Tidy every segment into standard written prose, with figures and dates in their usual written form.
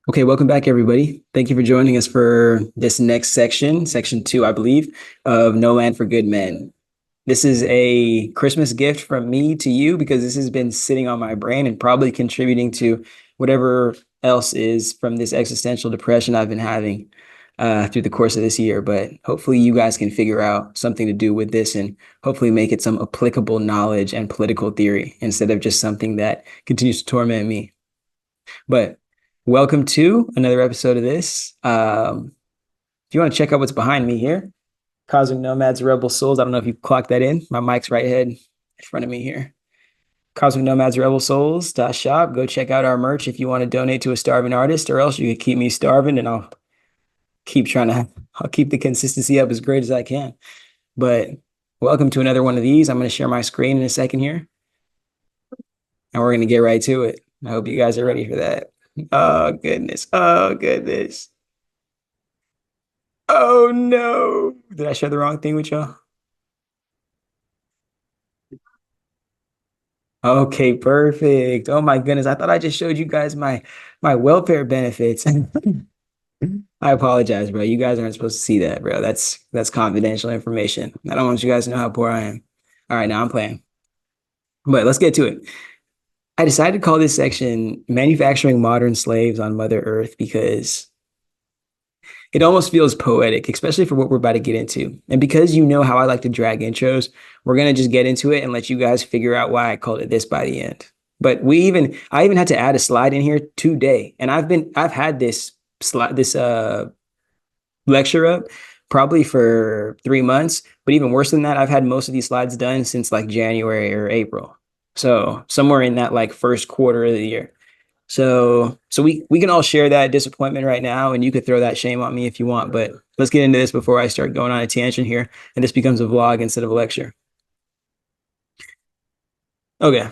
Okay, welcome back, everybody. Thank you for joining us for this next section, section two, I believe, of No Land for Good Men. This is a Christmas gift from me to you because this has been sitting on my brain and probably contributing to whatever else is from this existential depression I've been having through the course of this year. But hopefully, you guys can figure out something to do with this and hopefully make it some applicable knowledge and political theory instead of just something that continues to torment me. But welcome to another episode of this. If you want to check out what's behind me here, Cosmic Nomad's Rebel Souls. I don't know if you clocked that in. My mic's right ahead in front of me here. Cosmic Nomad's Rebel Souls shop. Go check out our merch if you want to donate to a starving artist, or else you can keep me starving and I'll keep the consistency up as great as I can. But welcome to another one of these. I'm going to share my screen in a second here, and we're going to get right to it. I hope you guys are ready for that. Oh, goodness. Oh, goodness. Oh, no. Did I share the wrong thing with y'all? Okay, perfect. Oh my goodness. I thought I just showed you guys my welfare benefits. I apologize, bro. You guys aren't supposed to see that, bro. That's confidential information. I don't want you guys to know how poor I am. All right, now I'm playing. But let's get to it. I decided to call this section Manufacturing Modern Slaves on Mother Earth because it almost feels poetic, especially for what we're about to get into. And because you know how I like to drag intros, we're going to just get into it and let you guys figure out why I called it this by the end. But I even had to add a slide in here today. And I've had this slide, this lecture up probably for 3 months. But even worse than that, I've had most of these slides done since like January or April. So somewhere in that like first quarter of the year. So we can all share that disappointment right now, and you could throw that shame on me if you want, but let's get into this before I start going on a tangent here and this becomes a vlog instead of a lecture. Okay.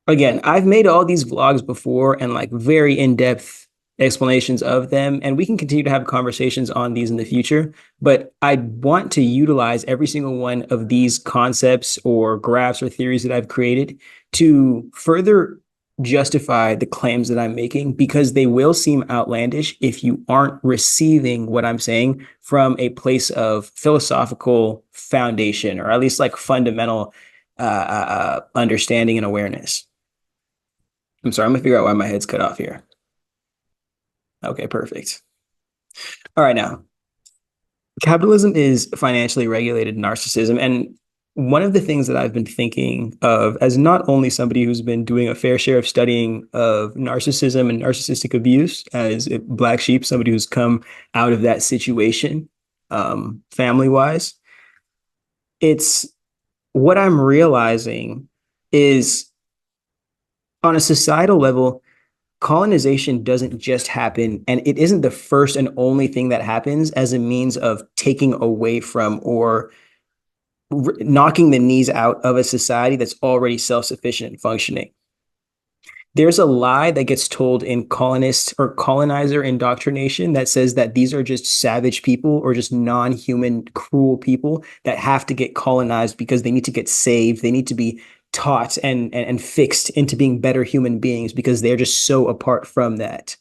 Again, I've made all these vlogs before and like very in-depth explanations of them, and we can continue to have conversations on these in the future, but I want to utilize every single one of these concepts or graphs or theories that I've created to further justify the claims that I'm making because they will seem outlandish if you aren't receiving what I'm saying from a place of philosophical foundation or at least like fundamental understanding and awareness. I'm sorry, I'm gonna figure out why my head's cut off here. Okay, perfect. All right, now capitalism is financially regulated narcissism. And one of the things that I've been thinking of as not only somebody who's been doing a fair share of studying of narcissism and narcissistic abuse as a black sheep, somebody who's come out of that situation, family wise, it's what I'm realizing is on a societal level, colonization doesn't just happen, and it isn't the first and only thing that happens as a means of taking away from or knocking the knees out of a society that's already self-sufficient and functioning. There's a lie that gets told in colonist or colonizer indoctrination that says that these are just savage people or just non-human, cruel people that have to get colonized because they need to get saved. They need to be taught and fixed into being better human beings because they're just so apart from that.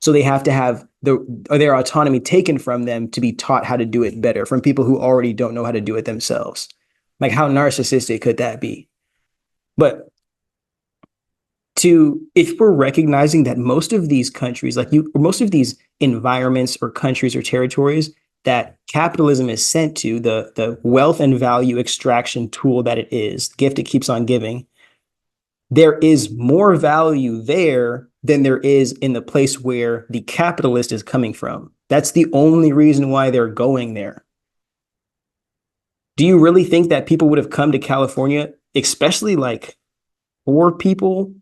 So they have to have their autonomy taken from them to be taught how to do it better from people who already don't know how to do it themselves. Like how narcissistic could that be? But if we're recognizing that most of these countries, most of these environments or countries or territories that capitalism is sent to, the wealth and value extraction tool that it is, the gift it keeps on giving, there is more value there than there is in the place where the capitalist is coming from. That's the only reason why they're going there. Do you really think that people would have come to California, especially like poor people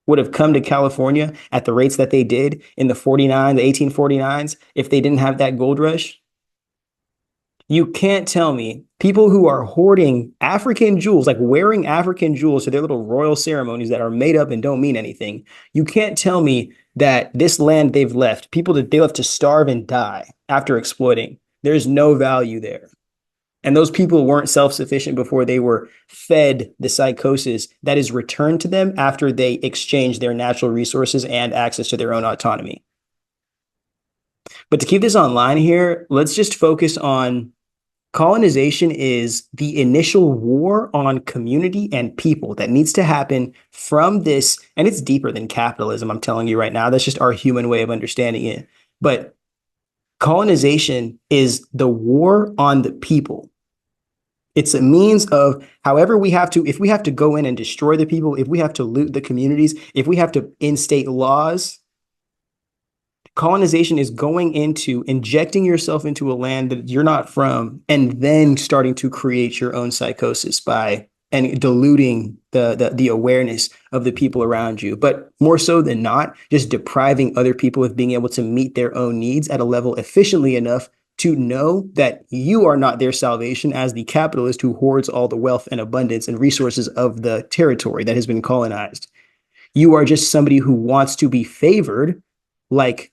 would have come to California at the rates that they did in the 1849s if they didn't have that gold rush? You can't tell me people who are hoarding African jewels, like wearing African jewels to their little royal ceremonies that are made up and don't mean anything. You can't tell me that this land they've left, people that they left to starve and die after exploiting, there's no value there. And those people weren't self-sufficient before they were fed the psychosis that is returned to them after they exchange their natural resources and access to their own autonomy. But to keep this online here, let's just focus on colonization is the initial war on community and people that needs to happen from this. And it's deeper than capitalism, I'm telling you right now. That's just our human way of understanding it. But colonization is the war on the people. It's a means of however we have to, if we have to go in and destroy the people, if we have to loot the communities, if we have to instate laws, colonization is going into injecting yourself into a land that you're not from and then starting to create your own psychosis by and diluting the awareness of the people around you. But more so than not, just depriving other people of being able to meet their own needs at a level efficiently enough to know that you are not their salvation as the capitalist who hoards all the wealth and abundance and resources of the territory that has been colonized. You are just somebody who wants to be favored like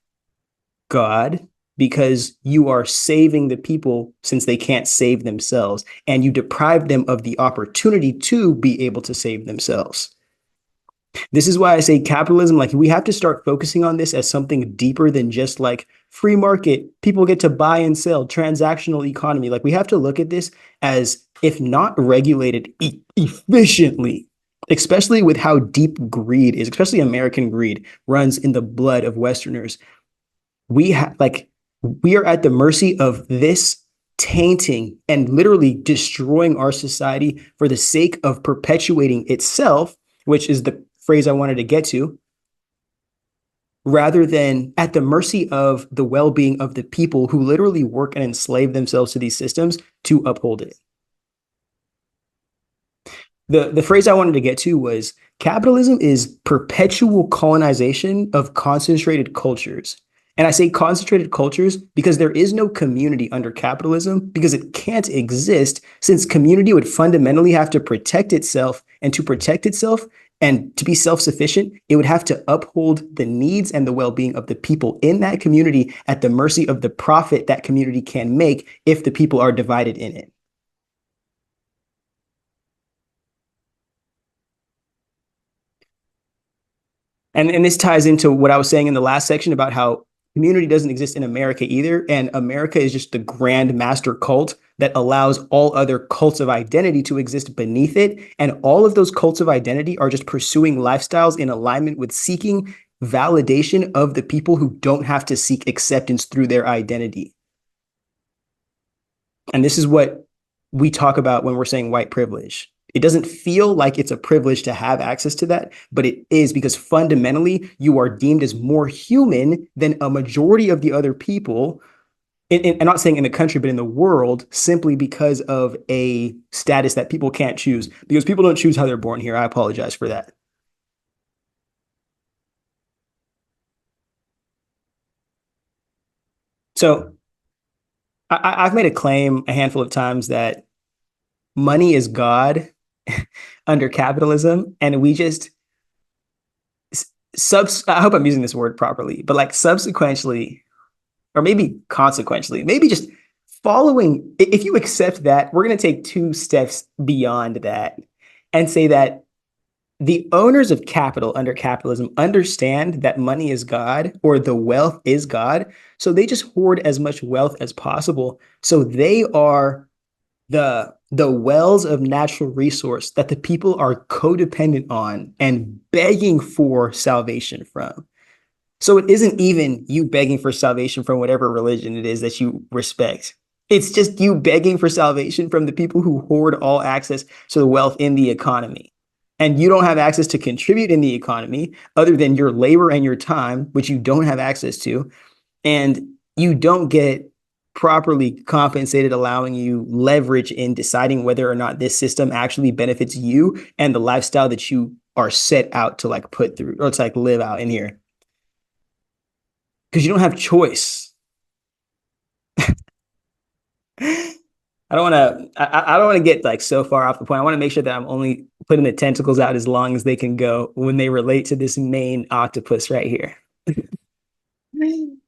God because you are saving the people since they can't save themselves, and you deprive them of the opportunity to be able to save themselves. This is why I say capitalism, like we have to start focusing on this as something deeper than just like free market, people get to buy and sell, transactional economy. Like we have to look at this as, if not regulated efficiently, especially with how deep greed is, especially American greed runs in the blood of Westerners. We are at the mercy of this tainting and literally destroying our society for the sake of perpetuating itself, which is the phrase I wanted to get to, rather than at the mercy of the well-being of the people who literally work and enslave themselves to these systems to uphold it. The phrase I wanted to get to was capitalism is perpetual colonization of concentrated cultures. And I say concentrated cultures because there is no community under capitalism, because it can't exist, since community would fundamentally have to protect itself, and to protect itself and to be self-sufficient, it would have to uphold the needs and the well-being of the people in that community at the mercy of the profit that community can make if the people are divided in it. And this ties into what I was saying in the last section about how community doesn't exist in America either. And America is just the grand master cult that allows all other cults of identity to exist beneath it. And all of those cults of identity are just pursuing lifestyles in alignment with seeking validation of the people who don't have to seek acceptance through their identity. And this is what we talk about when we're saying white privilege. It doesn't feel like it's a privilege to have access to that, but it is, because fundamentally you are deemed as more human than a majority of the other people. I'm not saying in the country, but in the world, simply because of a status that people can't choose, because people don't choose how they're born here. I apologize for that. So I've made a claim a handful of times that money is God under capitalism, and we just I hope I'm using this word properly, but like subsequently, or maybe consequentially, maybe just following, if you accept that, we're going to take two steps beyond that and say that the owners of capital under capitalism understand that money is God, or the wealth is God. So they just hoard as much wealth as possible. So they are the wells of natural resource that the people are codependent on and begging for salvation from. So it isn't even you begging for salvation from whatever religion it is that you respect. It's just you begging for salvation from the people who hoard all access to the wealth in the economy. And you don't have access to contribute in the economy other than your labor and your time, which you don't have access to. And you don't get properly compensated, allowing you leverage in deciding whether or not this system actually benefits you and the lifestyle that you are set out to like put through or to like live out in here. Because you don't have choice. I don't want I don't want to get like so far off the point. I want to make sure that I'm only putting the tentacles out as long as they can go when they relate to this main octopus right here.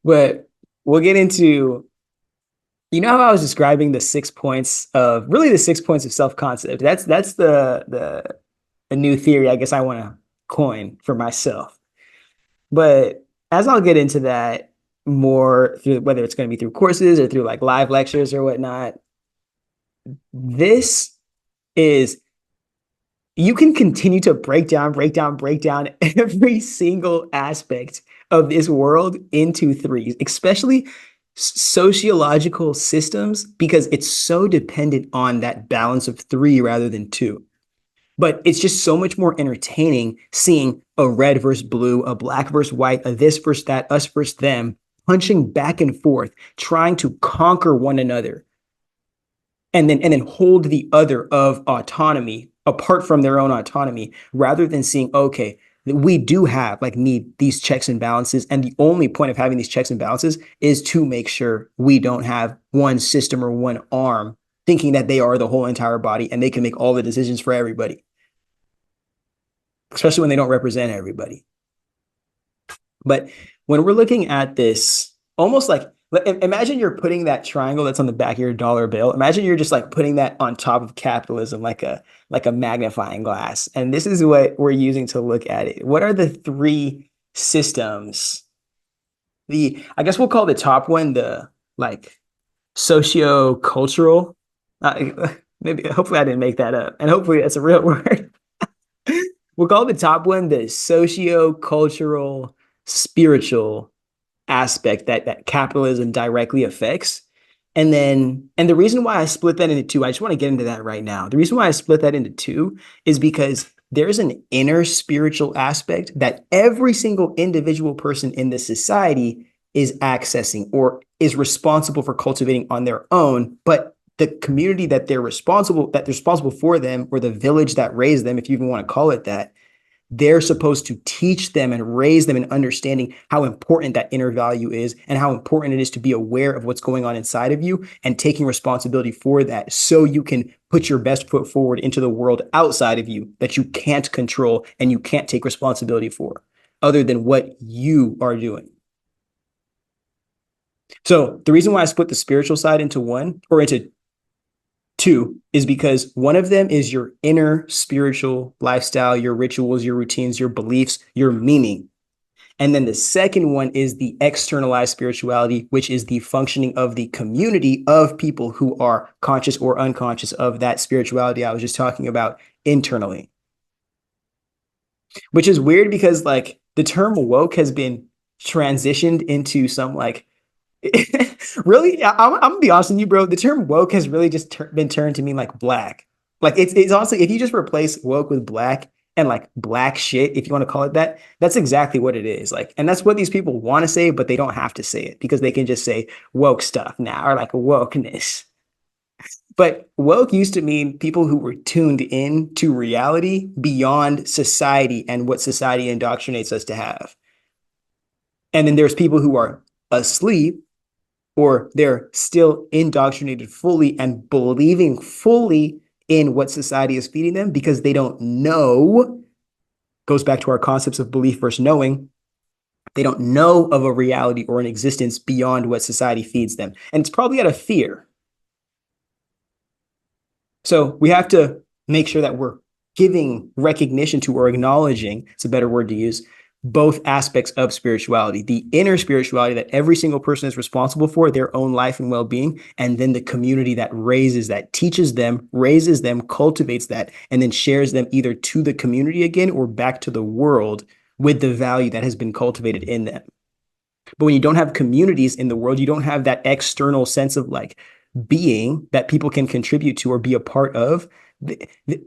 But we'll get into You know how I was describing the 6 points of really the 6 points of self-concept. That's the new theory I guess I want to coin for myself. But as I'll get into that more through whether it's going to be through courses or through like live lectures or whatnot, this is you can continue to break down every single aspect of this world into threes, especially sociological systems, because it's so dependent on that balance of three rather than two. But it's just so much more entertaining seeing a red versus blue, a black versus white, a this versus that, us versus them, punching back and forth, trying to conquer one another and then hold the other of autonomy apart from their own autonomy rather than seeing, okay, we do have like need these checks and balances, and the only point of having these checks and balances is to make sure we don't have one system or one arm thinking that they are the whole entire body and they can make all the decisions for everybody, especially when they don't represent everybody. But when we're looking at this, almost like imagine you're putting that triangle that's on the back of your dollar bill. Imagine you're just like putting that on top of capitalism, like a magnifying glass. And this is what we're using to look at it. What are the three systems? The I guess we'll call the top one the like socio-cultural. Maybe hopefully I didn't make that up, and hopefully that's a real word. We'll call the top one the socio-cultural spiritual aspect that capitalism directly affects. And the reason why I split that into two, I just want to get into that right now. The reason why I split that into two is because there's an inner spiritual aspect that every single individual person in this society is accessing or is responsible for cultivating on their own, but the community that they're responsible for them, or the village that raised them, if you even want to call it that, they're supposed to teach them and raise them in understanding how important that inner value is and how important it is to be aware of what's going on inside of you and taking responsibility for that so you can put your best foot forward into the world outside of you that you can't control and you can't take responsibility for other than what you are doing. So the reason why I split the spiritual side into one or into two is because one of them is your inner spiritual lifestyle, your rituals, your routines, your beliefs, your meaning. And then the second one is the externalized spirituality, which is the functioning of the community of people who are conscious or unconscious of that spirituality I was just talking about internally. Which is weird because like the term woke has been transitioned into some like really, I'm gonna be honest with you, bro. The term woke has really just been turned to mean like black. Like it's honestly, if you just replace woke with black and like black shit, if you want to call it that, that's exactly what it is. Like, and that's what these people want to say, but they don't have to say it because they can just say woke stuff now or like wokeness. But woke used to mean people who were tuned in to reality beyond society and what society indoctrinates us to have. And then there's people who are asleep or they're still indoctrinated fully and believing fully in what society is feeding them because they don't know. Goes back to our concepts of belief versus knowing. They don't know of a reality or an existence beyond what society feeds them. And it's probably out of fear. So we have to make sure that we're giving recognition to or acknowledging, it's a better word to use, both aspects of spirituality, the inner spirituality that every single person is responsible for their own life and well-being, and then the community that raises that, teaches them, raises them, cultivates that, and then shares them either to the community again or back to the world with the value that has been cultivated in them. But when you don't have communities in the world, you don't have that external sense of like being that people can contribute to or be a part of.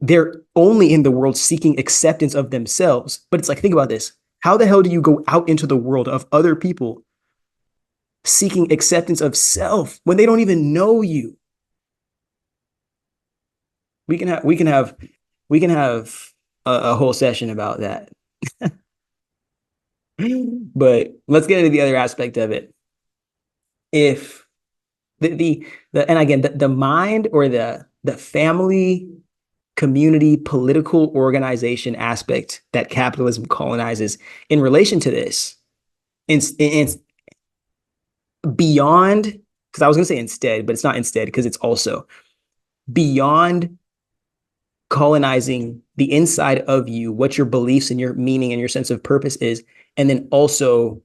They're only in the world seeking acceptance of themselves. But it's like, think about this. How the hell do you go out into the world of other people seeking acceptance of self when they don't even know you? We can have a whole session about that. But let's get into the other aspect of it. If the and again the mind or the family community political organization aspect that capitalism colonizes in relation to this, it's beyond because I was going to say instead, but it's not instead because it's also beyond colonizing the inside of you, what your beliefs and your meaning and your sense of purpose is, and then also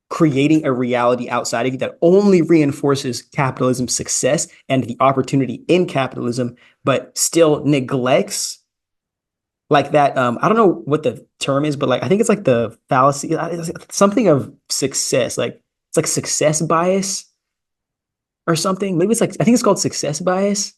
creating a reality outside of you that only reinforces capitalism's success and the opportunity in capitalism, but still neglects like that. I don't know what the term is, but like I think it's like the fallacy, something of success. Like it's like success bias or something. Maybe it's like I think it's called success bias.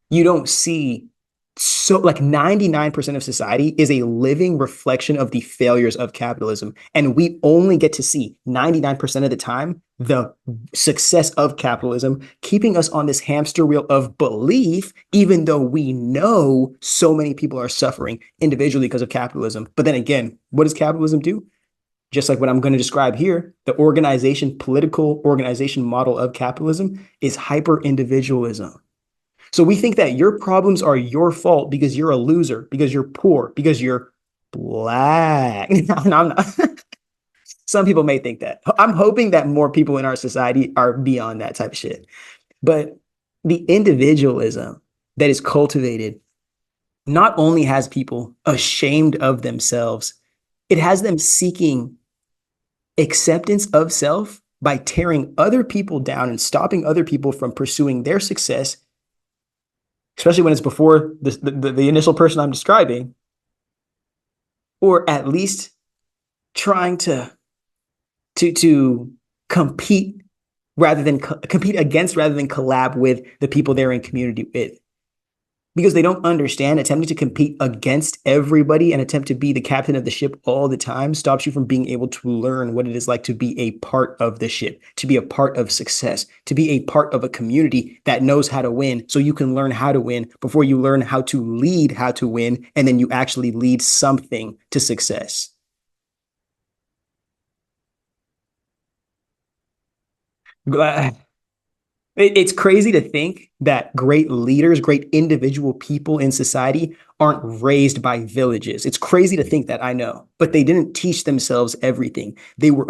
You don't see so like 99% of society is a living reflection of the failures of capitalism. And we only get to see 99% of the time the success of capitalism, keeping us on this hamster wheel of belief, even though we know so many people are suffering individually because of capitalism. But then again, what does capitalism do? Just like what I'm going to describe here, the political organization model of capitalism is hyper individualism. So we think that your problems are your fault because you're a loser, because you're poor, because you're black. No, I'm not. Some people may think that. I'm hoping that more people in our society are beyond that type of shit. But the individualism that is cultivated not only has people ashamed of themselves, it has them seeking acceptance of self by tearing other people down and stopping other people from pursuing their success, especially when it's before the initial person I'm describing, or at least trying to compete compete against rather than collab with the people they're in community with. Because they don't understand attempting to compete against everybody and attempt to be the captain of the ship all the time stops you from being able to learn what it is like to be a part of the ship, to be a part of success, to be a part of a community that knows how to win. So you can learn how to win before you learn how to lead, how to win, and then you actually lead something to success. It's crazy to think that great leaders, great individual people in society aren't raised by villages. It's crazy to think that, I know, but they didn't teach themselves everything. They were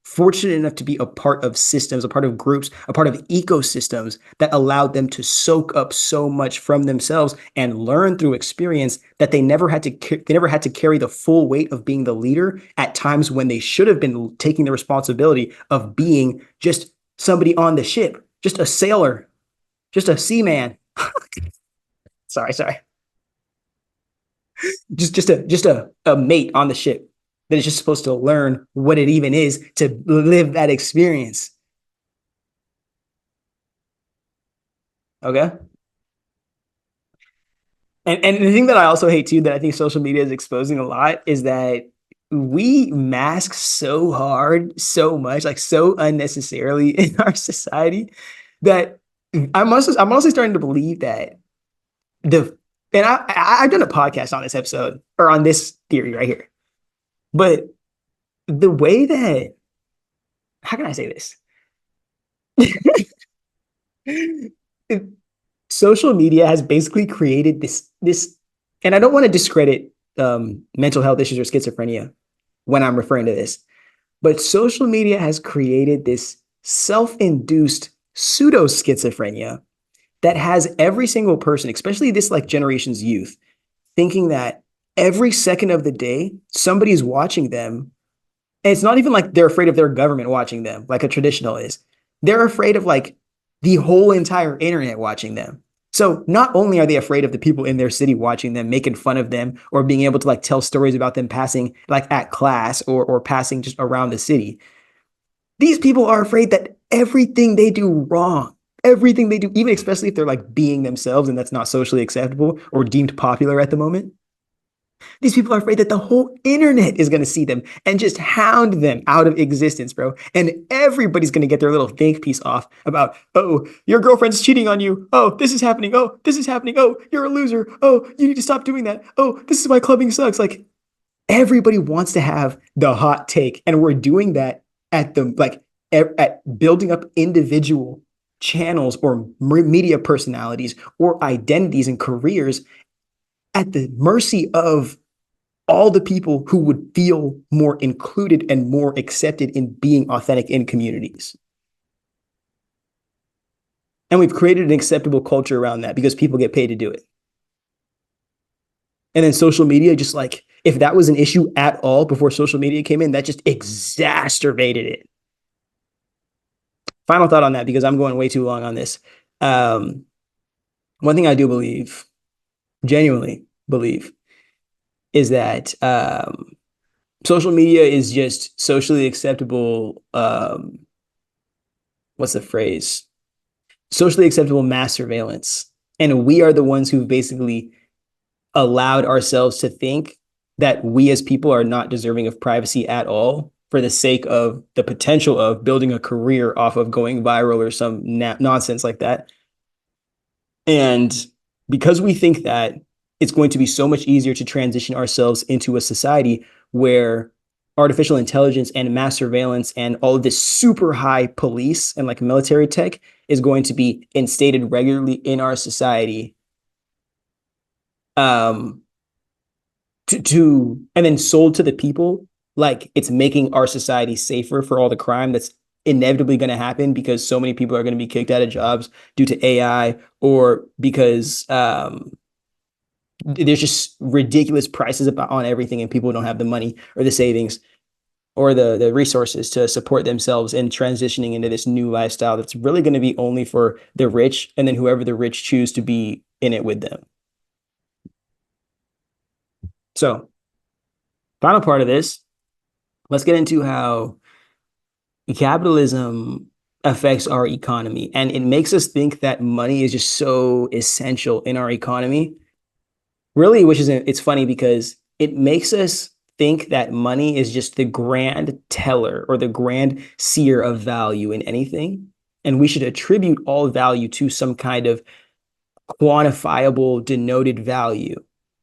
fortunate enough to be a part of systems, a part of groups, a part of ecosystems that allowed them to soak up so much from themselves and learn through experience that they never had to carry the full weight of being the leader at times when they should have been taking the responsibility of being just somebody on the ship, just a sailor, just a seaman. Sorry. Just a mate on the ship that is just supposed to learn what it even is to live that experience. Okay. And the thing that I also hate too, that I think social media is exposing a lot, is that we mask so hard, so much, like so unnecessarily in our society that I'm also starting to believe that the and I've done a podcast on this episode or on this theory right here, but the way that how can I say this? Social media has basically created this, and I don't want to discredit mental health issues or schizophrenia when I'm referring to this, but social media has created this self-induced pseudo schizophrenia that has every single person, especially this like generation's youth, thinking that every second of the day somebody's watching them. And it's not even like they're afraid of their government watching them like a traditional is. They're afraid of like the whole entire internet watching them. So not only are they afraid of the people in their city watching them, making fun of them, or being able to like tell stories about them passing like at class or passing just around the city, these people are afraid that everything they do wrong, everything they do, even especially if they're like being themselves and that's not socially acceptable or deemed popular at the moment, these people are afraid that the whole internet is going to see them and just hound them out of existence, bro. And everybody's going to get their little think piece off about, oh, your girlfriend's cheating on you. Oh, this is happening. Oh, this is happening. Oh, you're a loser. Oh, you need to stop doing that. Oh, this is why clubbing sucks. Like everybody wants to have the hot take. And we're doing that at the, like, at building up individual channels or media personalities or identities and careers at the mercy of all the people who would feel more included and more accepted in being authentic in communities. And we've created an acceptable culture around that because people get paid to do it. And then social media, just like if that was an issue at all before social media came in, that just exacerbated it. Final thought on that because I'm going way too long on this. Um, One thing I do believe, genuinely believe, is that social media is just socially acceptable. What's the phrase? Socially acceptable mass surveillance. And we are the ones who basically allowed ourselves to think that we as people are not deserving of privacy at all for the sake of the potential of building a career off of going viral or some nonsense like that. And because we think that, it's going to be so much easier to transition ourselves into a society where artificial intelligence and mass surveillance and all of this super high police and like military tech is going to be instated regularly in our society, um, to and then sold to the people like it's making our society safer for all the crime that's inevitably going to happen because so many people are going to be kicked out of jobs due to AI or because there's just ridiculous prices on everything and people don't have the money or the savings or the resources to support themselves in transitioning into this new lifestyle that's really going to be only for the rich and then whoever the rich choose to be in it with them. So, final part of this, let's get into how capitalism affects our economy. And it makes us think that money is just so essential in our economy. Really, which is it's funny because it makes us think that money is just the grand teller or the grand seer of value in anything. And we should attribute all value to some kind of quantifiable, denoted value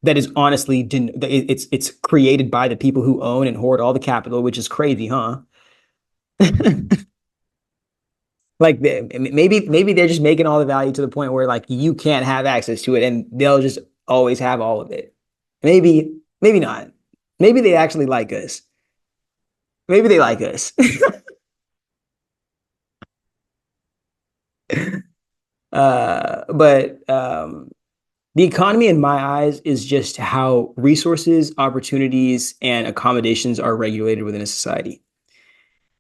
that is honestly, it's created by the people who own and hoard all the capital, which is crazy, huh? Like maybe they're just making all the value to the point where like you can't have access to it and they'll just always have all of it. Maybe not. Maybe they actually like us. Maybe they like us. But the economy in my eyes is just how resources, opportunities, and accommodations are regulated within a society.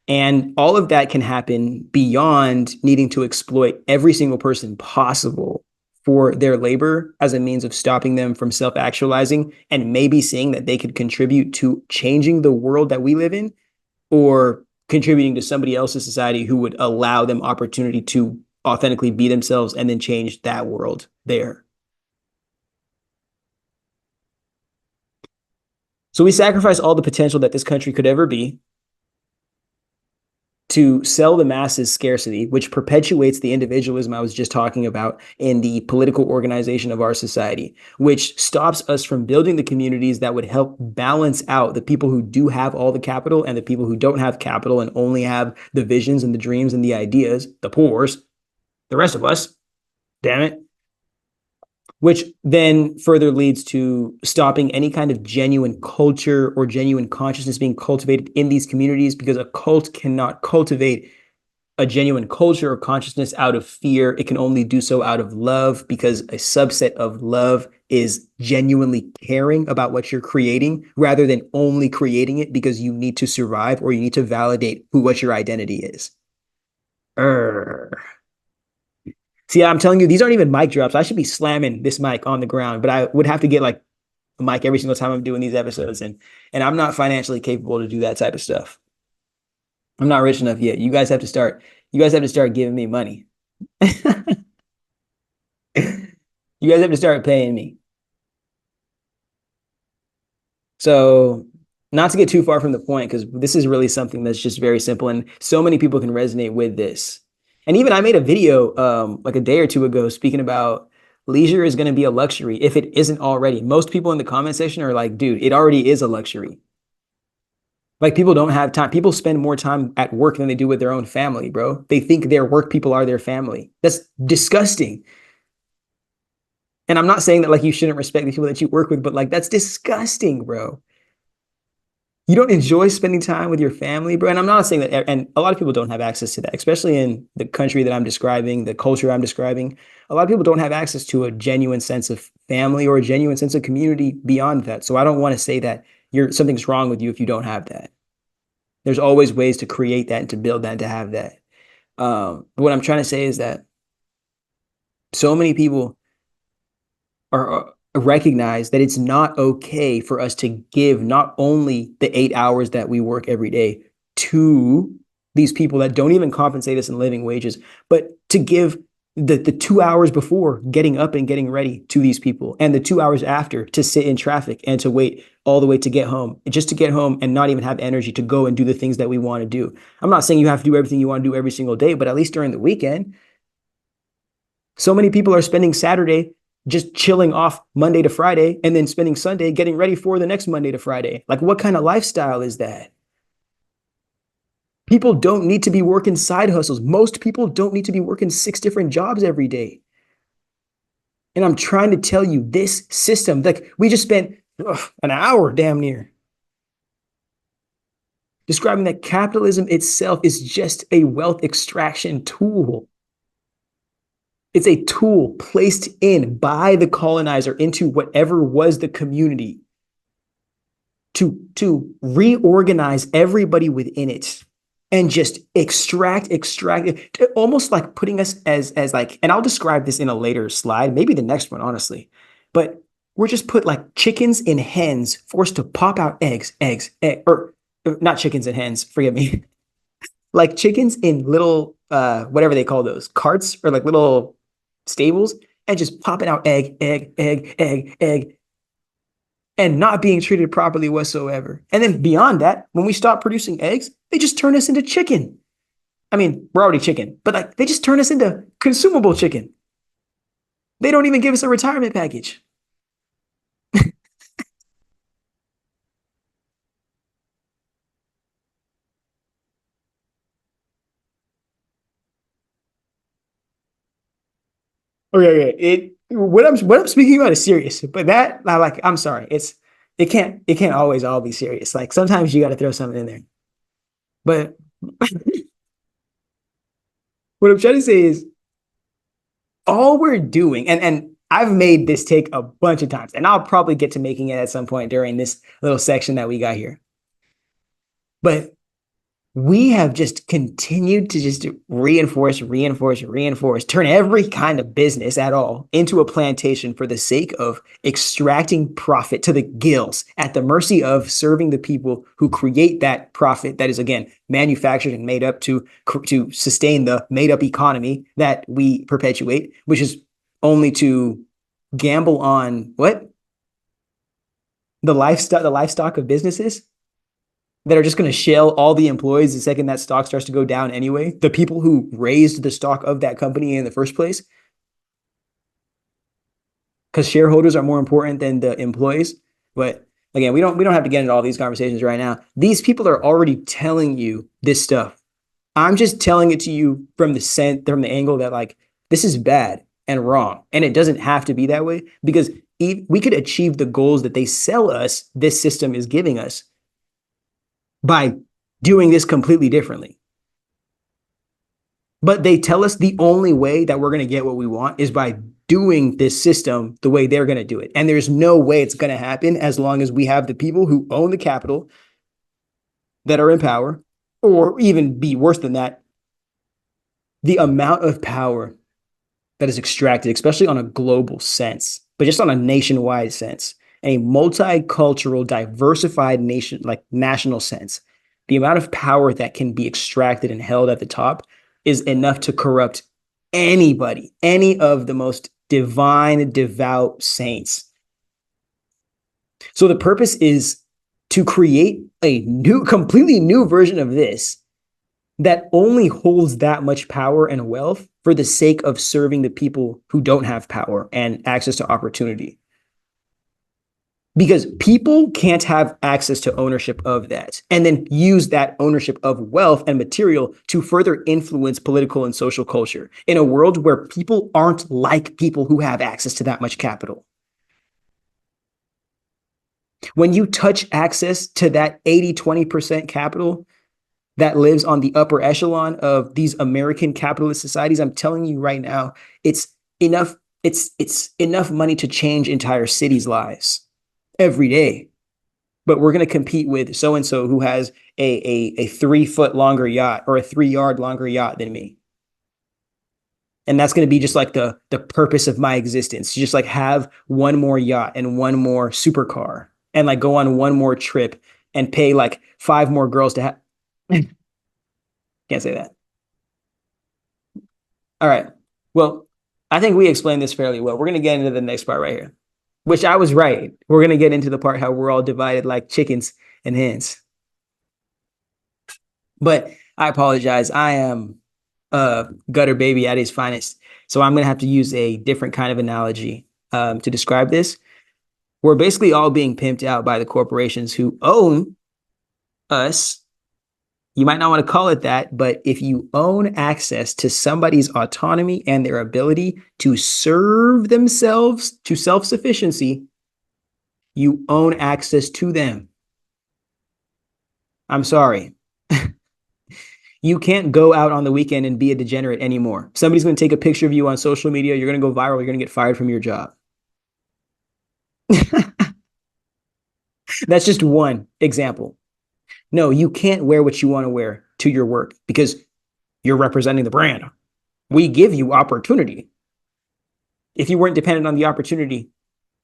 And all of that can happen beyond needing to exploit every single person possible for their labor as a means of stopping them from self-actualizing and maybe seeing that they could contribute to changing the world that we live in or contributing to somebody else's society who would allow them opportunity to authentically be themselves and then change that world there. So we sacrifice all the potential that this country could ever be to sell the masses scarcity, which perpetuates the individualism I was just talking about in the political organization of our society, which stops us from building the communities that would help balance out the people who do have all the capital and the people who don't have capital and only have the visions and the dreams and the ideas, the poors, the rest of us, damn it. Which then further leads to stopping any kind of genuine culture or genuine consciousness being cultivated in these communities because a cult cannot cultivate a genuine culture or consciousness out of fear. It can only do so out of love because a subset of love is genuinely caring about what you're creating rather than only creating it because you need to survive or you need to validate what your identity is. Urgh. See, I'm telling you, these aren't even mic drops. I should be slamming this mic on the ground, but I would have to get like a mic every single time I'm doing these episodes, and I'm not financially capable to do that type of stuff. I'm not rich enough yet. You guys have to start. You guys have to start giving me money. You guys have to start paying me. So, not to get too far from the point, because this is really something that's just very simple, and so many people can resonate with this. And even I made a video like a day or two ago speaking about leisure is going to be a luxury if it isn't already. Most people in the comment section are like, dude, it already is a luxury. Like people don't have time. People spend more time at work than they do with their own family, bro. They think their work people are their family. That's disgusting. And I'm not saying that like you shouldn't respect the people that you work with, but like that's disgusting, bro. You don't enjoy spending time with your family, bro. And I'm not saying that, and a lot of people don't have access to that, especially in the country that I'm describing, the culture I'm describing. A lot of people don't have access to a genuine sense of family or a genuine sense of community beyond that. So I don't want to say that you're something's wrong with you if you don't have that. There's always ways to create that and to build that and to have that. But what I'm trying to say is that so many people are recognize that it's not okay for us to give not only the 8 hours that we work every day to these people that don't even compensate us in living wages, but to give the 2 hours before getting up and getting ready to these people and the 2 hours after to sit in traffic and to wait all the way to get home, just to get home and not even have energy to go and do the things that we want to do. I'm not saying you have to do everything you want to do every single day, but at least during the weekend, so many people are spending Saturday just chilling off Monday to Friday and then spending Sunday getting ready for the next Monday to Friday. Like, what kind of lifestyle is that? People don't need to be working side hustles. Most people don't need to be working 6 different jobs every day. And I'm trying to tell you, this system, like, we just spent an hour damn near describing that capitalism itself is just a wealth extraction tool. It's a tool placed in by the colonizer into whatever was the community to reorganize everybody within it and just extract it, almost like putting us as like, and I'll describe this in a later slide, maybe the next one, honestly, but we're just put like chickens and hens forced to pop out or not chickens and hens, forgive me, like chickens in little, whatever they call those, carts or like little stables, and just popping out egg, and not being treated properly whatsoever. And then beyond that, when we stop producing eggs, they just turn us into chicken. I mean, we're already chicken, but like they just turn us into consumable chicken. They don't even give us a retirement package. Okay, what I'm speaking about is serious, but that like I'm sorry, it can't always all be serious. Like sometimes you got to throw something in there. But what I'm trying to say is all we're doing, and I've made this take a bunch of times, and I'll probably get to making it at some point during this little section that we got here. But we have just continued to just reinforce, turn every kind of business at all into a plantation for the sake of extracting profit to the gills at the mercy of serving the people who create that profit that is, again, manufactured and made up to sustain the made up economy that we perpetuate, which is only to gamble on what? The livestock of businesses that are just going to shell all the employees the second that stock starts to go down anyway. The people who raised the stock of that company in the first place, because shareholders are more important than the employees. But again, we don't have to get into all these conversations right now. These people are already telling you this stuff. I'm just telling it to you from the angle that like this is bad and wrong, and it doesn't have to be that way because we could achieve the goals that they sell us. This system is giving us by doing this completely differently. But they tell us the only way that we're going to get what we want is by doing this system the way they're going to do it. And there's no way it's going to happen as long as we have the people who own the capital that are in power, or even be worse than that, the amount of power that is extracted, especially on a global sense, but just on a nationwide sense, a multicultural, diversified nation, like national sense, the amount of power that can be extracted and held at the top is enough to corrupt anybody, any of the most divine, devout saints. So the purpose is to create a completely new version of this that only holds that much power and wealth for the sake of serving the people who don't have power and access to opportunity. Because people can't have access to ownership of that and then use that ownership of wealth and material to further influence political and social culture in a world where people aren't like people who have access to that much capital. When you touch access to that 80-20% capital that lives on the upper echelon of these American capitalist societies, I'm telling you right now, it's enough. It's enough money to change entire cities' lives every day. But we're going to compete with so and so who has a 3 foot longer yacht or a 3 yard longer yacht than me. And that's going to be just like the purpose of my existence, to just like have one more yacht and one more supercar and like go on one more trip and pay like 5 more girls to have. Can't say that. All right. Well, I think we explained this fairly well. We're going to get into the next part right here, which I was right. We're going to get into the part how we're all divided like chickens and hens. But I apologize. I am gutter baby at his finest. So I'm going to have to use a different kind of analogy to describe this. We're basically all being pimped out by the corporations who own us. You might not want to call it that, but if you own access to somebody's autonomy and their ability to serve themselves to self-sufficiency, you own access to them. I'm sorry. You can't go out on the weekend and be a degenerate anymore. Somebody's going to take a picture of you on social media. You're going to go viral. You're going to get fired from your job. That's just one example. No, you can't wear what you want to wear to your work because you're representing the brand. We give you opportunity. If you weren't dependent on the opportunity,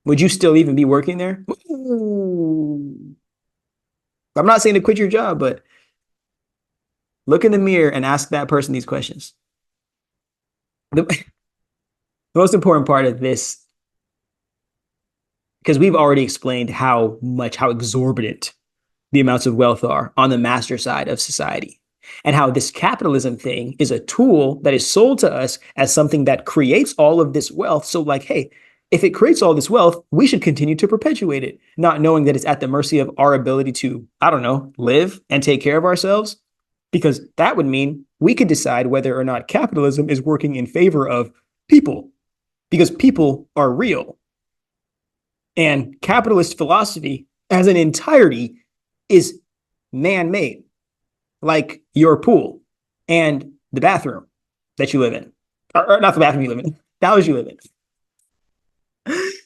would you still even be working there? Ooh. I'm not saying to quit your job, but look in the mirror and ask that person these questions. The most important part of this, because we've already explained how exorbitant the amounts of wealth are on the master side of society, and how this capitalism thing is a tool that is sold to us as something that creates all of this wealth. So like, hey, if it creates all this wealth, we should continue to perpetuate it, not knowing that it's at the mercy of our ability to, I don't know, live and take care of ourselves. Because that would mean we could decide whether or not capitalism is working in favor of people, because people are real. And capitalist philosophy as an entirety is man-made, like your pool and the bathroom that you live in. Or not the bathroom you live in, the house you live in.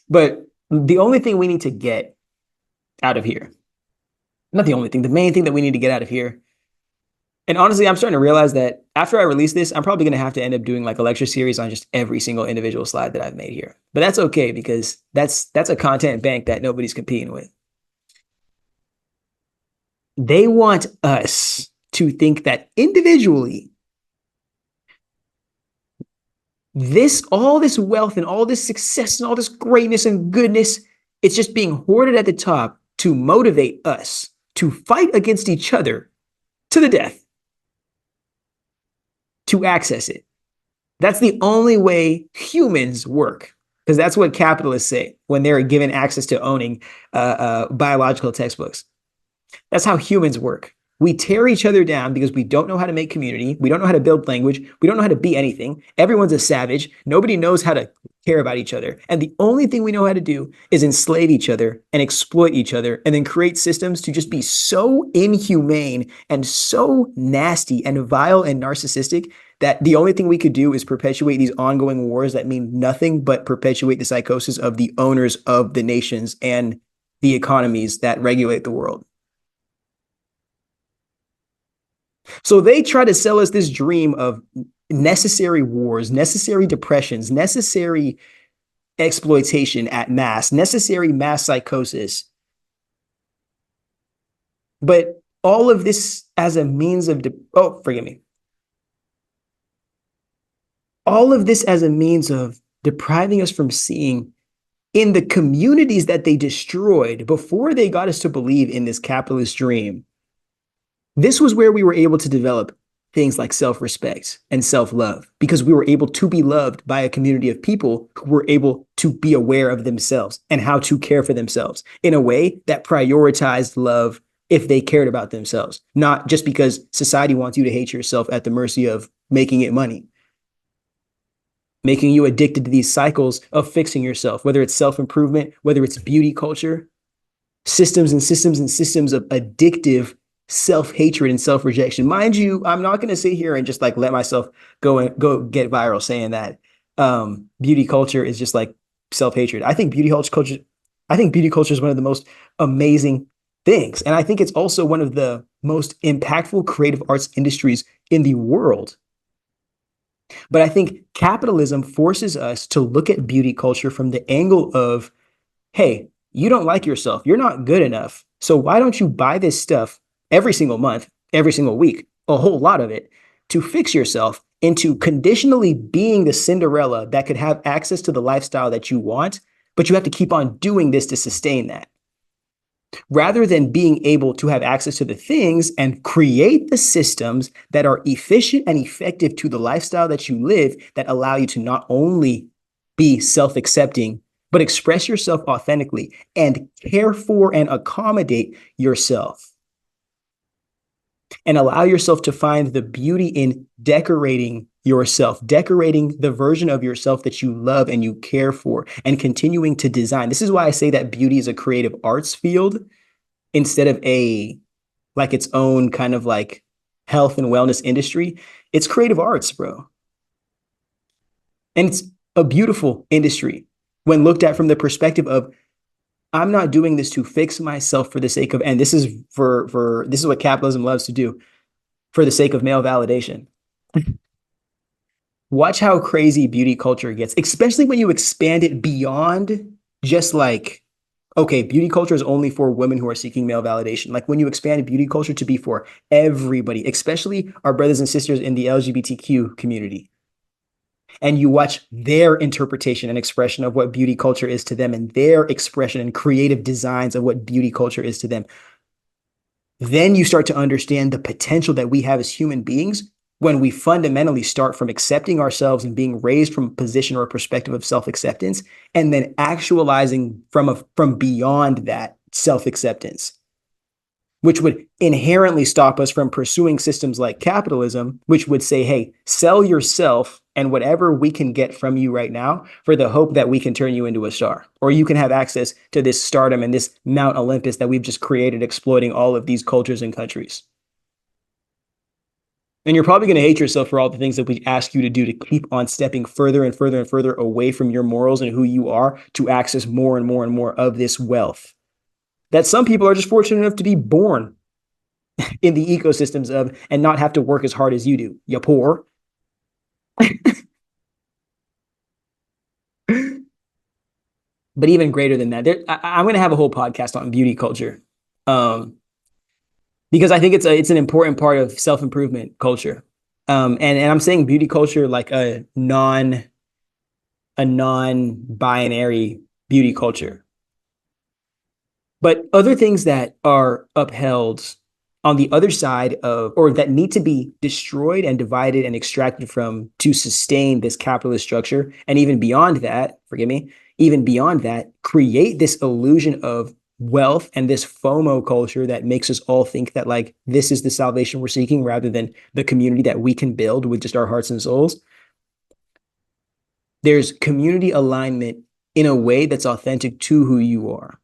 But the only thing we need to get out of here, not the only thing, the main thing that we need to get out of here. And honestly, I'm starting to realize that after I release this, I'm probably going to have to end up doing like a lecture series on just every single individual slide that I've made here. But that's okay, because that's a content bank that nobody's competing with. They want us to think that individually, all this wealth and all this success and all this greatness and goodness, it's just being hoarded at the top to motivate us to fight against each other to the death, to access it. That's the only way humans work, because that's what capitalists say when they're given access to owning biological textbooks. That's how humans work. We tear each other down because we don't know how to make community. We don't know how to build language. We don't know how to be anything. Everyone's a savage. Nobody knows how to care about each other. And the only thing we know how to do is enslave each other and exploit each other, and then create systems to just be so inhumane and so nasty and vile and narcissistic that the only thing we could do is perpetuate these ongoing wars that mean nothing but perpetuate the psychosis of the owners of the nations and the economies that regulate the world. So they try to sell us this dream of necessary wars, necessary depressions, necessary exploitation at mass, necessary mass psychosis. But all of this as a means of, forgive me. All of this as a means of depriving us from seeing in the communities that they destroyed before they got us to believe in this capitalist dream. This was where we were able to develop things like self-respect and self-love, because we were able to be loved by a community of people who were able to be aware of themselves and how to care for themselves in a way that prioritized love if they cared about themselves, not just because society wants you to hate yourself at the mercy of making it money, making you addicted to these cycles of fixing yourself, whether it's self-improvement, whether it's beauty culture. systems and systems and systems of addictive self-hatred and self-rejection. Mind you, I'm not going to sit here and just like let myself go get viral saying that beauty culture is just like self-hatred. I think beauty culture is one of the most amazing things. And I think it's also one of the most impactful creative arts industries in the world. But I think capitalism forces us to look at beauty culture from the angle of, hey, you don't like yourself. You're not good enough. So why don't you buy this stuff every single month, every single week, a whole lot of it to fix yourself into conditionally being the Cinderella that could have access to the lifestyle that you want, but you have to keep on doing this to sustain that. Rather than being able to have access to the things and create the systems that are efficient and effective to the lifestyle that you live that allow you to not only be self-accepting, but express yourself authentically and care for and accommodate yourself. And allow yourself to find the beauty in decorating yourself, decorating the version of yourself that you love and you care for, and continuing to design. This is why I say that beauty is a creative arts field instead of like its own kind of like health and wellness industry. It's creative arts, bro. And it's a beautiful industry when looked at from the perspective of, I'm not doing this to fix myself for the sake of, and this is this is what capitalism loves to do, for the sake of male validation. Watch how crazy beauty culture gets, especially when you expand it beyond just like, okay, beauty culture is only for women who are seeking male validation. Like when you expand beauty culture to be for everybody, especially our brothers and sisters in the LGBTQ community, and you watch their interpretation and expression of what beauty culture is to them and their expression and creative designs of what beauty culture is to them, then you start to understand the potential that we have as human beings when we fundamentally start from accepting ourselves and being raised from a position or a perspective of self-acceptance, and then actualizing from beyond that self-acceptance, which would inherently stop us from pursuing systems like capitalism, which would say, hey, sell yourself and whatever we can get from you right now for the hope that we can turn you into a star, or you can have access to this stardom and this Mount Olympus that we've just created, exploiting all of these cultures and countries. And you're probably going to hate yourself for all the things that we ask you to do to keep on stepping further and further and further away from your morals and who you are to access more and more and more of this wealth that some people are just fortunate enough to be born in the ecosystems of and not have to work as hard as you do. You're poor. But even greater than that, I'm going to have a whole podcast on beauty culture, because I think it's an important part of self-improvement culture. And I'm saying beauty culture like a non-binary beauty culture. But other things that are upheld on the other side of, or that need to be destroyed and divided and extracted from to sustain this capitalist structure, and even beyond that, forgive me, even beyond that, create this illusion of wealth and this FOMO culture that makes us all think that like this is the salvation we're seeking rather than the community that we can build with just our hearts and souls. There's community alignment in a way that's authentic to who you are.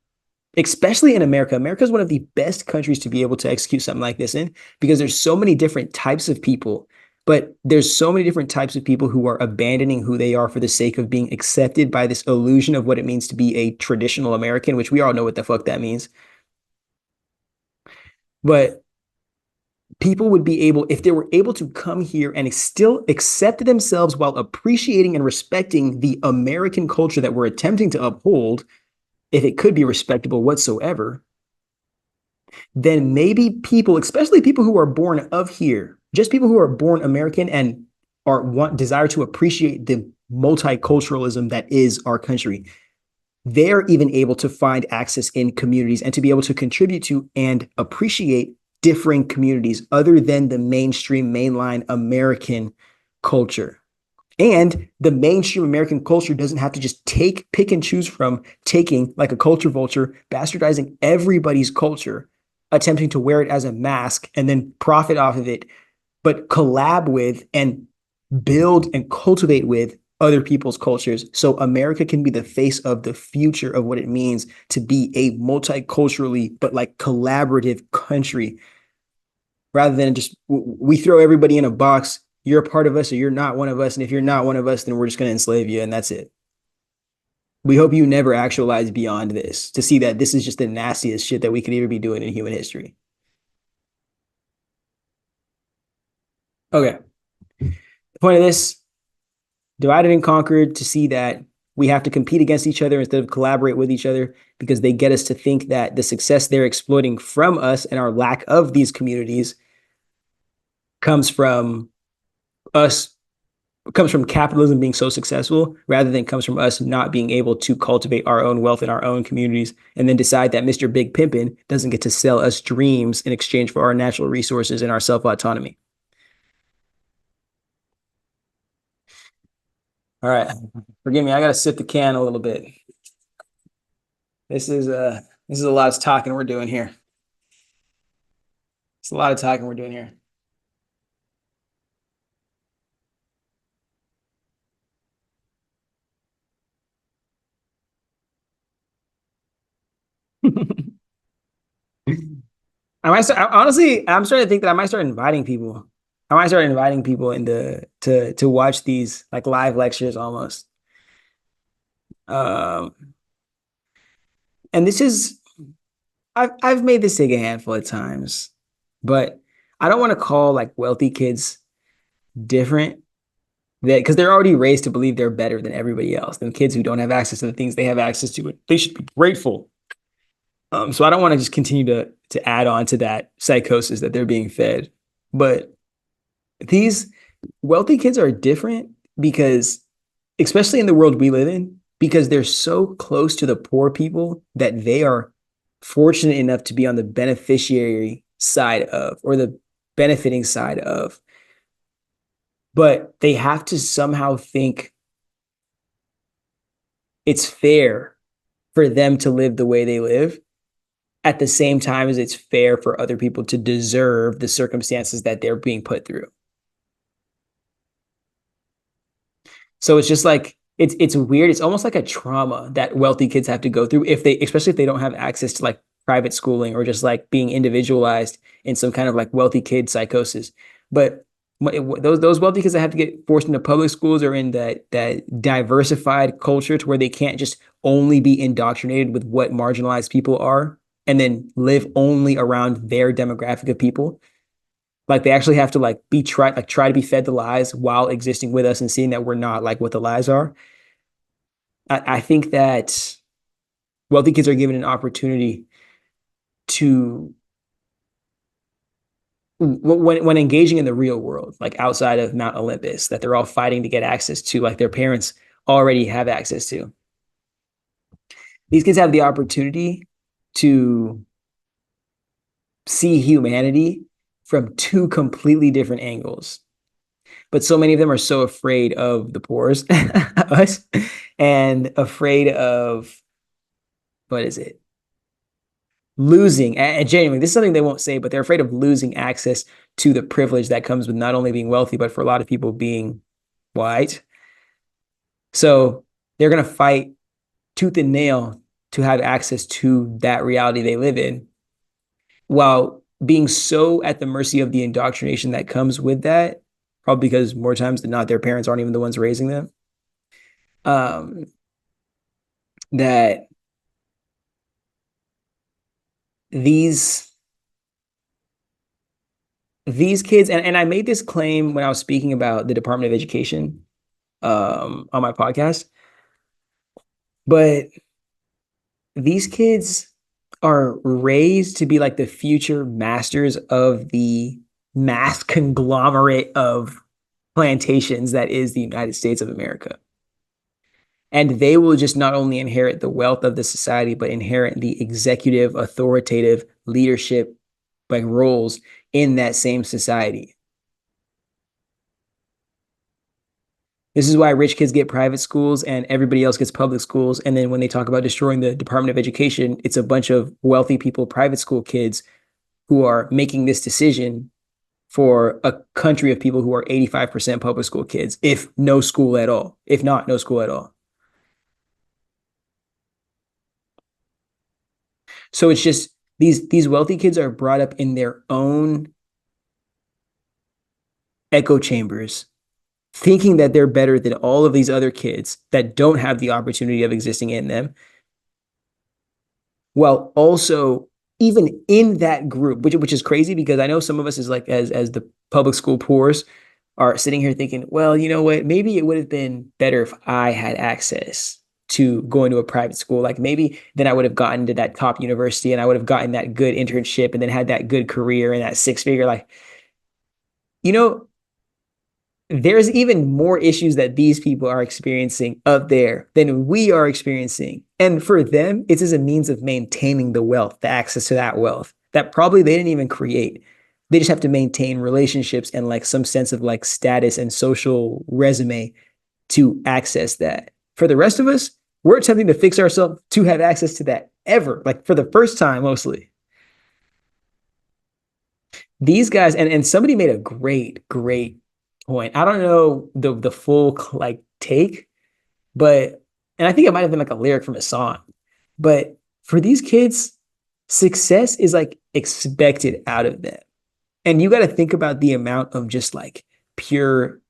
Especially in America. America is one of the best countries to be able to execute something like this in, because there's so many different types of people, but there's so many different types of people who are abandoning who they are for the sake of being accepted by this illusion of what it means to be a traditional American, which we all know what the fuck that means. But people would be able, if they were able to come here and still accept themselves while appreciating and respecting the American culture that we're attempting to uphold, if it could be respectable whatsoever, then maybe people, especially people who are born of here, just people who are born American and desire to appreciate the multiculturalism that is our country, they're even able to find access in communities and to be able to contribute to and appreciate differing communities other than the mainstream mainline American culture. And the mainstream American culture doesn't have to just pick and choose from taking, like a culture vulture, bastardizing everybody's culture, attempting to wear it as a mask and then profit off of it, but collab with and build and cultivate with other people's cultures so America can be the face of the future of what it means to be a multiculturally but like collaborative country rather than just we throw everybody in a box. You're a part of us or you're not one of us. And if you're not one of us, then we're just going to enslave you. And that's it. We hope you never actualize beyond this to see that this is just the nastiest shit that we could ever be doing in human history. Okay. The point of this, divided and conquered, to see that we have to compete against each other instead of collaborate with each other because they get us to think that the success they're exploiting from us and our lack of these communities comes from us, comes from capitalism being so successful rather than comes from us not being able to cultivate our own wealth in our own communities and then decide that Mr. Big Pimpin doesn't get to sell us dreams in exchange for our natural resources and our self-autonomy. All right. Forgive me. I got to sip the can a little bit. This is a lot of talking we're doing here. It's a lot of talking we're doing here. Honestly, I'm starting to think that I might start inviting people. I might start inviting people into to watch these like live lectures almost. Um, and this is I've made this take a handful of times, but I don't want to call like wealthy kids different that because they're already raised to believe they're better than everybody else, than kids who don't have access to the things they have access to. They should be grateful. So I don't want to just continue to add on to that psychosis that they're being fed. But these wealthy kids are different because, especially in the world we live in, because they're so close to the poor people that they are fortunate enough to be on the beneficiary side of, or the benefiting side of. But they have to somehow think it's fair for them to live the way they live at the same time as it's fair for other people to deserve the circumstances that they're being put through. So it's just like it's weird. It's almost like a trauma that wealthy kids have to go through if they, especially if they don't have access to like private schooling or just like being individualized in some kind of like wealthy kid psychosis. But those wealthy kids that have to get forced into public schools or in that diversified culture to where they can't just only be indoctrinated with what marginalized people are and then live only around their demographic of people. Like they actually have to like try to be fed the lies while existing with us and seeing that we're not like what the lies are. I think that wealthy kids are given an opportunity to when engaging in the real world, like outside of Mount Olympus, that they're all fighting to get access to, like their parents already have access to. These kids have the opportunity to see humanity from two completely different angles. But so many of them are so afraid of the poors, us, and afraid of, what is it? Losing, and genuinely, this is something they won't say, but they're afraid of losing access to the privilege that comes with not only being wealthy, but for a lot of people being white. So they're going to fight tooth and nail to have access to that reality they live in, while being so at the mercy of the indoctrination that comes with that, probably because more times than not, their parents aren't even the ones raising them. That these kids, and I made this claim when I was speaking about the Department of Education on my podcast, but these kids are raised to be like the future masters of the mass conglomerate of plantations that is the United States of America. And they will just not only inherit the wealth of the society, but inherit the executive, authoritative leadership like roles in that same society. This is why rich kids get private schools and everybody else gets public schools. And then when they talk about destroying the Department of Education, it's a bunch of wealthy people, private school kids who are making this decision for a country of people who are 85% public school kids, if no school at all, if not no school at all. So it's just these wealthy kids are brought up in their own echo chambers, thinking that they're better than all of these other kids that don't have the opportunity of existing in them, while also even in that group, which is crazy because I know some of us is like as the public school poors are sitting here thinking, well, you know what, maybe it would have been better if I had access to going to a private school. Like maybe then I would have gotten to that top university and I would have gotten that good internship and then had that good career and that six figure. Like, you know, there's even more issues that these people are experiencing up there than we are experiencing. And for them, it's as a means of maintaining the wealth, the access to that wealth that probably they didn't even create. They just have to maintain relationships and like some sense of like status and social resume to access that. For the rest of us, we're attempting to fix ourselves to have access to that ever, like for the first time mostly. These guys, and somebody made a great point. I don't know the full like take, but and I think it might have been like a lyric from a song. But for these kids, success is like expected out of them. And you got to think about the amount of just like pure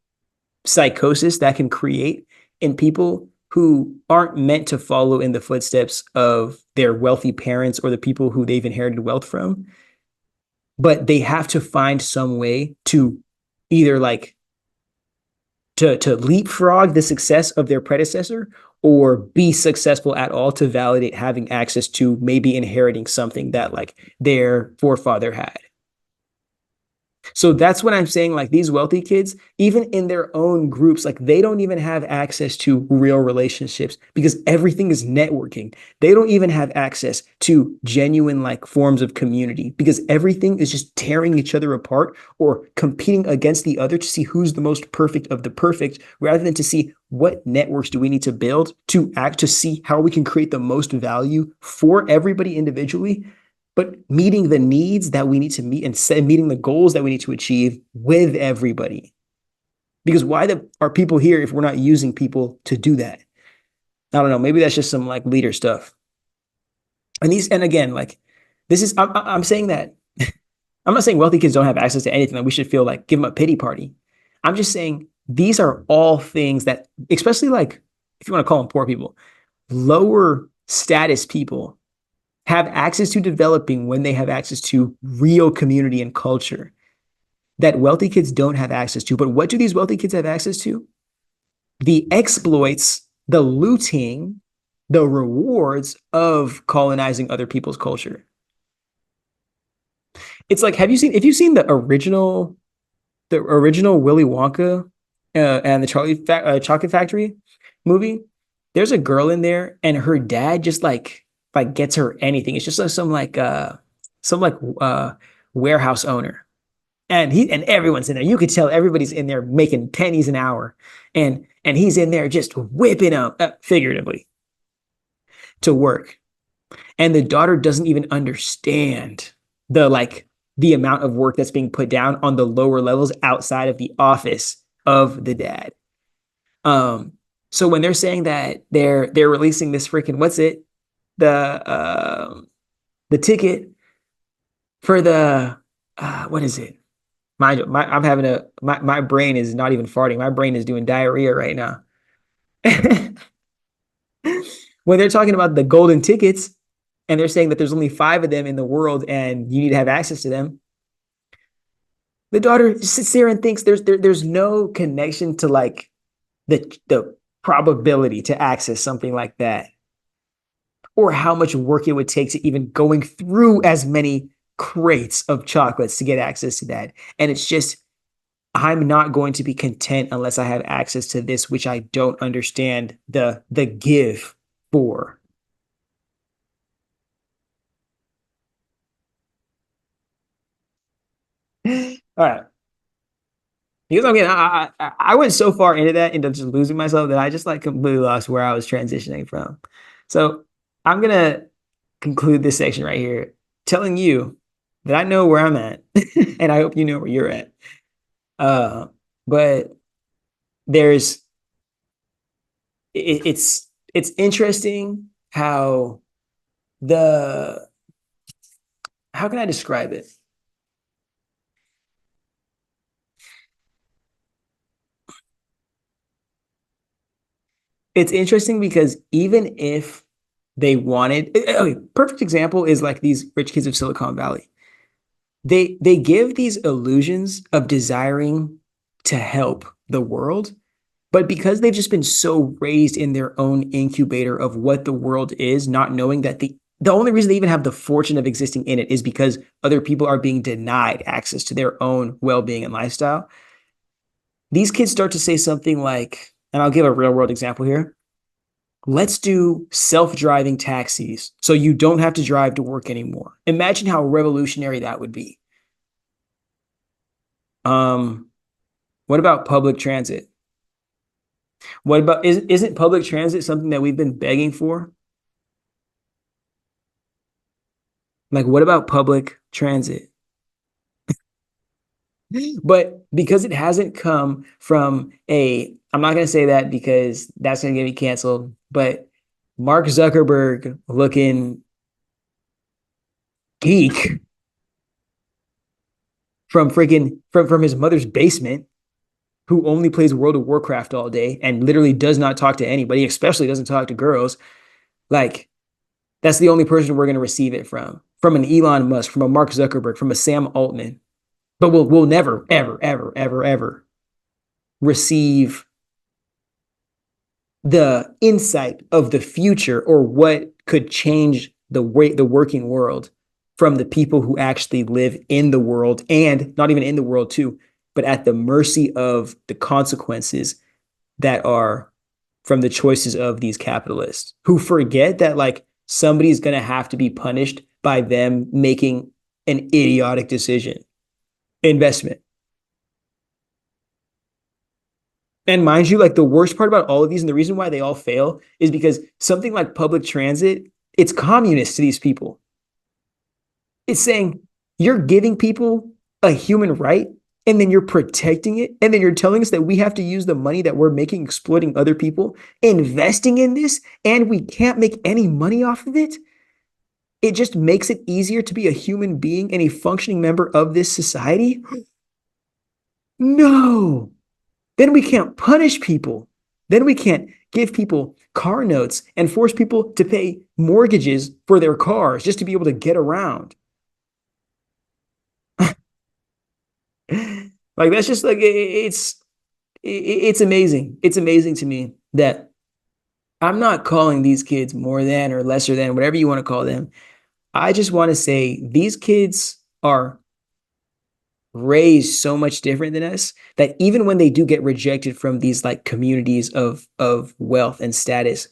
psychosis that can create in people who aren't meant to follow in the footsteps of their wealthy parents or the people who they've inherited wealth from, but they have to find some way to either like to leapfrog the success of their predecessor or be successful at all to validate having access to maybe inheriting something that like their forefather had. So that's what I'm saying. Like these wealthy kids, even in their own groups, like they don't even have access to real relationships because everything is networking. They don't even have access to genuine like forms of community because everything is just tearing each other apart or competing against the other to see who's the most perfect of the perfect, rather than to see what networks do we need to build to act to see how we can create the most value for everybody individually, but meeting the needs that we need to meet and meeting the goals that we need to achieve with everybody. Because are people here if we're not using people to do that? I don't know. Maybe that's just some like leader stuff. And again, like this is, I'm saying that I'm not saying wealthy kids don't have access to anything that we should feel like give them a pity party. I'm just saying these are all things that, especially like if you want to call them poor people, lower status people have access to developing when they have access to real community and culture that wealthy kids don't have access to. But what do these wealthy kids have access to? The exploits, the looting, the rewards of colonizing other people's culture. It's like, if you've seen the original Willy Wonka and the Chocolate Factory movie, there's a girl in there and her dad just like gets her anything. It's just like some like warehouse owner. And everyone's in there. You could tell everybody's in there making pennies an hour. And he's in there just whipping them figuratively to work. And the daughter doesn't even understand the amount of work that's being put down on the lower levels outside of the office of the dad. So when they're saying that they're releasing this freaking the ticket for the what is it? I'm having my brain is not even farting. My brain is doing diarrhea right now. When they're talking about the golden tickets and they're saying that there's only 5 of them in the world and you need to have access to them, the daughter sits there and thinks there's no connection to like the probability to access something like that, or how much work it would take to even going through as many crates of chocolates to get access to that. And it's just, I'm not going to be content unless I have access to this, which I don't understand the give for. All right. Because I mean, I went so far into that, into just losing myself, that I just like completely lost where I was transitioning from. So I'm gonna conclude this section right here, telling you that I know where I'm at, and I hope you know where you're at. Uh, but there's it's interesting how the how can I describe it? It's interesting because even if they wanted, okay, perfect example is like these rich kids of Silicon Valley. They give these illusions of desiring to help the world, but because they've just been so raised in their own incubator of what the world is, not knowing that the only reason they even have the fortune of existing in it is because other people are being denied access to their own well-being and lifestyle. These kids start to say something like, and I'll give a real world example here. Let's do self-driving taxis so you don't have to drive to work anymore. Imagine how revolutionary that would be. Um, what about public transit? What about isn't public transit something that we've been begging for? Like, what about public transit? But because it hasn't come from I'm not going to say that because that's going to get me canceled, but Mark Zuckerberg looking geek from freaking from his mother's basement who only plays World of Warcraft all day and literally does not talk to anybody, especially doesn't talk to girls. Like, that's the only person we're going to receive it from an Elon Musk, from a Mark Zuckerberg, from a Sam Altman. But we'll never, ever, ever, ever, ever receive the insight of the future or what could change the working world from the people who actually live in the world and not even in the world too, but at the mercy of the consequences that are from the choices of these capitalists who forget that like somebody's going to have to be punished by them making an idiotic decision. Investment. And mind you, like the worst part about all of these and the reason why they all fail is because something like public transit, it's communist to these people. It's saying you're giving people a human right and then you're protecting it. And then you're telling us that we have to use the money that we're making exploiting other people, investing in this, and we can't make any money off of it. It just makes it easier to be a human being and a functioning member of this society. No, then we can't punish people. Then we can't give people car notes and force people to pay mortgages for their cars just to be able to get around. Like that's just like it's amazing. It's amazing to me that I'm not calling these kids more than or lesser than whatever you want to call them. I just want to say these kids are raised so much different than us that even when they do get rejected from these like communities of wealth and status,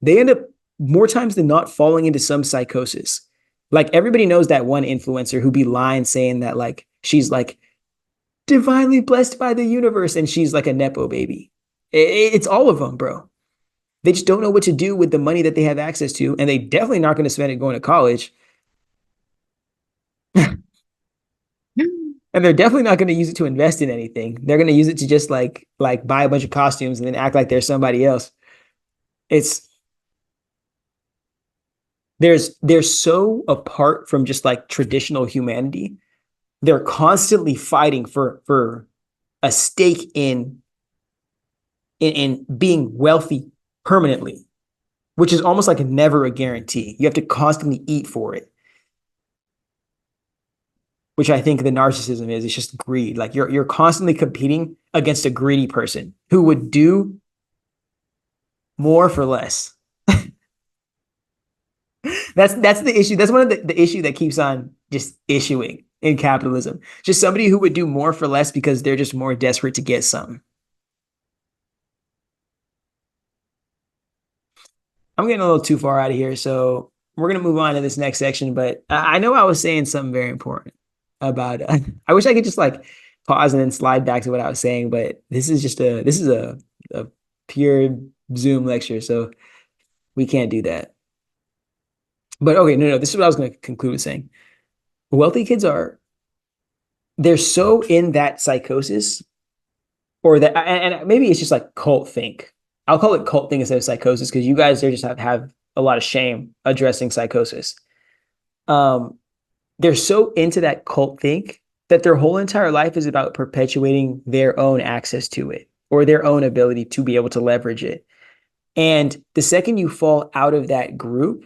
they end up more times than not falling into some psychosis. Like everybody knows that one influencer who be lying saying that like she's like divinely blessed by the universe and she's like a nepo baby. It's all of them, bro. They just don't know what to do with the money that they have access to, and they definitely not going to spend it going to college. And they're definitely not going to use it to invest in anything. They're going to use it to just like buy a bunch of costumes and then act like they're somebody else. It's they're so apart from just like traditional humanity. They're constantly fighting for a stake in being wealthy permanently, which is almost like never a guarantee. You have to constantly eat for it, which I think the narcissism is. It's just greed. Like you're constantly competing against a greedy person who would do more for less. That's the issue. That's one of the issue that keeps on just issuing in capitalism. Just somebody who would do more for less because they're just more desperate to get something. I'm getting a little too far out of here, so we're gonna move on to this next section. But I know I was saying something very important about. I wish I could just like pause and then slide back to what I was saying, but this is a pure Zoom lecture, so we can't do that. But okay, no, no, this is what I was going to conclude with saying. wealthy kids are, they're so in that psychosis, or that, and maybe it's just like cult think. I'll call it cult think instead of psychosis, because you guys there just have a lot of shame addressing psychosis. Um, they're so into that cult think that their whole entire life is about perpetuating their own access to it or their own ability to be able to leverage it. And the second you fall out of that group,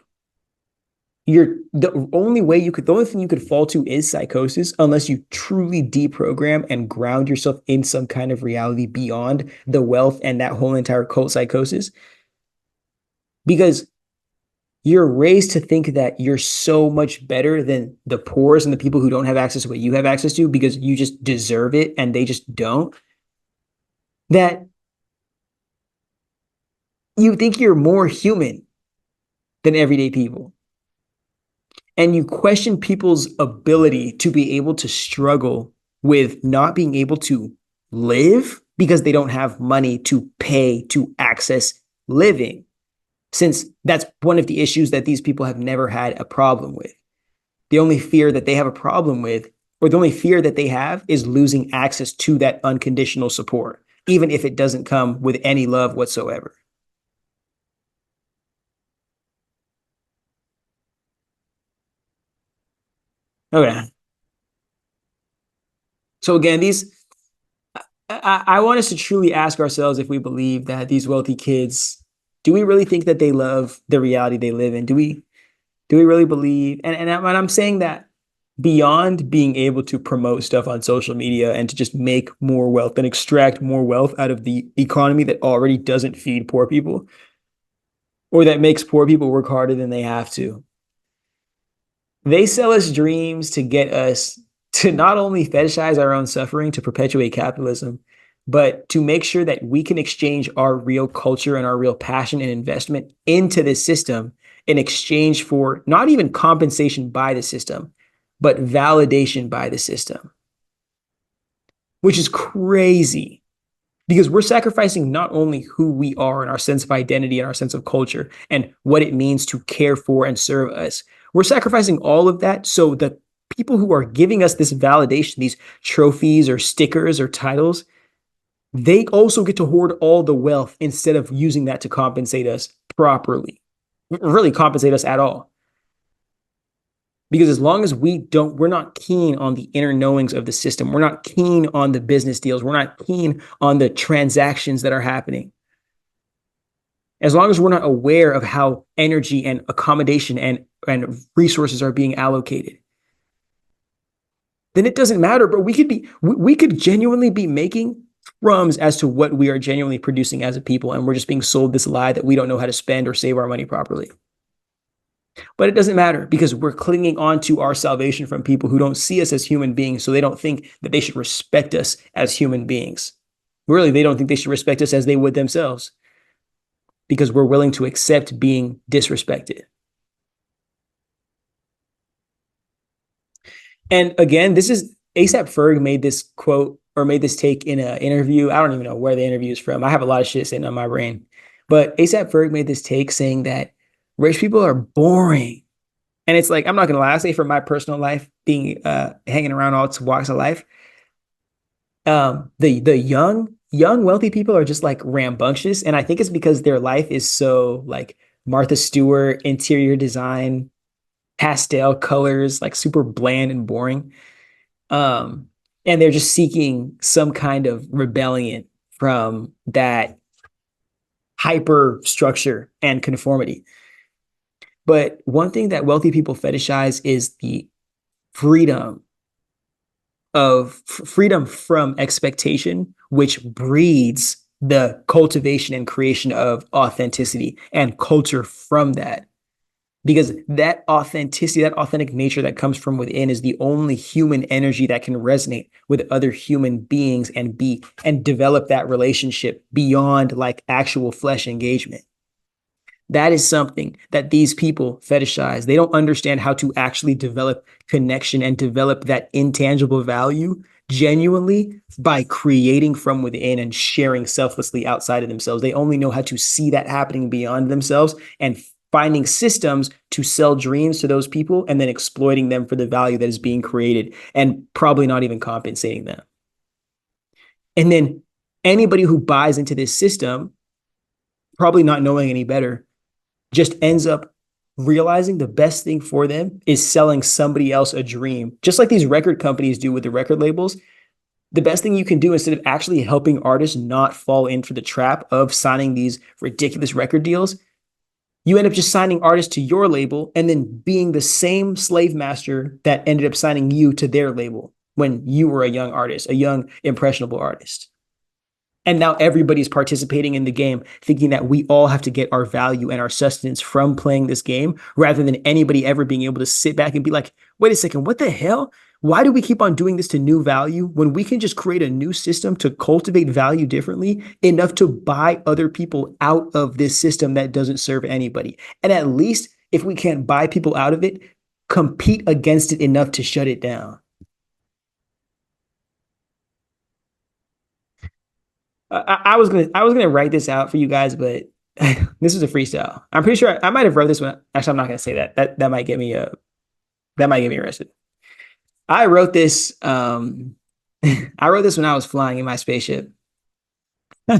the only thing you could fall to is psychosis, unless you truly deprogram and ground yourself in some kind of reality beyond the wealth and that whole entire cult psychosis. Because you're raised to think that you're so much better than the poorest and the people who don't have access to what you have access to because you just deserve it and they just don't. That you think you're more human than everyday people. And you question people's ability to be able to struggle with not being able to live because they don't have money to pay to access living, since that's one of the issues that these people have never had a problem with. The only fear that they have a problem with, or the only fear that they have, is losing access to that unconditional support, even if it doesn't come with any love whatsoever. Okay. So again, I want us to truly ask ourselves if we believe that these wealthy kids, do we really think that they love the reality they live in? Do we really believe? And I'm saying that beyond being able to promote stuff on social media and to just make more wealth and extract more wealth out of the economy that already doesn't feed poor people, or that makes poor people work harder than they have to. They sell us dreams to get us to not only fetishize our own suffering to perpetuate capitalism, but to make sure that we can exchange our real culture and our real passion and investment into this system in exchange for not even compensation by the system, but validation by the system, which is crazy because we're sacrificing not only who we are and our sense of identity and our sense of culture and what it means to care for and serve us. We're sacrificing all of that so the people who are giving us this validation, these trophies or stickers or titles, they also get to hoard all the wealth instead of using that to compensate us properly, really compensate us at all. Because as long as we're not keen on the inner knowings of the system, we're not keen on the business deals, we're not keen on the transactions that are happening. As long as we're not aware of how energy and accommodation and resources are being allocated, then it doesn't matter. But we could genuinely be making crumbs as to what we are genuinely producing as a people, and we're just being sold this lie that we don't know how to spend or save our money properly. But it doesn't matter because we're clinging on to our salvation from people who don't see us as human beings, so they don't think that they should respect us as human beings. Really, they don't think they should respect us as they would themselves because we're willing to accept being disrespected. And again, this is ASAP Ferg made this quote or made this take in an interview. I don't even know where the interview is from. I have a lot of shit sitting on my brain. But ASAP Ferg made this take saying that rich people are boring. And it's like, I'm not gonna lie, I say from my personal life, being hanging around all walks of life, the young wealthy people are just like rambunctious. And I think it's because their life is so like Martha Stewart, interior design, pastel colors, like super bland and boring. Um, and they're just seeking some kind of rebellion from that hyper structure and conformity. But one thing that wealthy people fetishize is the freedom freedom from expectation, which breeds the cultivation and creation of authenticity and culture from that. Because that authenticity, that authentic nature that comes from within is the only human energy that can resonate with other human beings and develop that relationship beyond like actual flesh engagement. That is something that these people fetishize. They don't understand how to actually develop connection and develop that intangible value genuinely by creating from within and sharing selflessly outside of themselves. They only know how to see that happening beyond themselves and finding systems to sell dreams to those people and then exploiting them for the value that is being created and probably not even compensating them. And then anybody who buys into this system, probably not knowing any better, just ends up realizing the best thing for them is selling somebody else a dream. Just like these record companies do with the record labels, the best thing you can do instead of actually helping artists not fall into the trap of signing these ridiculous record deals, you end up just signing artists to your label and then being the same slave master that ended up signing you to their label when you were a young artist, a young, impressionable artist. And now everybody's participating in the game, thinking that we all have to get our value and our sustenance from playing this game, rather than anybody ever being able to sit back and be like, wait a second, what the hell? Why do we keep on doing this to new value when we can just create a new system to cultivate value differently enough to buy other people out of this system that doesn't serve anybody? And at least if we can't buy people out of it, compete against it enough to shut it down. I was gonna write this out for you guys, but this is a freestyle. I'm pretty sure I might have wrote this one. Actually, I'm not gonna say that. That might get me that might get me arrested. I wrote this. I wrote this when I was flying in my spaceship. I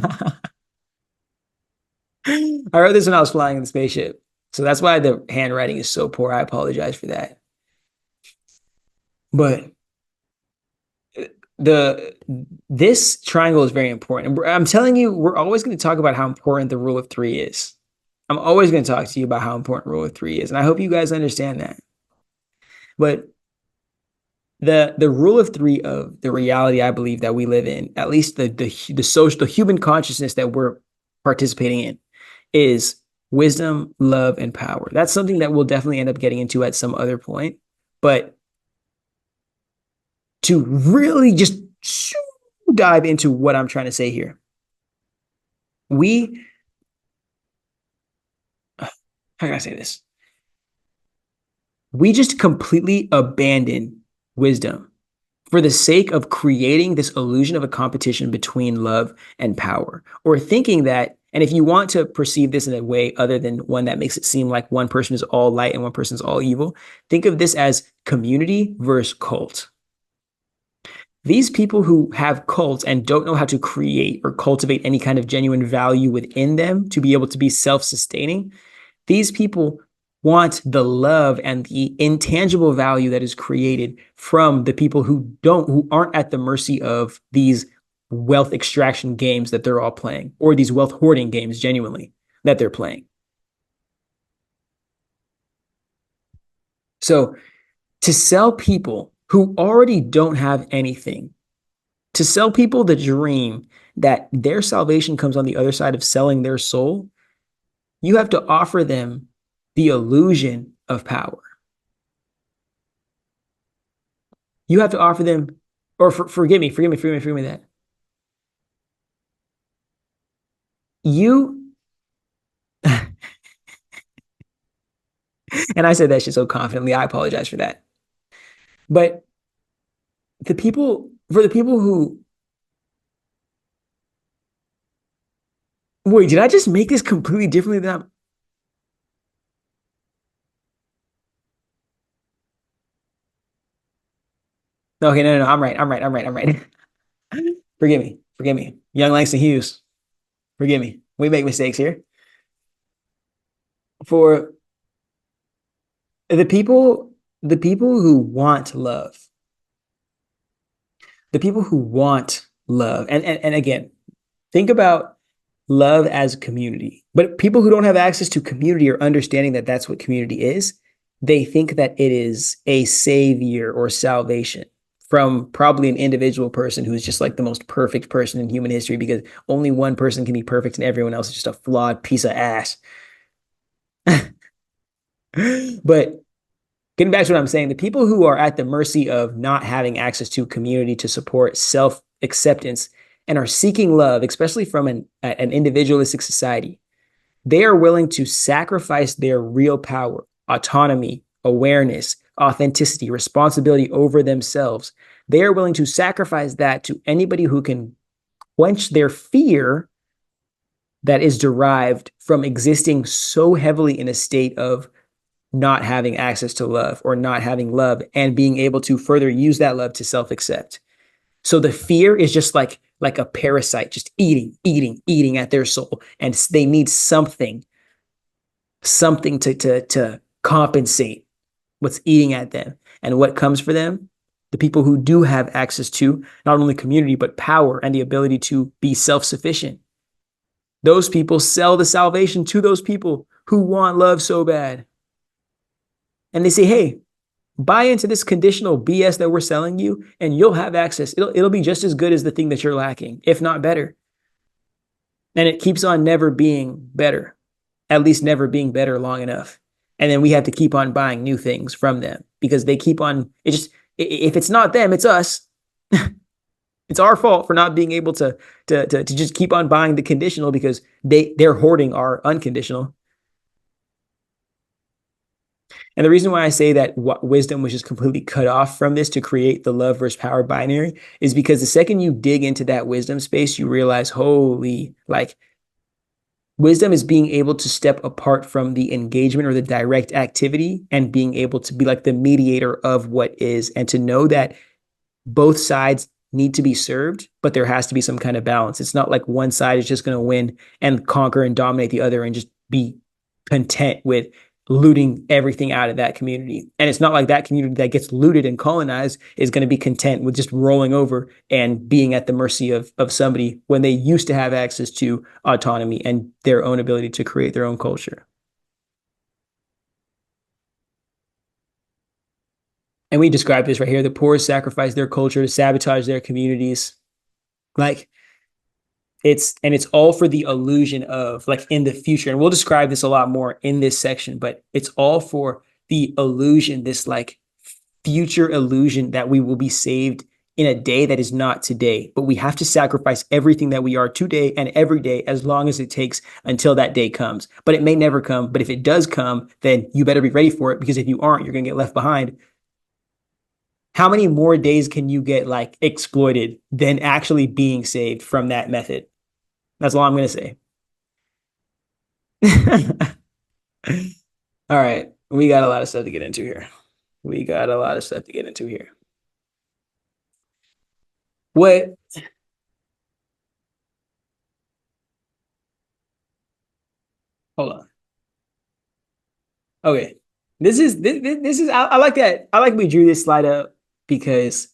wrote this when I was flying in the spaceship, so that's why the handwriting is so poor. I apologize for that. But the this triangle is very important. And I'm telling you, we're always going to talk about how important the rule of three is. I'm always going to talk to you about how important rule of three is, and I hope you guys understand that. But the rule of three of the reality I believe that we live in, at least the social, the human consciousness that we're participating in, is wisdom, love, and power. That's something that we'll definitely end up getting into at some other point. But to really just dive into what I'm trying to say here, we, how can I say this? We just completely abandon wisdom for the sake of creating this illusion of a competition between love and power, or thinking that, and if you want to perceive this in a way other than one that makes it seem like one person is all light and one person is all evil, think of this as community versus cult. These people who have cults and don't know how to create or cultivate any kind of genuine value within them to be able to be self-sustaining, these people want the love and the intangible value that is created from the people who aren't at the mercy of these wealth extraction games that they're all playing, or these wealth hoarding games genuinely that they're playing. So to sell people who already don't have anything, to sell people the dream that their salvation comes on the other side of selling their soul, you have to offer them the illusion of power. You have to offer them, or forgive me that. You, and I said that shit so confidently, I apologize for that. But for the people who, wait, did I just make this completely differently than I'm, okay, no, I'm right. Forgive me. Young Langston Hughes, forgive me. We make mistakes here. For the people who want love, the people who want love, and again, think about love as community. But people who don't have access to community or understanding that that's what community is, they think that it is a savior or salvation from probably an individual person who's just like the most perfect person in human history, because only one person can be perfect and everyone else is just a flawed piece of ass. But getting back to what I'm saying, the people who are at the mercy of not having access to community to support self-acceptance and are seeking love, especially from an individualistic society, they are willing to sacrifice their real power, autonomy, awareness, authenticity, responsibility over themselves. They are willing to sacrifice that to anybody who can quench their fear that is derived from existing so heavily in a state of not having access to love or not having love and being able to further use that love to self-accept. So the fear is just like a parasite, just eating at their soul. And they need something to compensate what's eating at them. And what comes for them? The people who do have access to not only community, but power and the ability to be self-sufficient. Those people sell the salvation to those people who want love so bad. And they say, hey, buy into this conditional BS that we're selling you, and you'll have access. It'll be just as good as the thing that you're lacking, if not better. And it keeps on never being better, at least never being better long enough. And then we have to keep on buying new things from them because they keep on, it just, if it's not them, it's us. It's our fault for not being able to just keep on buying the conditional because they're hoarding our unconditional. And the reason why I say that wisdom was just completely cut off from this to create the love versus power binary is because the second you dig into that wisdom space, you realize, holy, like wisdom is being able to step apart from the engagement or the direct activity and being able to be like the mediator of what is and to know that both sides need to be served, but there has to be some kind of balance. It's not like one side is just going to win and conquer and dominate the other and just be content with looting everything out of that community. And it's not like that community that gets looted and colonized is going to be content with just rolling over and being at the mercy of somebody when they used to have access to autonomy and their own ability to create their own culture. And we describe this right here. The poor sacrifice their culture to sabotage their communities. Like it's all for the illusion of like in the future. And we'll describe this a lot more in this section, but it's all for the illusion, this like future illusion that we will be saved in a day that is not today. But we have to sacrifice everything that we are today and every day as long as it takes until that day comes. But it may never come. But if it does come, then you better be ready for it because if you aren't, you're going to get left behind. How many more days can you get like exploited than actually being saved from that method? That's all I'm going to say. All right. We got a lot of stuff to get into here. We got a lot of stuff to get into here. What? Hold on. Okay. This is I like that. I like we drew this slide up because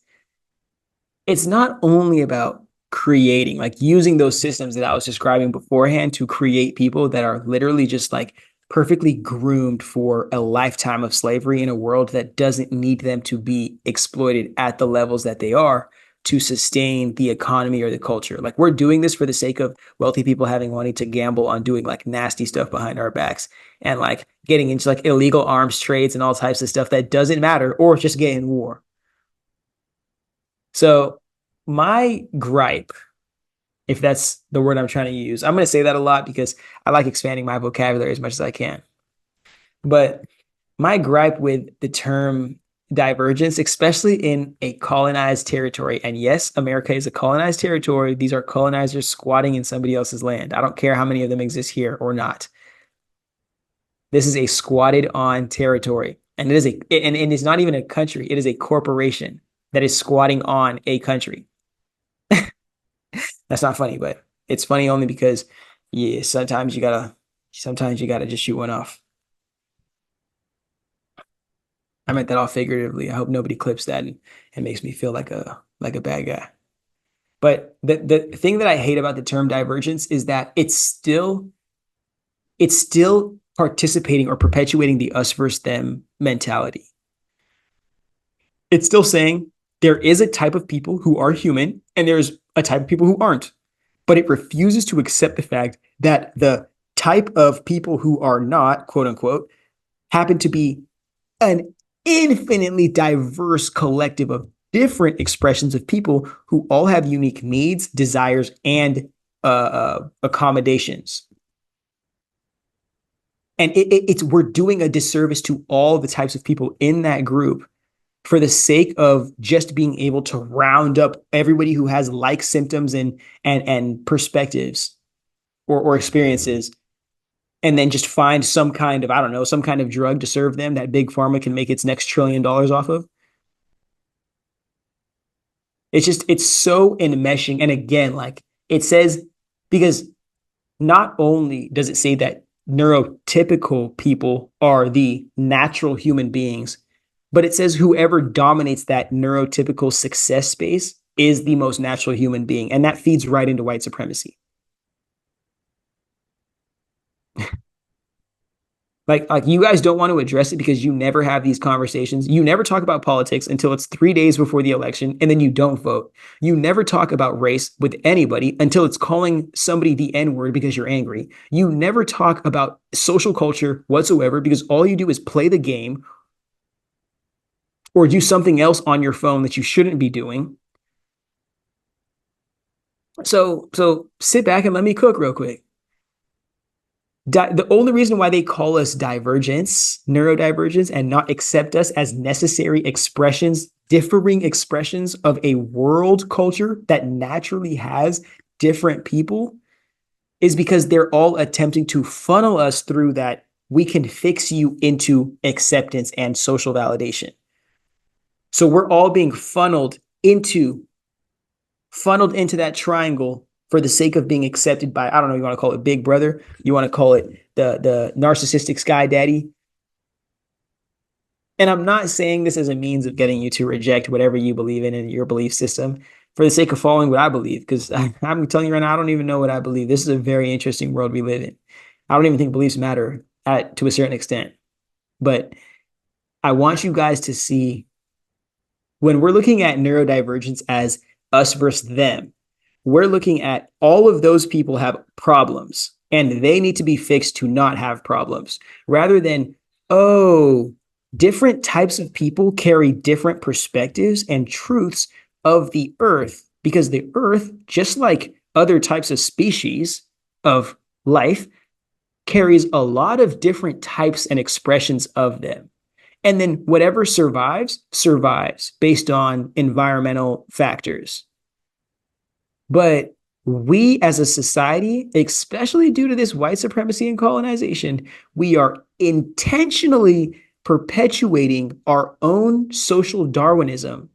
it's not only about creating, like using those systems that I was describing beforehand to create people that are literally just like perfectly groomed for a lifetime of slavery in a world that doesn't need them to be exploited at the levels that they are to sustain the economy or the culture. Like we're doing this for the sake of wealthy people having money to gamble on doing like nasty stuff behind our backs and like getting into like illegal arms trades and all types of stuff that doesn't matter or just get in war. So my gripe, if that's the word I'm trying to use, I'm going to say that a lot because I like expanding my vocabulary as much as I can. But my gripe with the term divergence, especially in a colonized territory, and yes, America is a colonized territory. These are colonizers squatting in somebody else's land. I don't care how many of them exist here or not. This is a squatted on territory. And and it's not even a country. It is a corporation that is squatting on a country. That's not funny, but it's funny only because yeah, sometimes you gotta just shoot one off. I meant that all figuratively. I hope nobody clips that and makes me feel like a bad guy. But the thing that I hate about the term divergence is that it's still participating or perpetuating the us versus them mentality. It's still saying there is a type of people who are human and there's a type of people who aren't. But it refuses to accept the fact that the type of people who are not, quote unquote, happen to be an infinitely diverse collective of different expressions of people who all have unique needs, desires, and accommodations. And it's we're doing a disservice to all the types of people in that group for the sake of just being able to round up everybody who has like symptoms and perspectives. or experiences, and then just find some kind of, I don't know, some kind of drug to serve them that big pharma can make its next $1 trillion off of. It's just, it's so enmeshing. And again, like it says, because not only does it say that neurotypical people are the natural human beings, but it says whoever dominates that neurotypical success space is the most natural human being. And that feeds right into white supremacy. Like you guys don't want to address it because you never have these conversations. You never talk about politics until it's 3 days before the election, and then you don't vote. You never talk about race with anybody until it's calling somebody the N-word because you're angry. You never talk about social culture whatsoever because all you do is play the game or do something else on your phone that you shouldn't be doing. So sit back and let me cook real quick. The only reason why they call us divergence, neurodivergence, and not accept us as necessary expressions, differing expressions of a world culture that naturally has different people is because they're all attempting to funnel us through that we can fix you into acceptance and social validation. So we're all being funneled into that triangle for the sake of being accepted by, I don't know, you want to call it Big Brother, you want to call it the narcissistic Sky Daddy. And I'm not saying this as a means of getting you to reject whatever you believe in your belief system for the sake of following what I believe, because I'm telling you right now, I don't even know what I believe. This is a very interesting world we live in. I don't even think beliefs matter to a certain extent. But I want you guys to see when we're looking at neurodivergence as us versus them, we're looking at all of those people have problems and they need to be fixed to not have problems rather than, oh, different types of people carry different perspectives and truths of the earth because the earth, just like other types of species of life, carries a lot of different types and expressions of them. And then whatever survives, survives based on environmental factors. But we as a society, especially due to this white supremacy and colonization, we are intentionally perpetuating our own social Darwinism.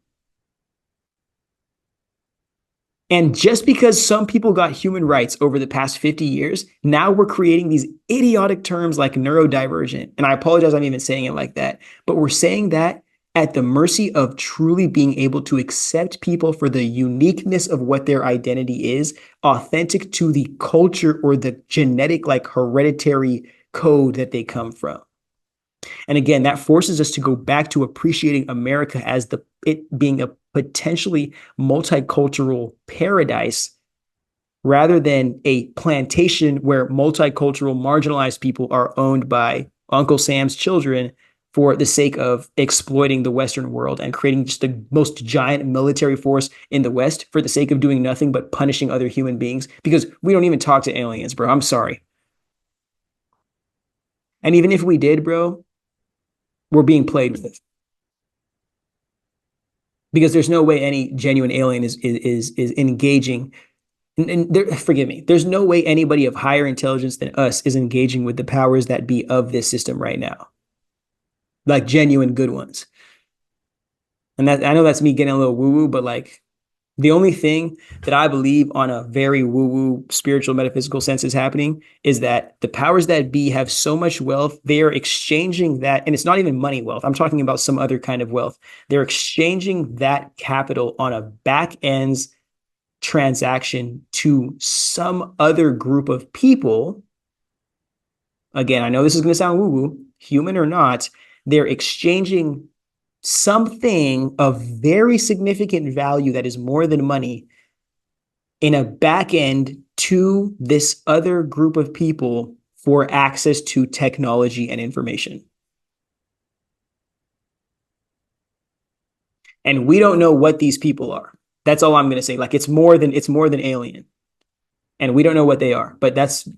And just because some people got human rights over the past 50 years, now we're creating these idiotic terms like neurodivergent. And I apologize, I'm even saying it like that. But we're saying that at the mercy of truly being able to accept people for the uniqueness of what their identity is, authentic to the culture or the genetic, like hereditary code that they come from. And again, that forces us to go back to appreciating America as it being a potentially multicultural paradise rather than a plantation where multicultural marginalized people are owned by Uncle Sam's children for the sake of exploiting the Western world and creating just the most giant military force in the West for the sake of doing nothing but punishing other human beings because we don't even talk to aliens, bro. I'm sorry. And even if we did, bro, we're being played with because there's no way any genuine alien is engaging. And there, forgive me, there's no way anybody of higher intelligence than us is engaging with the powers that be of this system right now, like genuine good ones. And that, I know that's me getting a little woo woo, but like the only thing that I believe on a very woo woo spiritual metaphysical sense is happening is that the powers that be have so much wealth, they are exchanging that, and it's not even money wealth. I'm talking about some other kind of wealth. They're exchanging that capital on a back ends transaction to some other group of people. Again, I know this is going to sound woo woo, human or not. They're exchanging something of very significant value that is more than money in a back end to this other group of people for access to technology and information. And we don't know what these people are. That's all I'm going to say. Like it's more than alien. And we don't know what they are, but that's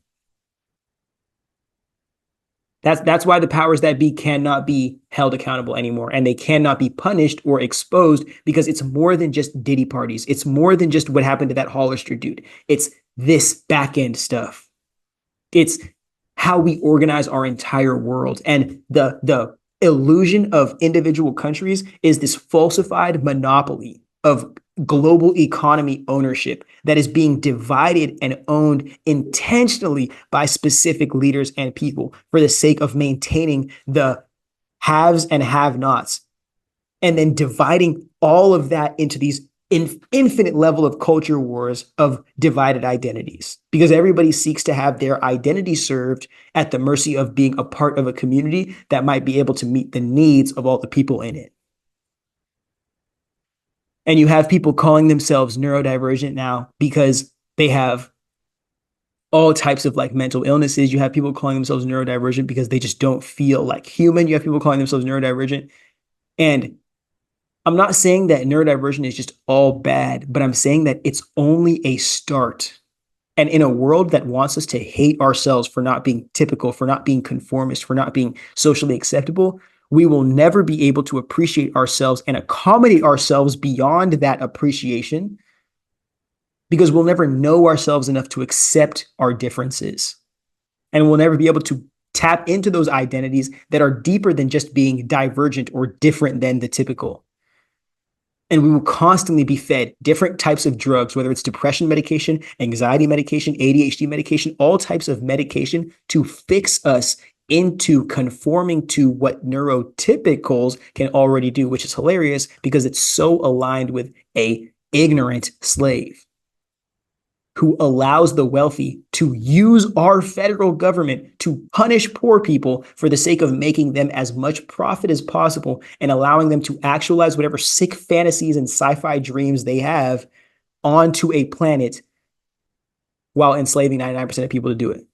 why the powers that be cannot be held accountable anymore, and they cannot be punished or exposed because it's more than just Diddy parties. It's more than just what happened to that Hollister dude. It's this back end stuff. It's how we organize our entire world. And the illusion of individual countries is this falsified monopoly of global economy ownership that is being divided and owned intentionally by specific leaders and people for the sake of maintaining the haves and have nots, and then dividing all of that into these infinite level of culture wars of divided identities, because everybody seeks to have their identity served at the mercy of being a part of a community that might be able to meet the needs of all the people in it. And you have people calling themselves neurodivergent now because they have all types of like mental illnesses. You have people calling themselves neurodivergent because they just don't feel like human. You have people calling themselves neurodivergent. And I'm not saying that neurodivergent is just all bad, but I'm saying that it's only a start. And in a world that wants us to hate ourselves for not being typical, for not being conformist, for not being socially acceptable, we will never be able to appreciate ourselves and accommodate ourselves beyond that appreciation, because we'll never know ourselves enough to accept our differences. And we'll never be able to tap into those identities that are deeper than just being divergent or different than the typical. And we will constantly be fed different types of drugs, whether it's depression medication, anxiety medication, ADHD medication, all types of medication to fix us into conforming to what neurotypicals can already do, which is hilarious because it's so aligned with a ignorant slave who allows the wealthy to use our federal government to punish poor people for the sake of making them as much profit as possible and allowing them to actualize whatever sick fantasies and sci-fi dreams they have onto a planet while enslaving 99% of people to do it.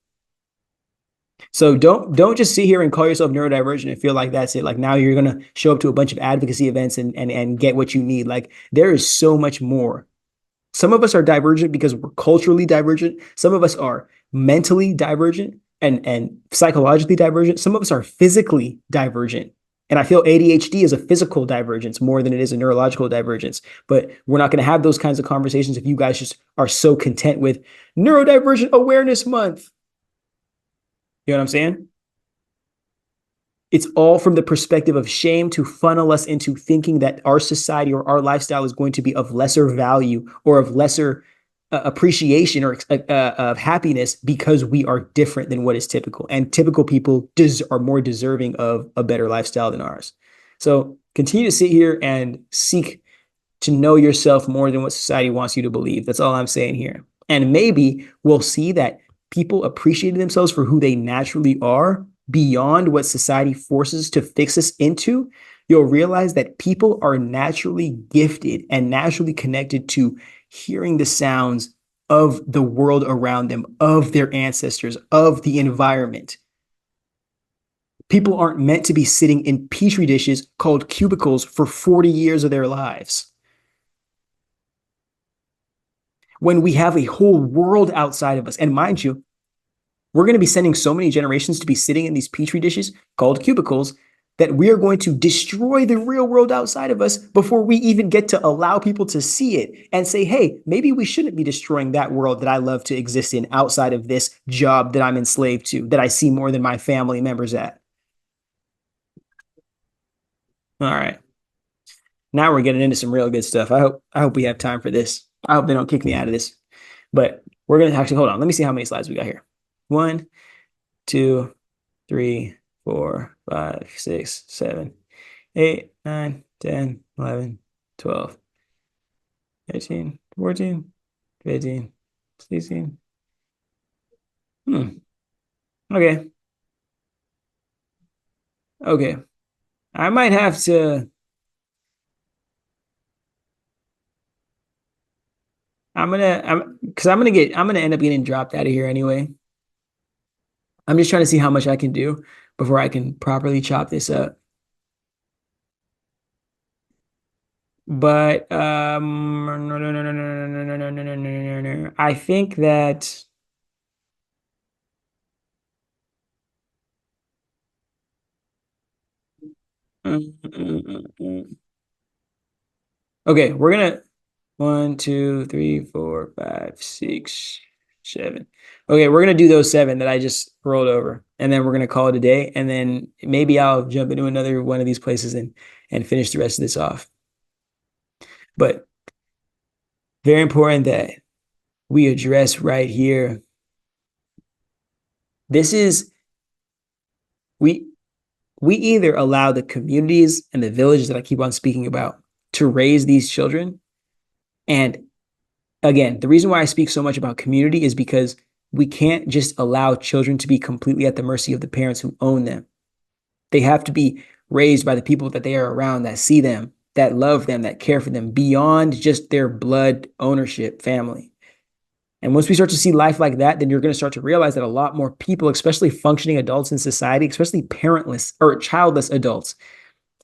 So don't just sit here and call yourself neurodivergent and feel like that's it. Like now you're gonna show up to a bunch of advocacy events and get what you need. Like there is so much more. Some of us are divergent because we're culturally divergent. Some of us are mentally divergent and psychologically divergent. Some of us are physically divergent. And I feel ADHD is a physical divergence more than it is a neurological divergence. But we're not going to have those kinds of conversations if you guys just are so content with Neurodivergent Awareness Month. You know what I'm saying? It's all from the perspective of shame to funnel us into thinking that our society or our lifestyle is going to be of lesser value or of lesser appreciation or of happiness because we are different than what is typical. And typical people are more deserving of a better lifestyle than ours. So continue to sit here and seek to know yourself more than what society wants you to believe. That's all I'm saying here. And maybe we'll see that people appreciating themselves for who they naturally are beyond what society forces to fix us into. You'll realize that people are naturally gifted and naturally connected to hearing the sounds of the world around them, of their ancestors, of the environment. People aren't meant to be sitting in petri dishes called cubicles for 40 years of their lives, when we have a whole world outside of us. And mind you, we're going to be sending so many generations to be sitting in these petri dishes called cubicles that we are going to destroy the real world outside of us before we even get to allow people to see it and say, hey, maybe we shouldn't be destroying that world that I love to exist in outside of this job that I'm enslaved to, that I see more than my family members at. All right. Now we're getting into some real good stuff. I hope we have time for this. I hope they don't kick me out of this. But we're going to actually hold on. Let me see how many slides we got here. 1, 2, 3, 4, 5, 6, 7, 8, 9, 10, 11, 12, 13, 14, 15, 16. Okay. Okay. I might have to. I'm gonna end up getting dropped out of here anyway. I'm just trying to see how much I can do before I can properly chop this up. But I think that okay, we're gonna 1, 2, 3, 4, 5, 6, Seven. Okay, we're gonna do those seven that I just rolled over, and then we're gonna call it a day, and then maybe I'll jump into another one of these places and finish the rest of this off. But very important that we address right here. This is we we either allow the communities and the villages that I keep on speaking about to raise these children. And again, the reason why I speak so much about community is because we can't just allow children to be completely at the mercy of the parents who own them. They have to be raised by the people that they are around, that see them, that love them, that care for them beyond just their blood ownership family. And once we start to see life like that, then you're going to start to realize that a lot more people, especially functioning adults in society, especially parentless or childless adults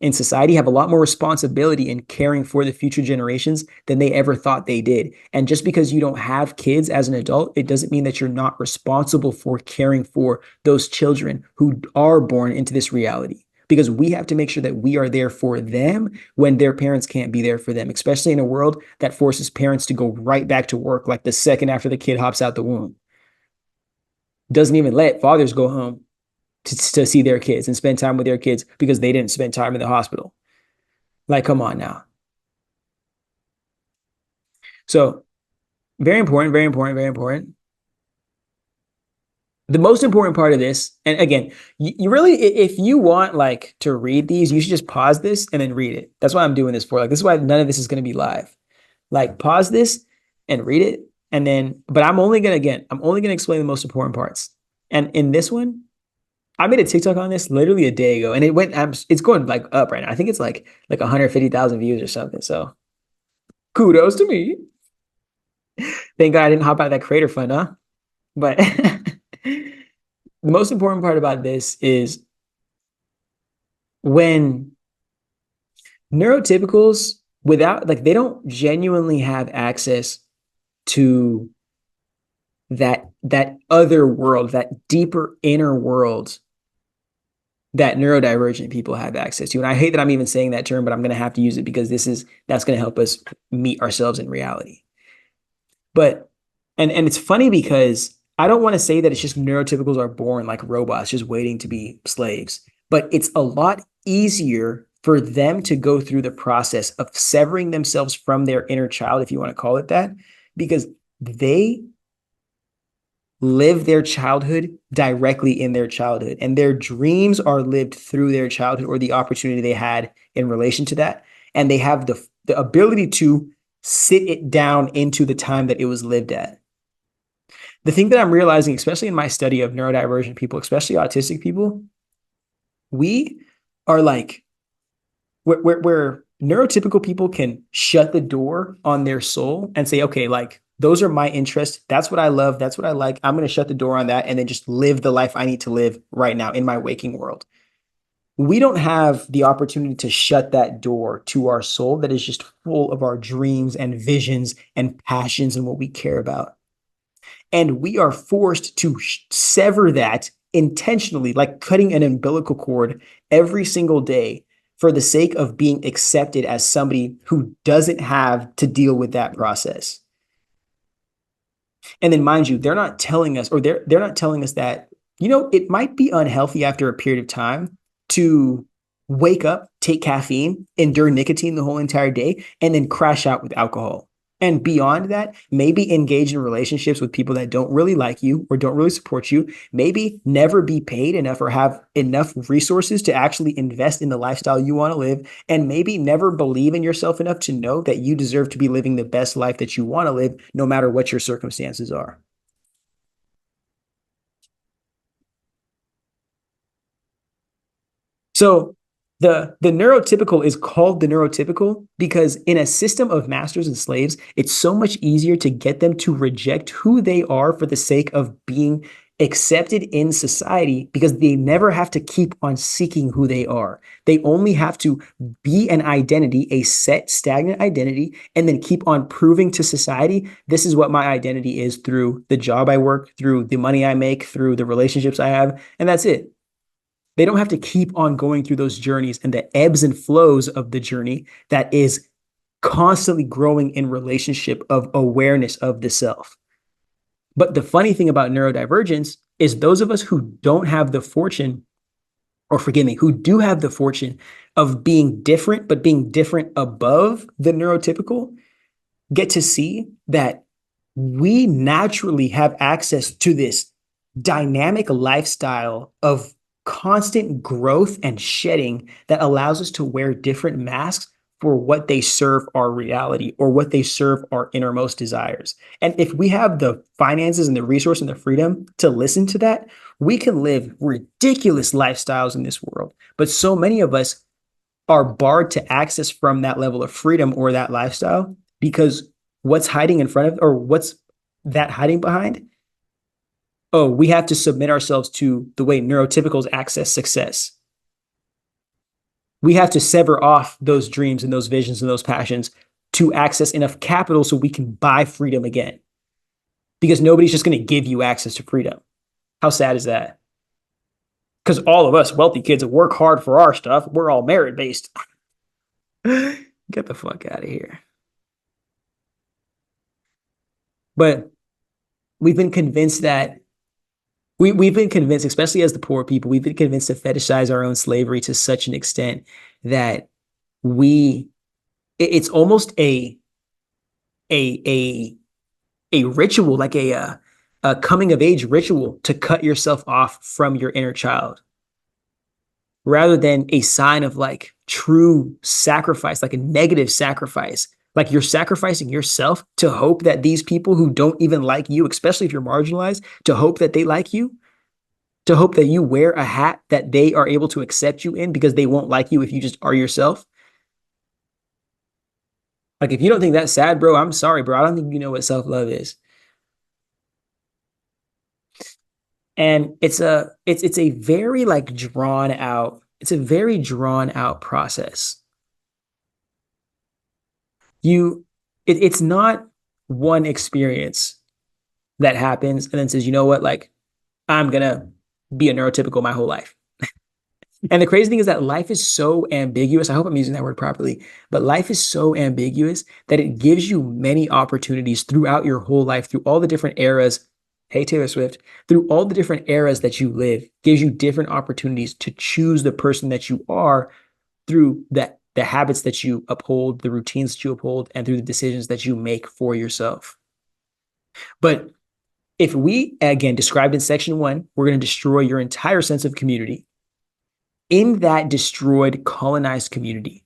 in society, have a lot more responsibility in caring for the future generations than they ever thought they did. And just because you don't have kids as an adult, it doesn't mean that you're not responsible for caring for those children who are born into this reality. Because we have to make sure that we are there for them when their parents can't be there for them, especially in a world that forces parents to go right back to work like the second after the kid hops out the womb. Doesn't even let fathers go home to see their kids and spend time with their kids because they didn't spend time in the hospital. Like, come on now. So, very important, very important, very important. The most important part of this, and again, you really, if you want like to read these, you should just pause this and then read it. That's why I'm doing this for. Like, this is why none of this is going to be live. Like, pause this and read it, and then. But I'm only gonna explain the most important parts. And in this one, I made a TikTok on this literally a day ago, and it's going like up right now. I think it's like 150,000 views or something. So kudos to me. Thank God I didn't hop out of that creator fund, huh? But the most important part about this is when neurotypicals without like they don't genuinely have access to that other world, that deeper inner world that neurodivergent people have access to. And I hate that I'm even saying that term, but I'm going to have to use it because that's going to help us meet ourselves in reality. But and it's funny because I don't want to say that it's just neurotypicals are born like robots just waiting to be slaves, but it's a lot easier for them to go through the process of severing themselves from their inner child, if you want to call it that, because they live their childhood directly in their childhood, and their dreams are lived through their childhood or the opportunity they had in relation to that. And they have the ability to sit it down into the time that it was lived at. The thing that I'm realizing, especially in my study of neurodivergent people, especially autistic people, we are like, where neurotypical people can shut the door on their soul and say, okay, like, those are my interests. That's what I love. That's what I like. I'm going to shut the door on that and then just live the life I need to live right now in my waking world. We don't have the opportunity to shut that door to our soul that is just full of our dreams and visions and passions and what we care about. And we are forced to sever that intentionally, like cutting an umbilical cord every single day for the sake of being accepted as somebody who doesn't have to deal with that process. And then mind you, they're not telling us, or they're not telling us that, it might be unhealthy after a period of time to wake up, take caffeine, endure nicotine the whole entire day, and then crash out with alcohol. And beyond that, maybe engage in relationships with people that don't really like you or don't really support you, maybe never be paid enough or have enough resources to actually invest in the lifestyle you want to live, and maybe never believe in yourself enough to know that you deserve to be living the best life that you want to live, no matter what your circumstances are. So the neurotypical is called the neurotypical because in a system of masters and slaves, it's so much easier to get them to reject who they are for the sake of being accepted in society, because they never have to keep on seeking who they are. They only have to be an identity, a set stagnant identity, and then keep on proving to society, this is what my identity is through the job I work, through the money I make, through the relationships I have, and that's it. They don't have to keep on going through those journeys and the ebbs and flows of the journey that is constantly growing in relationship of awareness of the self. But the funny thing about neurodivergence is those of us who don't have the fortune, or forgive me, who do have the fortune of being different, but being different above the neurotypical, get to see that we naturally have access to this dynamic lifestyle of constant growth and shedding that allows us to wear different masks for what they serve our reality or what they serve our innermost desires. And if we have the finances and the resource and the freedom to listen to that, we can live ridiculous lifestyles in this world. But so many of us are barred to access from that level of freedom or that lifestyle because what's hiding in front of, or what's that hiding behind? Oh, we have to submit ourselves to the way neurotypicals access success. We have to sever off those dreams and those visions and those passions to access enough capital so we can buy freedom again. Because nobody's just going to give you access to freedom. How sad is that? Because all of us wealthy kids that work hard for our stuff, we're all merit based. Get the fuck out of here. But we've been convinced that we've been convinced, especially as the poor people, we've been convinced to fetishize our own slavery to such an extent that we it's almost a a ritual, like a coming of age ritual to cut yourself off from your inner child, rather than a sign of like true sacrifice, like a negative sacrifice. Like you're sacrificing yourself to hope that these people who don't even like you, especially if you're marginalized, to hope that they like you, to hope that you wear a hat that they are able to accept you in because they won't like you if you just are yourself. Like if you don't think that's sad, bro, I'm sorry, bro. I don't think you know what self-love is. And it's a very like drawn out, it's a very drawn out process. It's not one experience that happens and then says, you know what, like I'm gonna be a neurotypical my whole life. And the crazy thing is that life is so ambiguous. I hope I'm using that word properly, but life is so ambiguous that it gives you many opportunities throughout your whole life, through all the different eras. Hey, Taylor Swift, through all the different eras that you live, gives you different opportunities to choose the person that you are through that the habits that you uphold, the routines that you uphold, and through the decisions that you make for yourself. But if we, again, described in section 1, we're going to destroy your entire sense of community. In that destroyed, colonized community,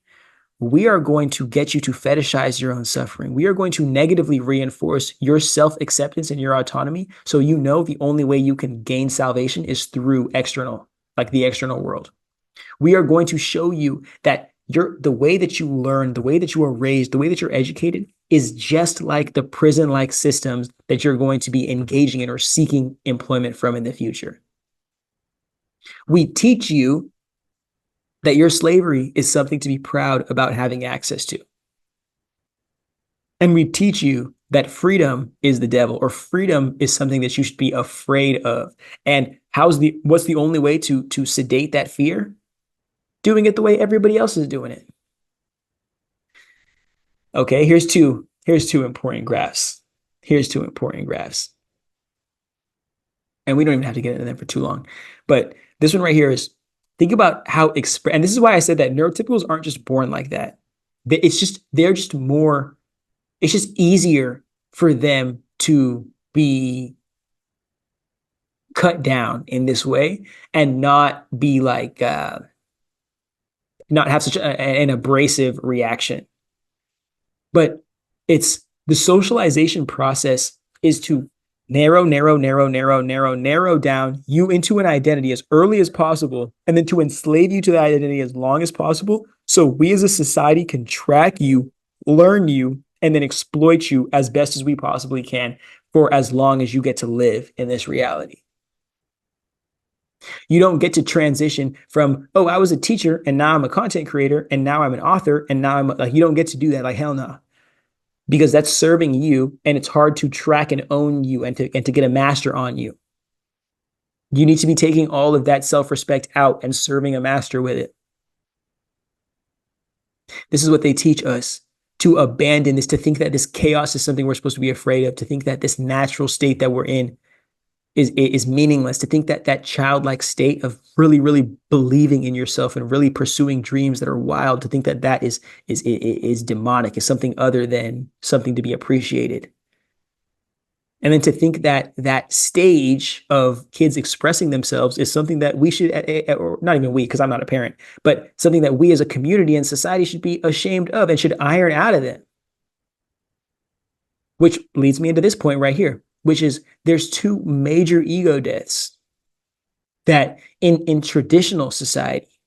we are going to get you to fetishize your own suffering. We are going to negatively reinforce your self-acceptance and your autonomy. So you know the only way you can gain salvation is through external, like the external world. We are going to show you that the way that you learn, the way that you are raised, the way that you're educated is just like the prison-like systems that you're going to be engaging in or seeking employment from in the future. We teach you that your slavery is something to be proud about having access to. And we teach you that freedom is the devil, or freedom is something that you should be afraid of. And what's the only way to sedate that fear? Doing it the way everybody else is doing it. Okay, here's two important graphs. Here's two important graphs. And we don't even have to get into them for too long. But this one right here is, think about how and this is why I said that neurotypicals aren't just born like that. It's just easier for them to be cut down in this way and not be like, not have such an abrasive reaction. But it's the socialization process is to narrow down you into an identity as early as possible, and then to enslave you to that identity as long as possible. So we as a society can track you, learn you, and then exploit you as best as we possibly can for as long as you get to live in this reality. You don't get to transition from, oh, I was a teacher and now I'm a content creator and now I'm an author and now I'm like, you don't get to do that. Like, hell no. Because that's serving you, and it's hard to track and own you and to get a master on you. You need to be taking all of that self-respect out and serving a master with it. This is what they teach us. to abandon this, to think that this chaos is something we're supposed to be afraid of, to think that this natural state that we're in is meaningless, to think that that childlike state of really, really believing in yourself and really pursuing dreams that are wild, to think that that is demonic, is something other than something to be appreciated. And then to think that that stage of kids expressing themselves is something that we should, or not even we, because I'm not a parent, but something that we as a community and society should be ashamed of and should iron out of them. Which leads me into this point right here, which is there's two major ego deaths that in traditional society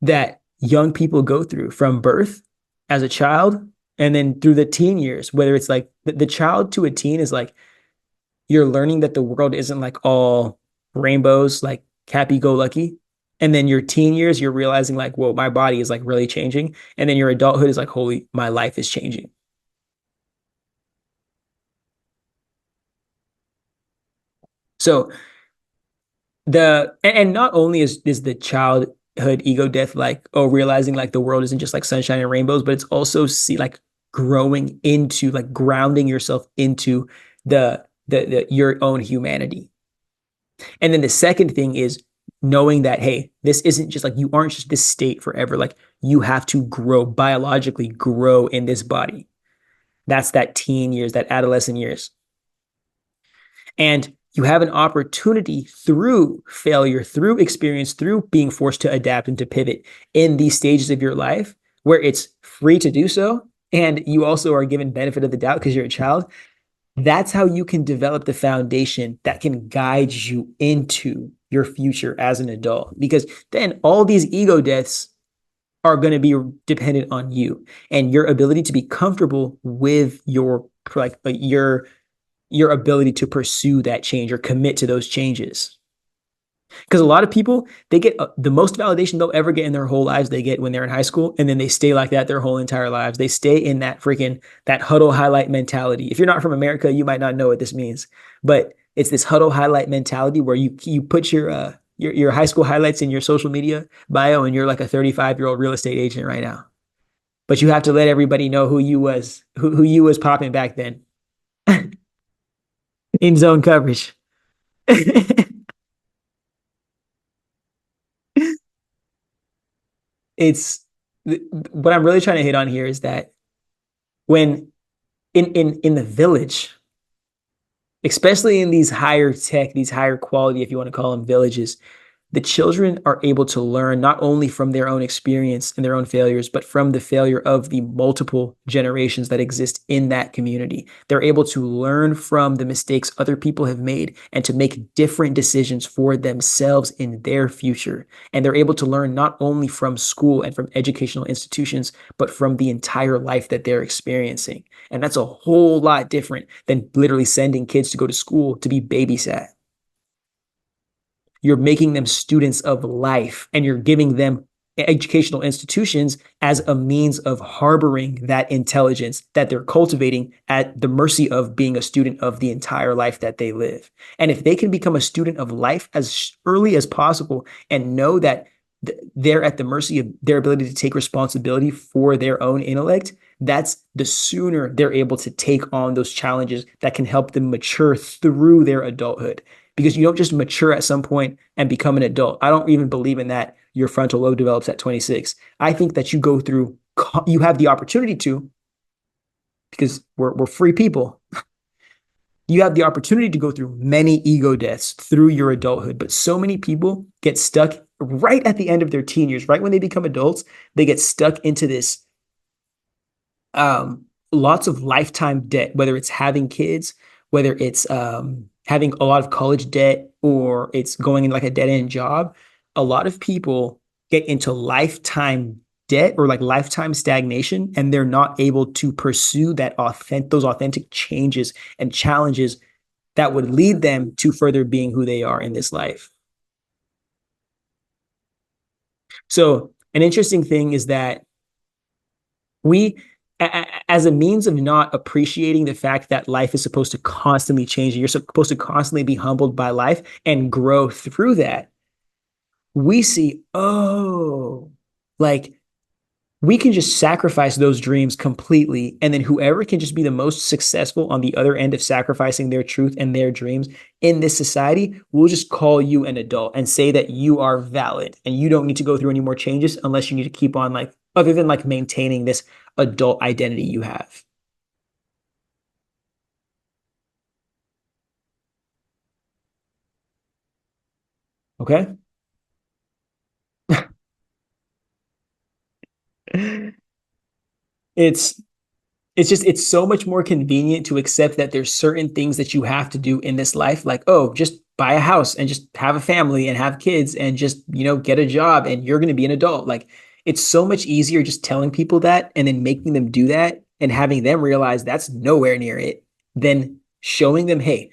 that young people go through from birth as a child and then through the teen years, whether it's like the child to a teen is like you're learning that the world isn't like all rainbows, like happy go lucky. And then your teen years, you're realizing like, whoa, my body is like really changing. And then your adulthood is like, holy, my life is changing. So and not only is the childhood ego death like, oh, realizing like the world isn't just like sunshine and rainbows, but it's also see like growing into like grounding yourself into the your own humanity. And then the second thing is knowing that, hey, this isn't just like you aren't just this state forever. Like you have to grow biologically, grow in this body. That's that teen years, that adolescent years. And you have an opportunity through failure, through experience, through being forced to adapt and to pivot in these stages of your life where it's free to do so. And you also are given benefit of the doubt because you're a child. That's how you can develop the foundation that can guide you into your future as an adult. Because then all these ego deaths are going to be dependent on you and your ability to be comfortable with your like your ability to pursue that change or commit to those changes. Because a lot of people, they get the most validation they'll ever get in their whole lives, they get when they're in high school, and then they stay like that their whole entire lives. They stay in that freaking that huddle highlight mentality. If you're not from America, you might not know what this means, but it's this huddle highlight mentality where you put your high school highlights in your social media bio, and you're like a 35-year-old real estate agent right now. But you have to let everybody know who you was popping back then in zone coverage. It's what I'm really trying to hit on here is that when in the village, especially in these higher tech, these higher quality, if you want to call them villages, the children are able to learn not only from their own experience and their own failures, but from the failure of the multiple generations that exist in that community. They're able to learn from the mistakes other people have made and to make different decisions for themselves in their future. And they're able to learn not only from school and from educational institutions, but from the entire life that they're experiencing. And that's a whole lot different than literally sending kids to go to school to be babysat. You're making them students of life and you're giving them educational institutions as a means of harboring that intelligence that they're cultivating at the mercy of being a student of the entire life that they live. And if they can become a student of life as early as possible and know that they're at the mercy of their ability to take responsibility for their own intellect, that's the sooner they're able to take on those challenges that can help them mature through their adulthood. Because you don't just mature at some point and become an adult. I don't even believe in that your frontal lobe develops at 26. I think that you go through, you have the opportunity to, because we're free people. You have the opportunity to go through many ego deaths through your adulthood, but so many people get stuck right at the end of their teen years, right when they become adults, they get stuck into this lots of lifetime debt, whether it's having kids, whether it's having a lot of college debt, or it's going in like a dead end job. A lot of people get into lifetime debt or like lifetime stagnation, and they're not able to pursue those authentic changes and challenges that would lead them to further being who they are in this life. So an interesting thing is that we, as a means of not appreciating the fact that life is supposed to constantly change, you're supposed to constantly be humbled by life and grow through that. We see, oh, like we can just sacrifice those dreams completely. And then whoever can just be the most successful on the other end of sacrificing their truth and their dreams in this society, we'll just call you an adult and say that you are valid and you don't need to go through any more changes unless you need to keep on like, other than like maintaining this adult identity you have. Okay. It's it's so much more convenient to accept that there's certain things that you have to do in this life, like, oh, just buy a house and just have a family and have kids and just, get a job and you're going to be an adult. Like, it's so much easier just telling people that and then making them do that and having them realize that's nowhere near it than showing them, hey,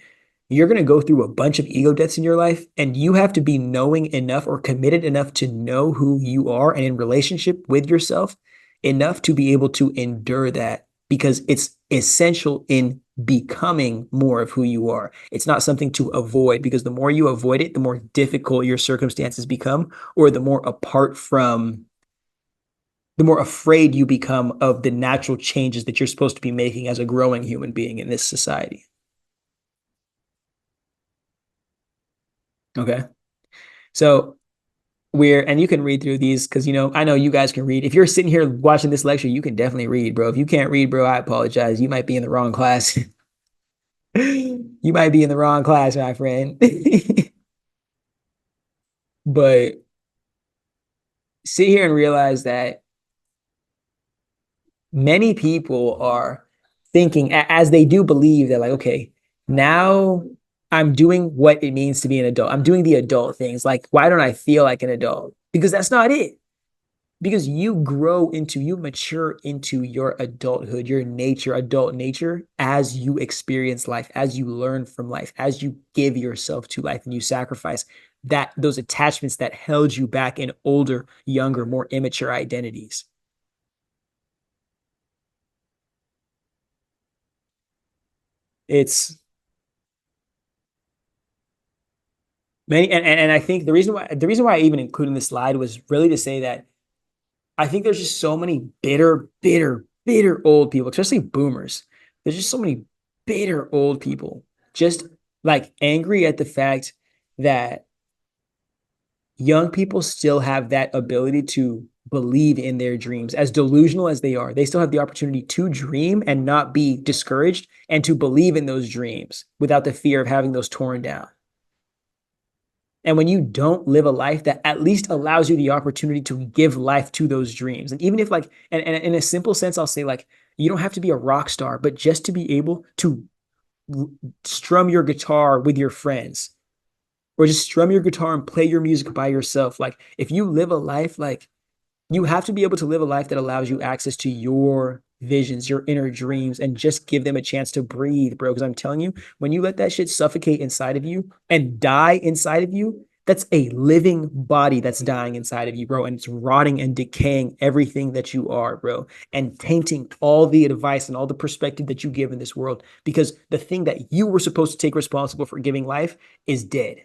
you're going to go through a bunch of ego deaths in your life and you have to be knowing enough or committed enough to know who you are and in relationship with yourself enough to be able to endure that because it's essential in becoming more of who you are. It's not something to avoid because the more you avoid it, the more difficult your circumstances become, or the more afraid you become of the natural changes that you're supposed to be making as a growing human being in this society. Okay. So and you can read through these because I know you guys can read. If you're sitting here watching this lecture, you can definitely read, bro. If you can't read, bro, I apologize. You might be in the wrong class. You might be in the wrong class, my friend. But sit here and realize that many people are thinking as they do believe that, like, okay, now I'm doing what it means to be an adult. I'm doing the adult things. Like, why don't I feel like an adult? Because that's not it. Because you mature into your adulthood, your nature, adult nature, as you experience life, as you learn from life, as you give yourself to life and you sacrifice those attachments that held you back in older, younger, more immature identities. It's many, and I think the reason why I even included this slide was really to say that I think there's just so many bitter, bitter, bitter old people, especially boomers. There's just so many bitter old people, just like angry at the fact that young people still have that ability to believe in their dreams. As delusional as they are, they still have the opportunity to dream and not be discouraged and to believe in those dreams without the fear of having those torn down. And when you don't live a life that at least allows you the opportunity to give life to those dreams, and even if like, and in a simple sense, I'll say like, you don't have to be a rock star, but just to be able to strum your guitar with your friends or just strum your guitar and play your music by yourself. Like, if you live a life like you have to be able to live a life that allows you access to your visions, your inner dreams, and just give them a chance to breathe, bro. Because I'm telling you, when you let that shit suffocate inside of you and die inside of you, that's a living body that's dying inside of you, bro. And it's rotting and decaying everything that you are, bro, and tainting all the advice and all the perspective that you give in this world. Because the thing that you were supposed to take responsible for giving life is dead.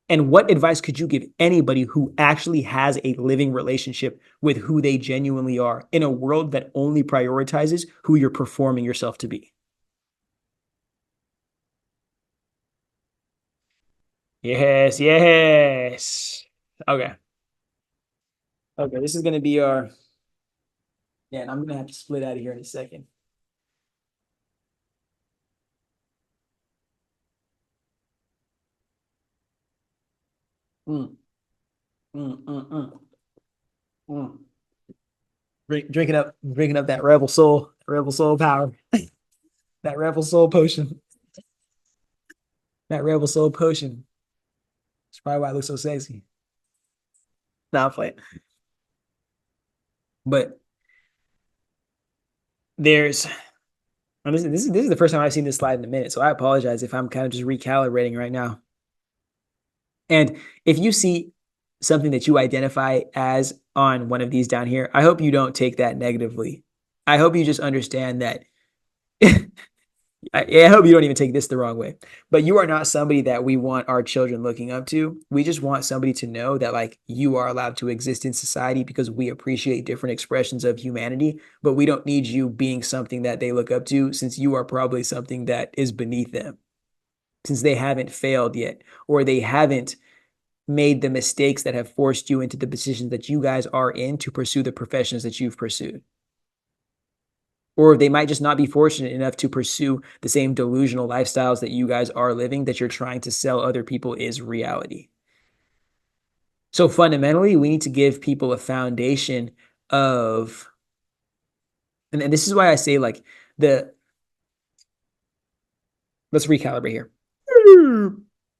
And what advice could you give anybody who actually has a living relationship with who they genuinely are in a world that only prioritizes who you're performing yourself to be? Yes, yes. Okay. Okay. This is going to be our, man, I'm going to have to split out of here in a second. Mm, mm. Drinking up that rebel soul power, that rebel soul potion, that rebel soul potion. That's probably why I look so sexy. Nah, I'm playing. But there's this is the first time I've seen this slide in a minute, so I apologize if I'm kind of just recalibrating right now. And if you see something that you identify as on one of these down here, I hope you don't take that negatively. I hope you just understand that I hope you don't even take this the wrong way, but you are not somebody that we want our children looking up to. We just want somebody to know that like you are allowed to exist in society because we appreciate different expressions of humanity, but we don't need you being something that they look up to since you are probably something that is beneath them, since they haven't failed yet or they haven't made the mistakes that have forced you into the positions that you guys are in to pursue the professions that you've pursued. Or they might just not be fortunate enough to pursue the same delusional lifestyles that you guys are living that you're trying to sell other people is reality. So fundamentally, we need to give people a foundation of, and this is why I say like the, let's recalibrate here.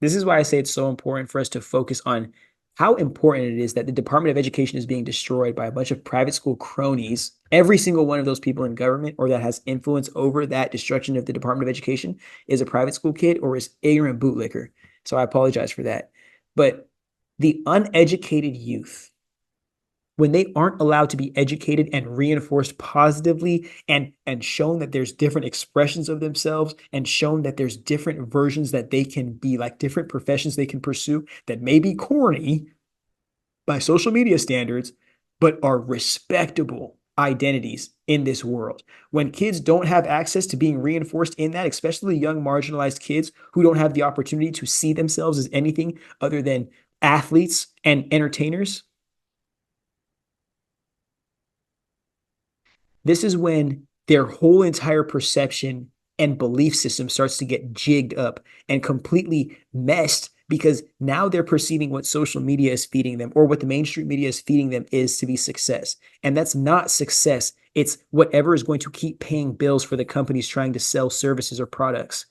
This is why I say it's so important for us to focus on how important it is that the Department of Education is being destroyed by a bunch of private school cronies. Every single one of those people in government or that has influence over that destruction of the Department of Education is a private school kid or is ignorant bootlicker. So I apologize for that. But the uneducated youth, when they aren't allowed to be educated and reinforced positively and shown that there's different expressions of themselves and shown that there's different versions that they can be, like different professions they can pursue that may be corny by social media standards, but are respectable identities in this world. When kids don't have access to being reinforced in that, especially young marginalized kids who don't have the opportunity to see themselves as anything other than athletes and entertainers, this is when their whole entire perception and belief system starts to get jigged up and completely messed because now they're perceiving what social media is feeding them or what the mainstream media is feeding them is to be success. And that's not success. It's whatever is going to keep paying bills for the companies trying to sell services or products.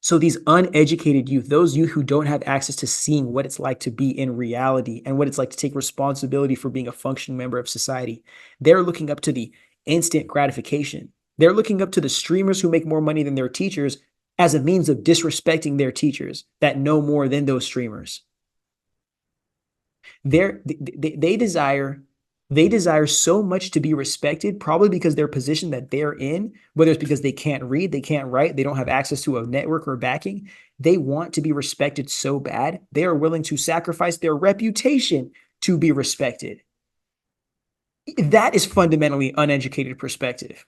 So these uneducated youth, those youth who don't have access to seeing what it's like to be in reality and what it's like to take responsibility for being a functioning member of society, they're looking up to the instant gratification. They're looking up to the streamers who make more money than their teachers as a means of disrespecting their teachers that know more than those streamers. They desire so much to be respected, probably because their position that they're in, whether it's because they can't read, they can't write, they don't have access to a network or backing, they want to be respected so bad, they are willing to sacrifice their reputation to be respected. That is fundamentally uneducated perspective.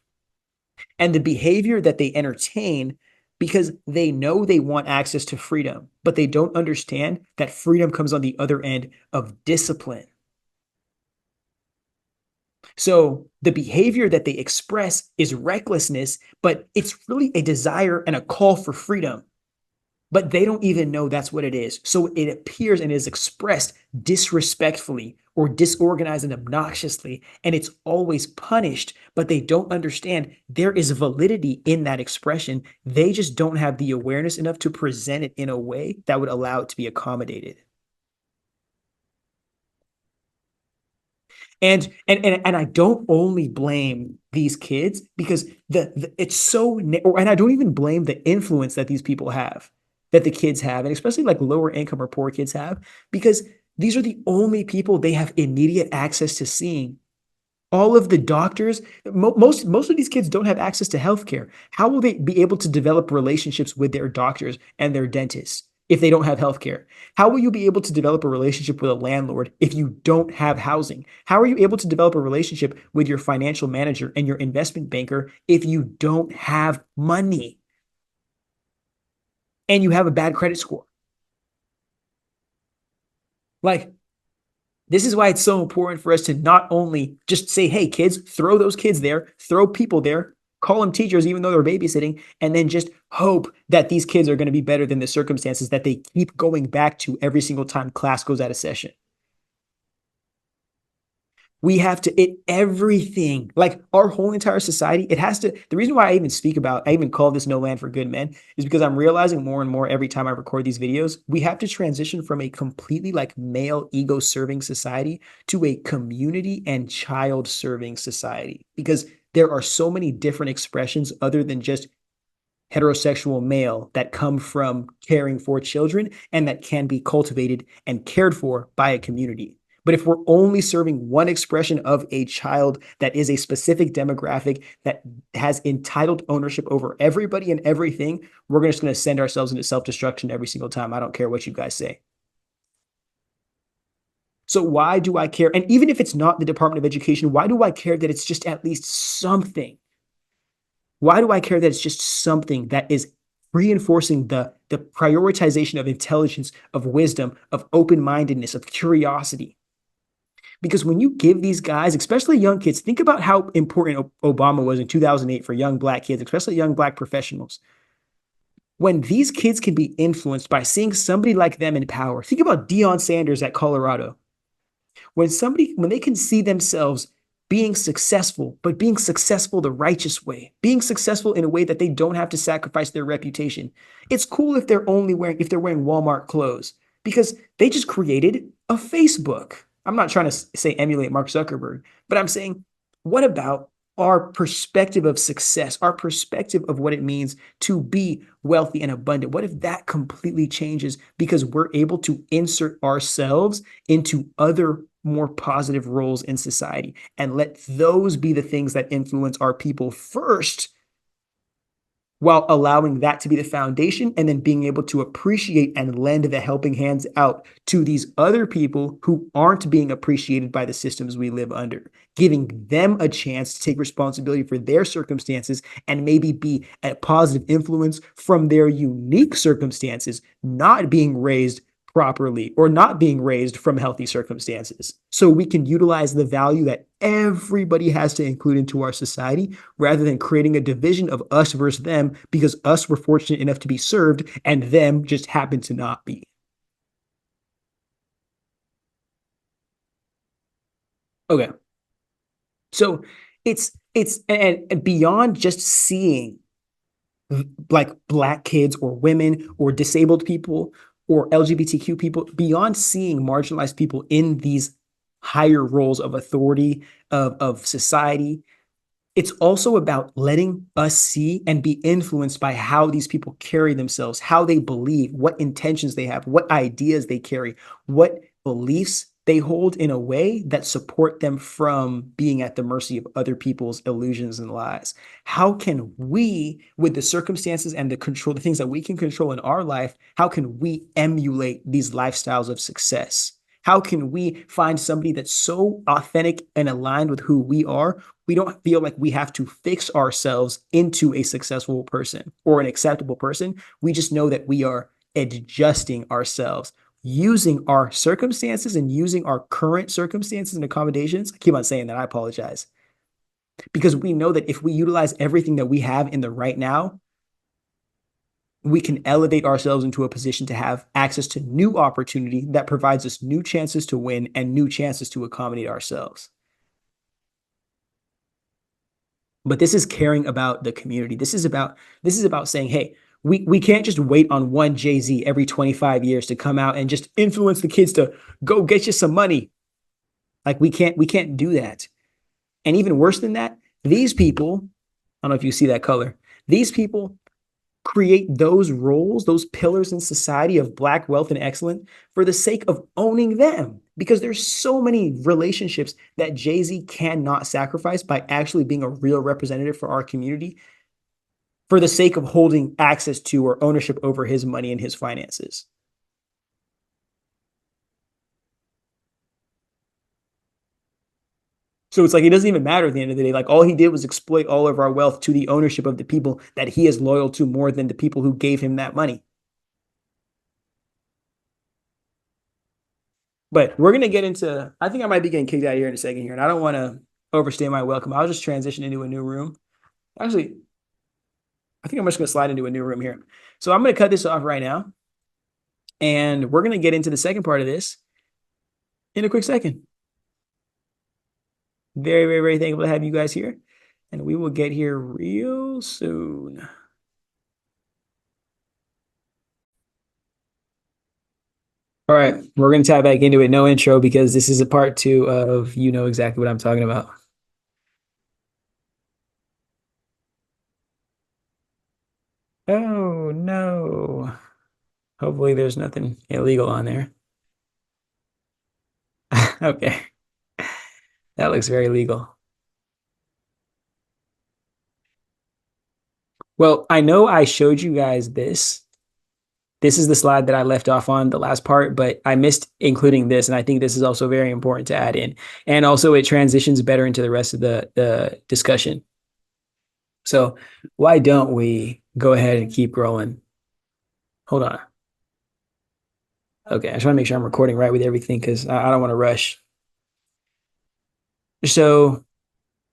And the behavior that they entertain because they know they want access to freedom, but they don't understand that freedom comes on the other end of discipline. So the behavior that they express is recklessness, but it's really a desire and a call for freedom. But they don't even know that's what it is. So it appears and is expressed disrespectfully or disorganized and obnoxiously, and it's always punished, but they don't understand there is validity in that expression. They just don't have the awareness enough to present it in a way that would allow it to be accommodated. And I don't only blame these kids because it's so, and I don't even blame the influence that these people have, that the kids have, and especially like lower income or poor kids have, because these are the only people they have immediate access to seeing. All of the doctors, most of these kids don't have access to healthcare. How will they be able to develop relationships with their doctors and their dentists if they don't have healthcare? How will you be able to develop a relationship with a landlord if you don't have housing? How are you able to develop a relationship with your financial manager and your investment banker if you don't have money and you have a bad credit score? Like, this is why it's so important for us to not only just say, hey, kids, throw those kids there, throw people there, call them teachers, even though they're babysitting, and then just hope that these kids are going to be better than the circumstances that they keep going back to every single time class goes out of session. We have to, everything, like our whole entire society, it has to. The reason why I even call this No Land for Good Men is because I'm realizing more and more every time I record these videos, we have to transition from a completely like male ego serving society to a community and child serving society because there are so many different expressions other than just heterosexual male that come from caring for children and that can be cultivated and cared for by a community. But if we're only serving one expression of a child that is a specific demographic that has entitled ownership over everybody and everything, we're just going to send ourselves into self-destruction every single time. I don't care what you guys say. So why do I care? And even if it's not the Department of Education, why do I care that it's just at least something? Why do I care that it's just something that is reinforcing the prioritization of intelligence, of wisdom, of open-mindedness, of curiosity? Because when you give these guys, especially young kids, think about how important Obama was in 2008 for young black kids, especially young black professionals. When these kids can be influenced by seeing somebody like them in power, think about Deion Sanders at Colorado. When they can see themselves being successful, but being successful the righteous way, being successful in a way that they don't have to sacrifice their reputation. It's cool if they're wearing Walmart clothes because they just created a Facebook. I'm not trying to say emulate Mark Zuckerberg, but I'm saying, what about our perspective of success, our perspective of what it means to be wealthy and abundant? What if that completely changes because we're able to insert ourselves into other more positive roles in society and let those be the things that influence our people first, while allowing that to be the foundation and then being able to appreciate and lend the helping hands out to these other people who aren't being appreciated by the systems we live under, giving them a chance to take responsibility for their circumstances and maybe be a positive influence from their unique circumstances, not being raised properly or not being raised from healthy circumstances. So we can utilize the value that everybody has to include into our society rather than creating a division of us versus them because us were fortunate enough to be served and them just happen to not be. Okay. So and beyond just seeing like black kids or women or disabled people or LGBTQ people, beyond seeing marginalized people in these higher roles of authority of society, it's also about letting us see and be influenced by how these people carry themselves, how they believe, what intentions they have, what ideas they carry, what beliefs they hold in a way that support them from being at the mercy of other people's illusions and lies. How can we, with the circumstances and the things that we can control in our life, how can we emulate these lifestyles of success? How can we find somebody that's so authentic and aligned with who we are? We don't feel like we have to fix ourselves into a successful person or an acceptable person. We just know that we are adjusting ourselves using our circumstances and using our current circumstances and accommodations. I keep on saying that. I apologize. Because we know that if we utilize everything that we have in the right now, we can elevate ourselves into a position to have access to new opportunity that provides us new chances to win and new chances to accommodate ourselves. But this is caring about the community. This is about saying, hey, we can't just wait on one Jay-Z every 25 years to come out and just influence the kids to go get you some money. Like we can't do that. And even worse than that, these people, I don't know if you see that color, these people create those roles, those pillars in society of black wealth and excellence for the sake of owning them. Because there's so many relationships that Jay-Z cannot sacrifice by actually being a real representative for our community for the sake of holding access to or ownership over his money and his finances. So it's like it doesn't even matter at the end of the day. Like all he did was exploit all of our wealth to the ownership of the people that he is loyal to more than the people who gave him that money. But we're gonna get into. I think I might be getting kicked out of here in a second here, and I don't want to overstay my welcome. I'll just transition into a new room. Actually, I think I'm just gonna slide into a new room here. So I'm gonna cut this off right now, and we're gonna get into the second part of this in a quick second. Very, very, very thankful to have you guys here, and we will get here real soon. All right, we're gonna tap back into it. No intro because this is a part two of you know exactly what I'm talking about. Oh no. Hopefully there's nothing illegal on there. Okay, that looks very legal. Well, I know I showed you guys this. This is the slide that I left off on the last part, but I missed including this, and I think this is also very important to add in. And also, it transitions better into the rest of the discussion. So, why don't we go ahead and keep rolling? Hold on. Okay, I just want to make sure I'm recording right with everything because I don't want to rush. So,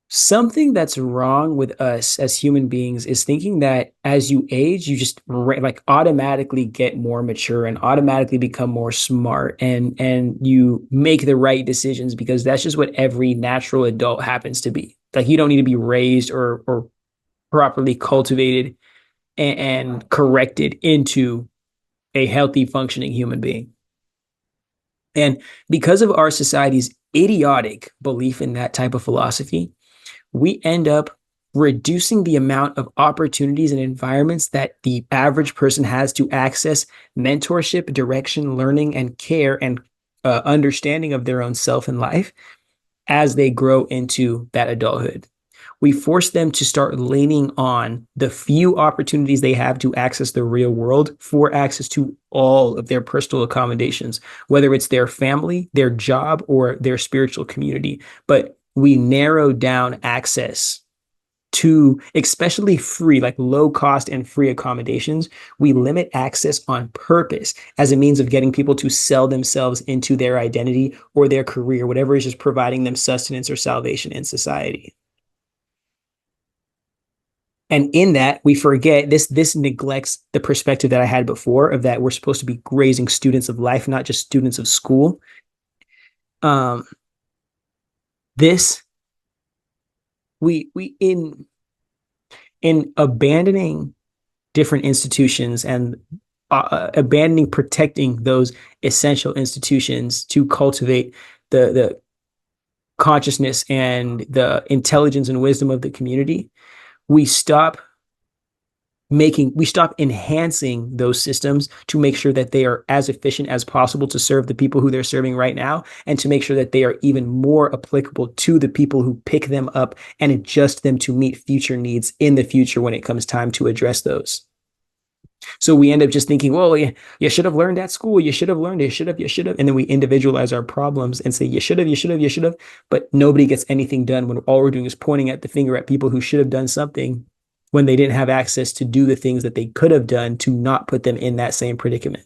something that's wrong with us as human beings is thinking that as you age, you just like automatically get more mature and automatically become more smart and you make the right decisions because that's just what every natural adult happens to be. Like you don't need to be raised or properly cultivated and corrected into a healthy functioning human being. And because of our society's idiotic belief in that type of philosophy, we end up reducing the amount of opportunities and environments that the average person has to access mentorship, direction, learning, and care and understanding of their own self and life as they grow into that adulthood. We force them to start leaning on the few opportunities they have to access the real world for access to all of their personal accommodations, whether it's their family, their job, or their spiritual community. But we narrow down access to especially free, like low cost and free accommodations. We limit access on purpose as a means of getting people to sell themselves into their identity or their career, whatever is just providing them sustenance or salvation in society. And in that, we forget this neglects the perspective that I had before of that we're supposed to be raising students of life, not just students of school. Um, this we in abandoning different institutions and abandoning protecting those essential institutions to cultivate the consciousness and the intelligence and wisdom of the community, we stop enhancing those systems to make sure that they are as efficient as possible to serve the people who they're serving right now and to make sure that they are even more applicable to the people who pick them up and adjust them to meet future needs in the future when it comes time to address those. So we end up just thinking, well, you should have learned at school. You should have learned. You should have. And then we individualize our problems and say, you should have, you should have, you should have. But nobody gets anything done when all we're doing is pointing at the finger at people who should have done something when they didn't have access to do the things that they could have done to not put them in that same predicament.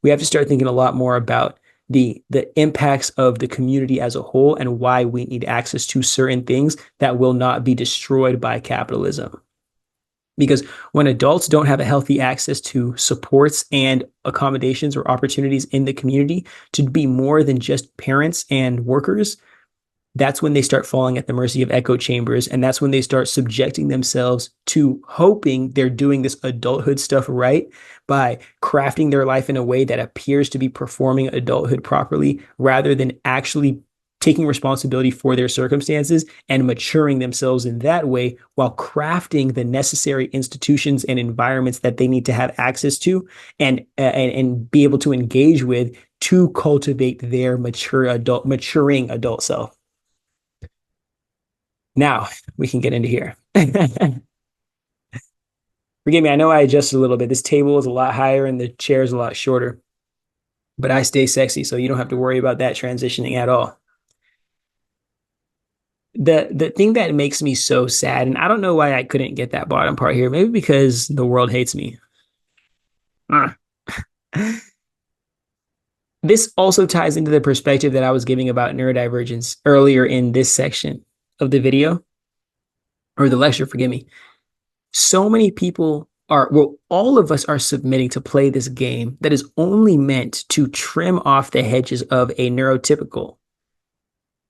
We have to start thinking a lot more about the impacts of the community as a whole and why we need access to certain things that will not be destroyed by capitalism. Because when adults don't have a healthy access to supports and accommodations or opportunities in the community to be more than just parents and workers, that's when they start falling at the mercy of echo chambers. And that's when they start subjecting themselves to hoping they're doing this adulthood stuff right by crafting their life in a way that appears to be performing adulthood properly rather than actually taking responsibility for their circumstances and maturing themselves in that way while crafting the necessary institutions and environments that they need to have access to and be able to engage with to cultivate their maturing adult self. Now we can get into here. Forgive me, I know I adjusted a little bit. This table is a lot higher and the chair is a lot shorter, but I stay sexy, so you don't have to worry about that transitioning at all. The thing that makes me so sad, and I don't know why I couldn't get that bottom part here, maybe because the world hates me. This also ties into the perspective that I was giving about neurodivergence earlier in this section of the video or the lecture, forgive me. So many people well, all of us are submitting to play this game that is only meant to trim off the hedges of a neurotypical,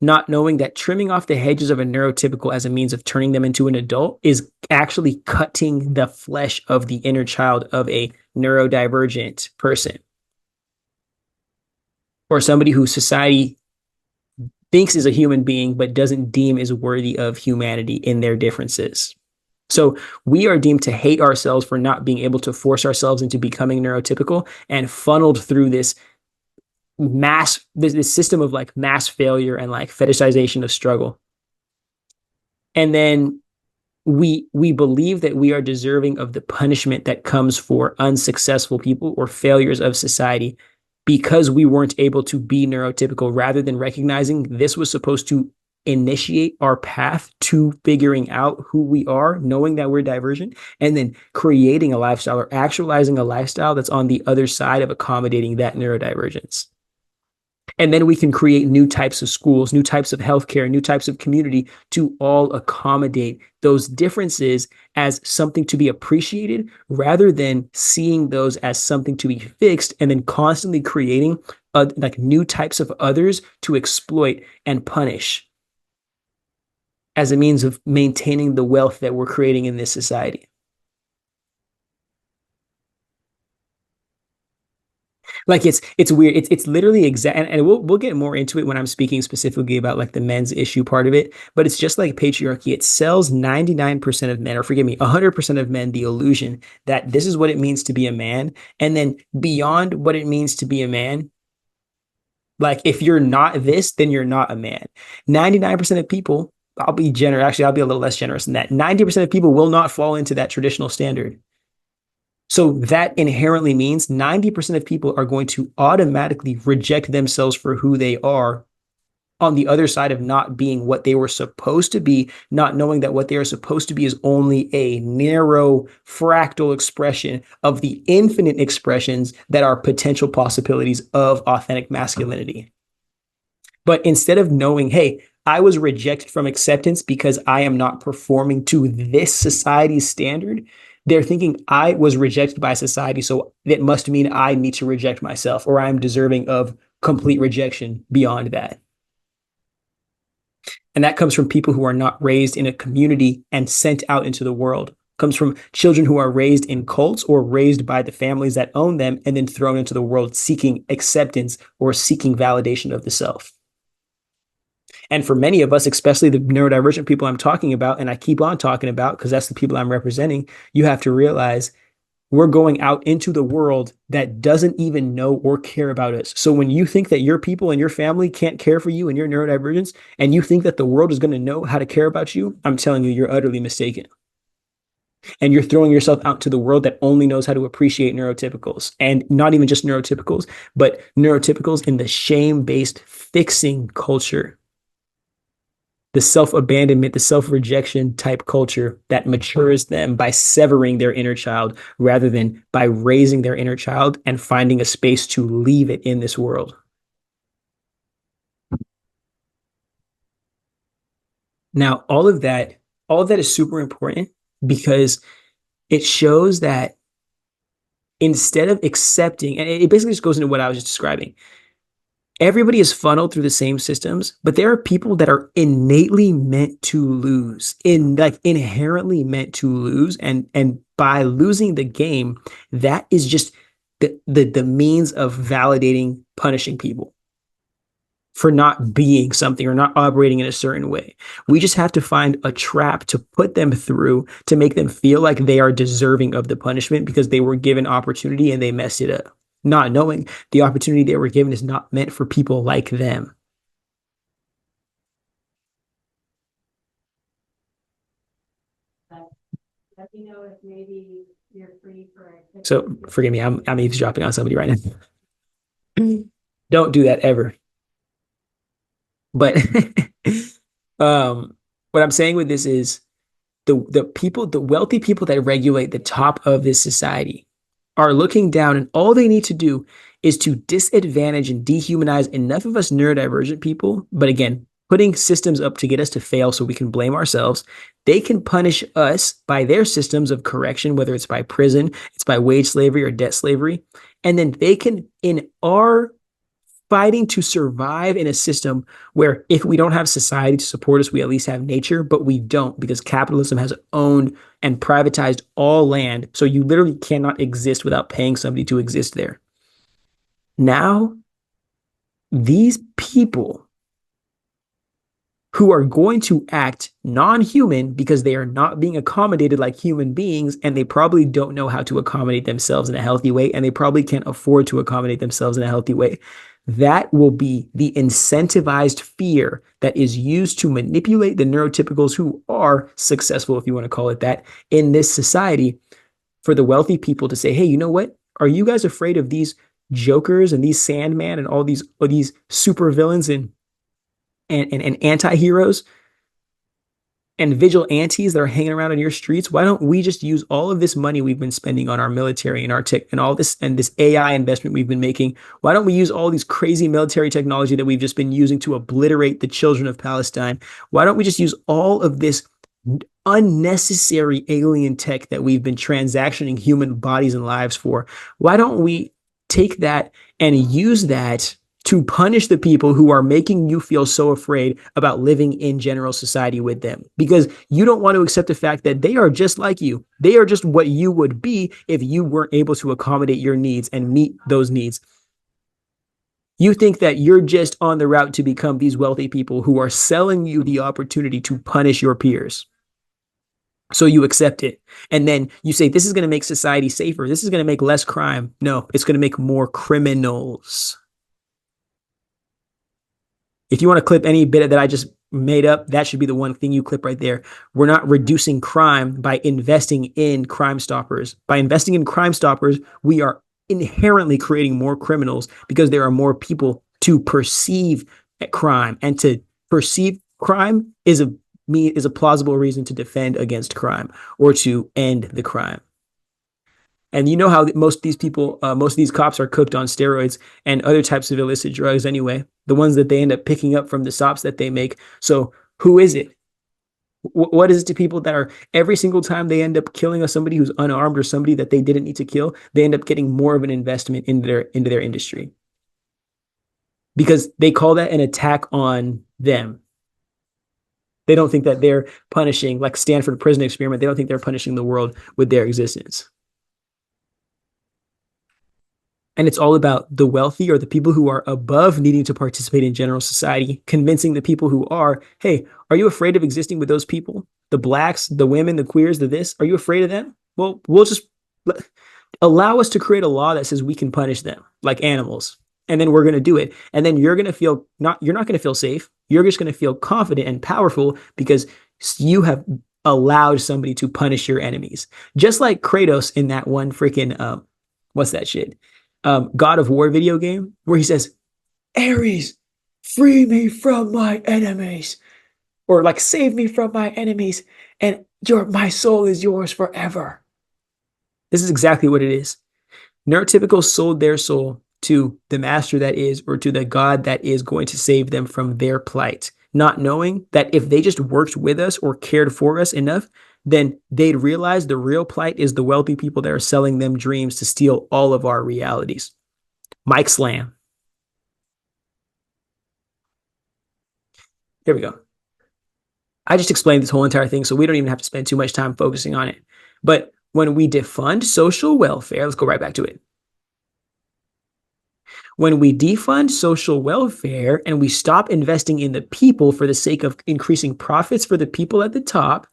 not knowing that trimming off the hedges of a neurotypical as a means of turning them into an adult is actually cutting the flesh of the inner child of a neurodivergent person or somebody who society thinks is a human being but doesn't deem is worthy of humanity in their differences. So we are deemed to hate ourselves for not being able to force ourselves into becoming neurotypical and funneled through this this system of like mass failure and like fetishization of struggle. And then we believe that we are deserving of the punishment that comes for unsuccessful people or failures of society because we weren't able to be neurotypical, rather than recognizing this was supposed to initiate our path to figuring out who we are, knowing that we're divergent, and then creating a lifestyle or actualizing a lifestyle that's on the other side of accommodating that neurodivergence. And then we can create new types of schools, new types of healthcare, new types of community to all accommodate those differences as something to be appreciated, rather than seeing those as something to be fixed and then constantly creating like new types of others to exploit and punish as a means of maintaining the wealth that we're creating in this society. Like it's weird. It's literally exact, and we'll get more into it when I'm speaking specifically about like the men's issue part of it. But it's just like patriarchy. It sells 99% of men, or forgive me, 100% of men, the illusion that this is what it means to be a man, and then beyond what it means to be a man, like if you're not this, then you're not a man. 99% of people, I'll be generous. Actually, I'll be a little less generous than that. 90% of people will not fall into that traditional standard. So that inherently means 90% of people are going to automatically reject themselves for who they are on the other side of not being what they were supposed to be, not knowing that what they are supposed to be is only a narrow fractal expression of the infinite expressions that are potential possibilities of authentic masculinity. But instead of knowing, hey, I was rejected from acceptance because I am not performing to this society's standard, they're thinking I was rejected by society, so that must mean I need to reject myself, or I'm deserving of complete rejection beyond that. And that comes from people who are not raised in a community and sent out into the world. It comes from children who are raised in cults or raised by the families that own them and then thrown into the world seeking acceptance or seeking validation of the self. And for many of us, especially the neurodivergent people I'm talking about, and I keep on talking about because that's the people I'm representing, you have to realize we're going out into the world that doesn't even know or care about us. So when you think that your people and your family can't care for you and your neurodivergence, and you think that the world is going to know how to care about you, I'm telling you, you're utterly mistaken. And you're throwing yourself out to the world that only knows how to appreciate neurotypicals, and not even just neurotypicals, but neurotypicals in the shame-based fixing culture, the self-abandonment, the self-rejection type culture that matures them by severing their inner child rather than by raising their inner child and finding a space to leave it in this world. Now, all of that is super important because it shows that instead of accepting, and it basically just goes into what I was just describing, everybody is funneled through the same systems, but there are people that are innately meant to lose, inherently meant to lose. And by losing the game, that is just the means of validating punishing people for not being something or not operating in a certain way. We just have to find a trap to put them through to make them feel like they are deserving of the punishment because they were given opportunity and they messed it up, not knowing the opportunity they were given is not meant for people like them. So forgive me, I'm eavesdropping on somebody right now. Don't do that ever. But what I'm saying with this is the wealthy people that regulate the top of this society are looking down, and all they need to do is to disadvantage and dehumanize enough of us neurodivergent people. But again, putting systems up to get us to fail so we can blame ourselves. They can punish us by their systems of correction, whether it's by prison, it's by wage slavery or debt slavery. And then they can, in our fighting to survive in a system where if we don't have society to support us, we at least have nature, but we don't because capitalism has owned and privatized all land. So you literally cannot exist without paying somebody to exist there. Now, these people who are going to act non-human because they are not being accommodated like human beings, and they probably don't know how to accommodate themselves in a healthy way, and they probably can't afford to accommodate themselves in a healthy way. That will be the incentivized fear that is used to manipulate the neurotypicals who are successful, if you want to call it that, in this society for the wealthy people to say, hey, you know what? Are you guys afraid of these jokers and these Sandman and all these super villains and anti-heroes and vigilantes that are hanging around on your streets? Why don't we just use all of this money we've been spending on our military and our tech and all this and this AI investment we've been making? Why don't we use all these crazy military technology that we've just been using to obliterate the children of Palestine? Why don't we just use all of this unnecessary alien tech that we've been transactioning human bodies and lives for? Why don't we take that and use that to punish the people who are making you feel so afraid about living in general society with them? Because you don't want to accept the fact that they are just like you. They are just what you would be if you weren't able to accommodate your needs and meet those needs. You think that you're just on the route to become these wealthy people who are selling you the opportunity to punish your peers. So you accept it. And then you say, this is going to make society safer. This is going to make less crime. No, it's going to make more criminals. If you want to clip any bit that I just made up, that should be the one thing you clip right there. We're not reducing crime by investing in Crime Stoppers. By investing in Crime Stoppers, we are inherently creating more criminals because there are more people to perceive crime. And to perceive crime is a plausible reason to defend against crime or to end the crime. And you know how most of these people, most of these cops are cooked on steroids and other types of illicit drugs anyway, the ones that they end up picking up from the stops that they make. So who is it? What is it to people that are every single time they end up killing somebody who's unarmed or somebody that they didn't need to kill, they end up getting more of an investment into their industry because they call that an attack on them. They don't think that they're punishing, like Stanford prison experiment, they don't think they're punishing the world with their existence. And it's all about the wealthy or the people who are above needing to participate in general society, convincing the people who are, hey, are you afraid of existing with those people? The blacks, the women, the queers, the this, are you afraid of them? Well, we'll just allow us to create a law that says we can punish them like animals. And then we're going to do it. And then you're not going to feel safe. You're just going to feel confident and powerful because you have allowed somebody to punish your enemies. Just like Kratos in that one freaking, what's that shit? God of War video game where he says, Ares, free me from my enemies, or like save me from my enemies, and my soul is yours forever. This is exactly what it is. Neurotypicals sold their soul to the master that is, or to the God that is going to save them from their plight, not knowing that if they just worked with us or cared for us enough, then they'd realize the real plight is the wealthy people that are selling them dreams to steal all of our realities. Mike Slam. Here we go. I just explained this whole entire thing, so we don't even have to spend too much time focusing on it. But when we defund social welfare, let's go right back to it. When we defund social welfare and we stop investing in the people for the sake of increasing profits for the people at the top,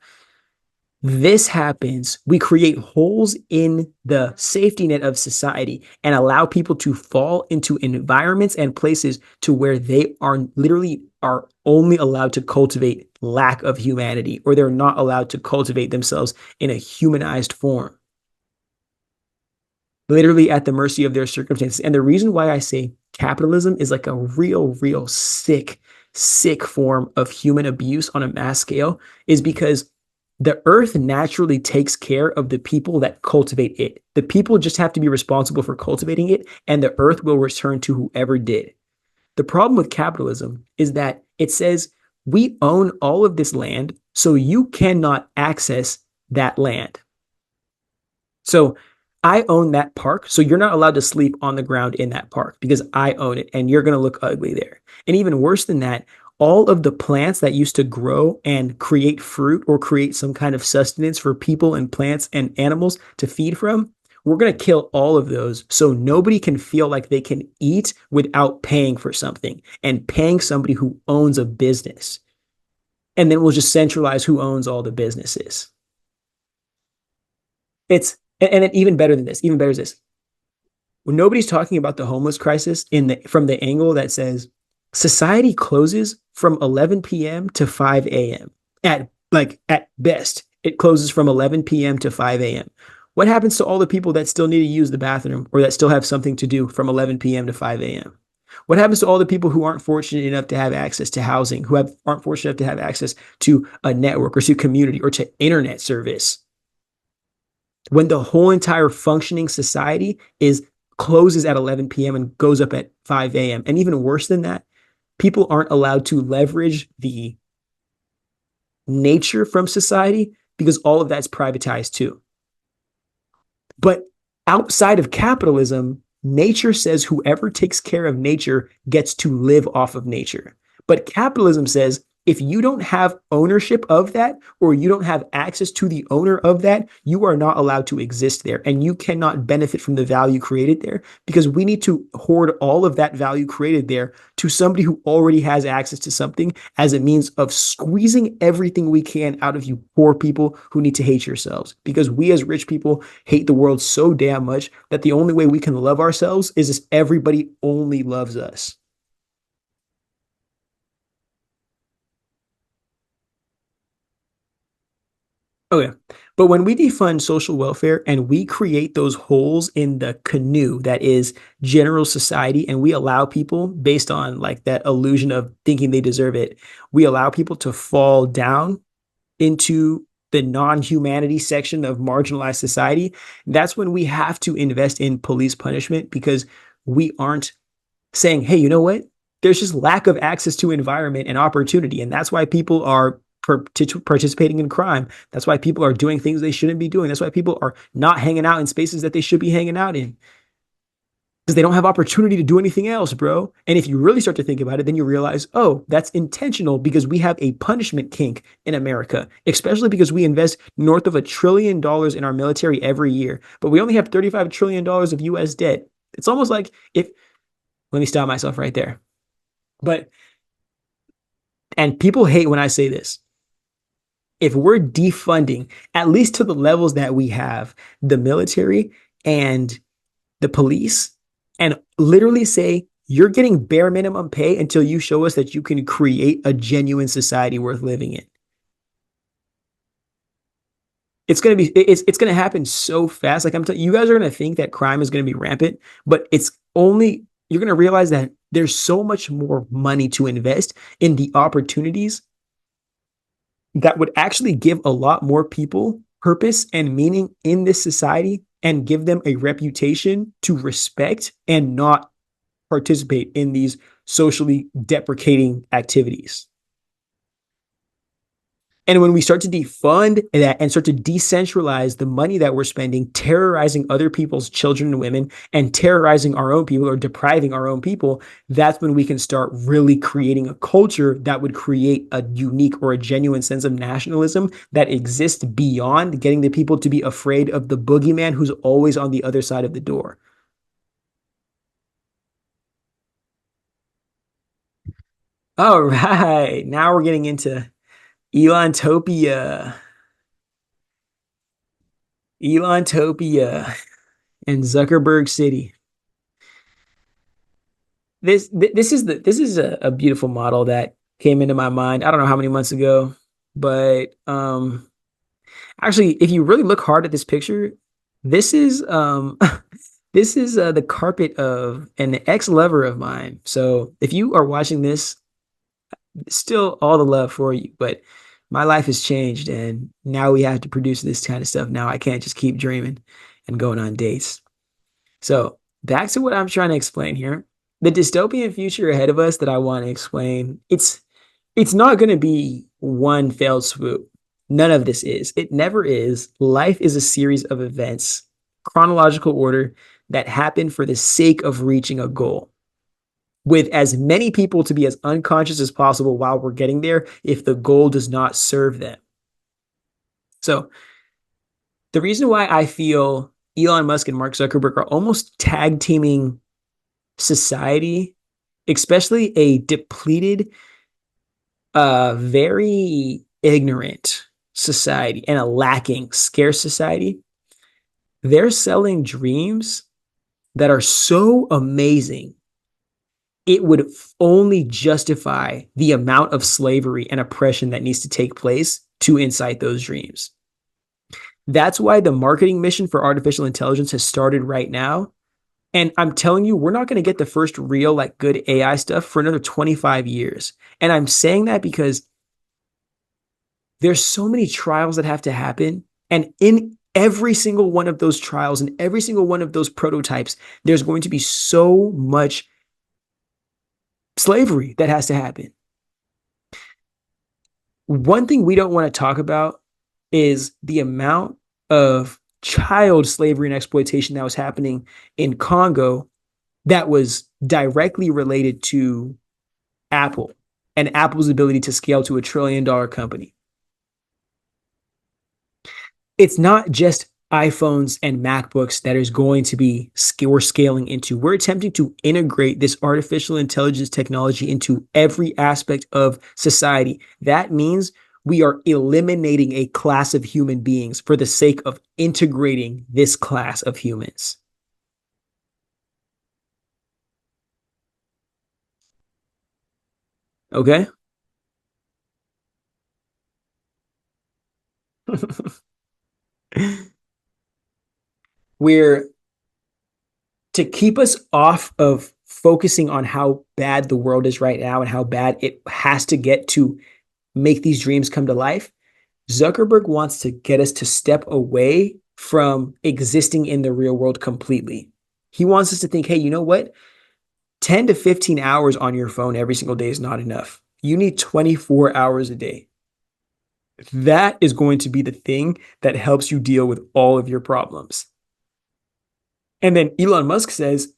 this happens. We create holes in the safety net of society and allow people to fall into environments and places to where they are literally are only allowed to cultivate lack of humanity, or they're not allowed to cultivate themselves in a humanized form, literally at the mercy of their circumstances. And the reason why I say capitalism is like a real sick form of human abuse on a mass scale is because the earth naturally takes care of the people that cultivate it. The people just have to be responsible for cultivating it, and the earth will return to whoever did. The problem with capitalism is that it says we own all of this land, so you cannot access that land. So I own that park, so you're not allowed to sleep on the ground in that park because I own it, and you're going to look ugly there. And even worse than that, all of the plants that used to grow and create fruit or create some kind of sustenance for people and plants and animals to feed from, we're going to kill all of those so nobody can feel like they can eat without paying for something and paying somebody who owns a business. And then we'll just centralize who owns all the businesses. And even better than this, even better is this. when nobody's talking about the homeless crisis in the from the angle that says society closes from 11 p.m. to 5 a.m. At best, it closes from 11 p.m. to 5 a.m. What happens to all the people that still need to use the bathroom or that still have something to do from 11 p.m. to 5 a.m.? What happens to all the people who aren't fortunate enough to have access to housing, aren't fortunate enough to have access to a network or to community or to internet service? When the whole entire functioning society is closes at 11 p.m. and goes up at 5 a.m. And even worse than that, people aren't allowed to leverage the nature from society because all of that's privatized too. But outside of capitalism, nature says whoever takes care of nature gets to live off of nature. But capitalism says if you don't have ownership of that or you don't have access to the owner of that, you are not allowed to exist there and you cannot benefit from the value created there because we need to hoard all of that value created there to somebody who already has access to something as a means of squeezing everything we can out of you poor people who need to hate yourselves. Because we as rich people hate the world so damn much that the only way we can love ourselves is if everybody only loves us. Okay. But when we defund social welfare and we create those holes in the canoe that is general society, and we allow people based on like that illusion of thinking they deserve it, we allow people to fall down into the non-humanity section of marginalized society. That's when we have to invest in police punishment because we aren't saying, hey, you know what? There's just lack of access to environment and opportunity. And that's why people are participating in crime. That's why people are doing things they shouldn't be doing. That's why people are not hanging out in spaces that they should be hanging out in because they don't have opportunity to do anything else, bro. And if you really start to think about it, then you realize, oh, that's intentional because we have a punishment kink in America, especially because we invest north of $1 trillion in our military every year, but we only have $35 trillion of US debt. It's almost like if, let me stop myself right there. But, and people hate when I say this. If we're defunding, at least to the levels that we have, the military and the police, and literally say, you're getting bare minimum pay until you show us that you can create a genuine society worth living in. It's gonna happen so fast. Like I'm telling you, you guys are gonna think that crime is gonna be rampant, but it's only you're gonna realize that there's so much more money to invest in the opportunities that would actually give a lot more people purpose and meaning in this society and give them a reputation to respect and not participate in these socially deprecating activities. And when we start to defund that and start to decentralize the money that we're spending, terrorizing other people's children and women and terrorizing our own people or depriving our own people, that's when we can start really creating a culture that would create a unique or a genuine sense of nationalism that exists beyond getting the people to be afraid of the boogeyman who's always on the other side of the door. All right. Now we're getting into Elontopia. Elontopia and Zuckerberg City. This is a beautiful model that came into my mind. I don't know how many months ago, but actually, if you really look hard at this picture, this is this is the carpet of an ex-lover of mine. So if you are watching this, still all the love for you, but my life has changed and now we have to produce this kind of stuff. Now I can't just keep dreaming and going on dates. So back to what I'm trying to explain here. The dystopian future ahead of us that I want to explain, it's not going to be one fell swoop. None of this is. It never is. Life is a series of events, chronological order that happen for the sake of reaching a goal, with as many people to be as unconscious as possible while we're getting there if the goal does not serve them. So the reason why I feel Elon Musk and Mark Zuckerberg are almost tag teaming society, especially a depleted, very ignorant society and a lacking, scarce society, they're selling dreams that are so amazing, it would only justify the amount of slavery and oppression that needs to take place to incite those dreams. That's why the marketing mission for artificial intelligence has started right now. And I'm telling you, we're not going to get the first real, like, good AI stuff for another 25 years. And I'm saying that because there's so many trials that have to happen. And in every single one of those trials and every single one of those prototypes, there's going to be so much slavery that has to happen. One thing we don't want to talk about is the amount of child slavery and exploitation that was happening in Congo that was directly related to Apple and Apple's ability to scale to $1 trillion company. It's not just iPhones and MacBooks that is going to be we're scaling into. We're attempting to integrate this artificial intelligence technology into every aspect of society. That means we are eliminating a class of human beings for the sake of integrating this class of humans. Okay? We're to keep us off of focusing on how bad the world is right now and how bad it has to get to make these dreams come to life. Zuckerberg wants to get us to step away from existing in the real world completely. He wants us to think, hey, you know what? 10 to 15 hours on your phone every single day is not enough. You need 24 hours a day. That is going to be the thing that helps you deal with all of your problems. And then Elon Musk says,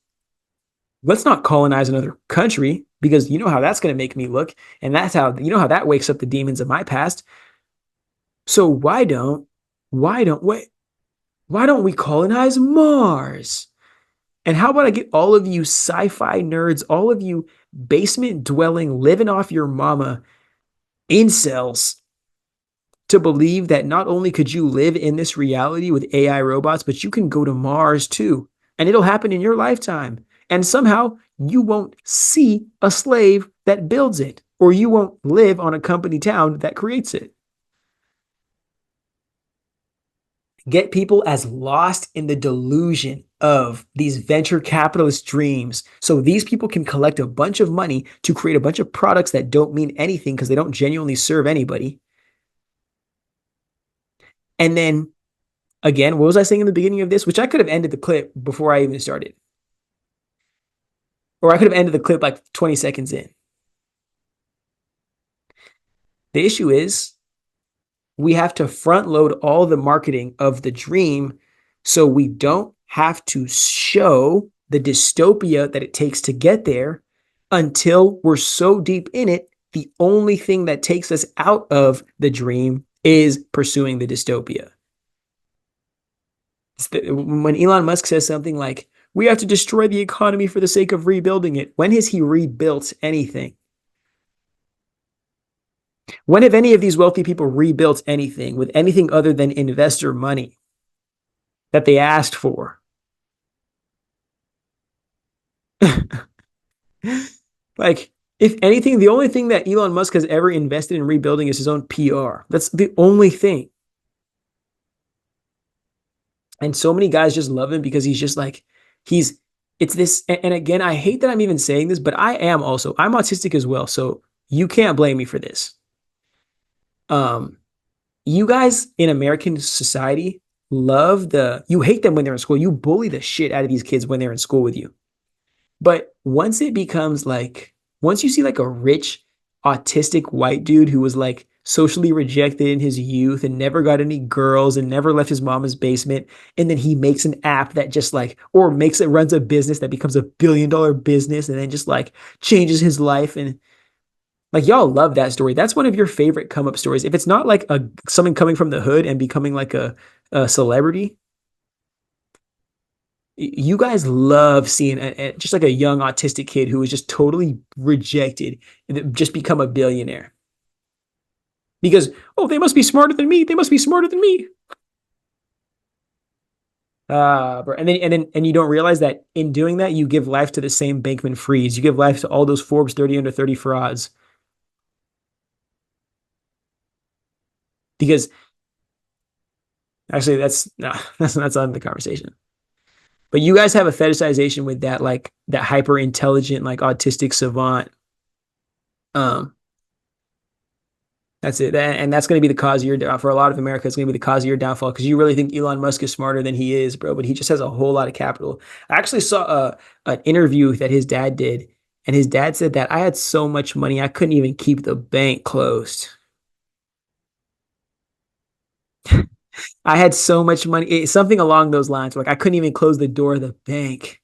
let's not colonize another country because you know how that's going to make me look. And that's how, you know how that wakes up the demons of my past. So why don't, wait, why don't we colonize Mars? And how about I get all of you sci-fi nerds, all of you basement dwelling, living off your mama incels to believe that not only could you live in this reality with AI robots, but you can go to Mars too. And it'll happen in your lifetime. And somehow you won't see a slave that builds it, or you won't live on a company town that creates it. Get people as lost in the delusion of these venture capitalist dreams. So these people can collect a bunch of money to create a bunch of products that don't mean anything because they don't genuinely serve anybody. And then again, what was I saying in the beginning of this? Which I could have ended the clip before I even started. Or I could have ended the clip like 20 seconds in. The issue is we have to front load all the marketing of the dream so we don't have to show the dystopia that it takes to get there until we're so deep in it. The only thing that takes us out of the dream is pursuing the dystopia. When Elon Musk says something like, we have to destroy the economy for the sake of rebuilding it, when has he rebuilt anything? When have any of these wealthy people rebuilt anything with anything other than investor money that they asked for? Like, if anything, the only thing that Elon Musk has ever invested in rebuilding is his own PR. That's the only thing. And so many guys just love him because he's just like, it's this. And again, I hate that I'm even saying this, but I'm autistic as well. So you can't blame me for this. You guys in American society you hate them when they're in school. You bully the shit out of these kids when they're in school with you. But once it becomes like, once you see like a rich autistic white dude who was like socially rejected in his youth and never got any girls and never left his mama's basement, and then he makes an app that just like, or runs a business that becomes $1 billion business and then just like changes his life. And like, y'all love that story. That's one of your favorite come up stories. If it's not like someone coming from the hood and becoming like a celebrity, you guys love seeing just like a young autistic kid who was just totally rejected and just become a billionaire. Because, oh, they must be smarter than me. They must be smarter than me. Bro. And you don't realize that in doing that, you give life to the same Bankman Freeze. You give life to all those Forbes 30 under 30 frauds. Because actually, that's no, that's not the conversation. But you guys have a fetishization with that, like that hyper intelligent, like autistic savant. Um, that's it. And that's going to be the cause of your for a lot of America. It's going to be the cause of your downfall because you really think Elon Musk is smarter than he is, bro. But he just has a whole lot of capital. I actually saw an interview that his dad did, and his dad said that I had so much money I couldn't even keep the bank closed. I had so much money, something along those lines. Like I couldn't even close the door of the bank.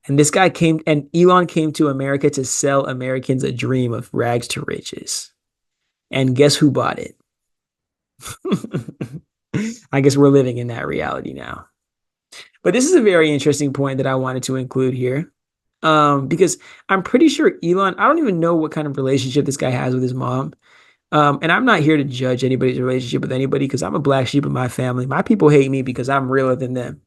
And this guy came, and Elon came to America to sell Americans a dream of rags to riches. And guess who bought it? I guess we're living in that reality now. But this is a very interesting point that I wanted to include here. Because I'm pretty sure Elon, I don't even know what kind of relationship this guy has with his mom. And I'm not here to judge anybody's relationship with anybody because I'm a black sheep of my family. My people hate me because I'm realer than them.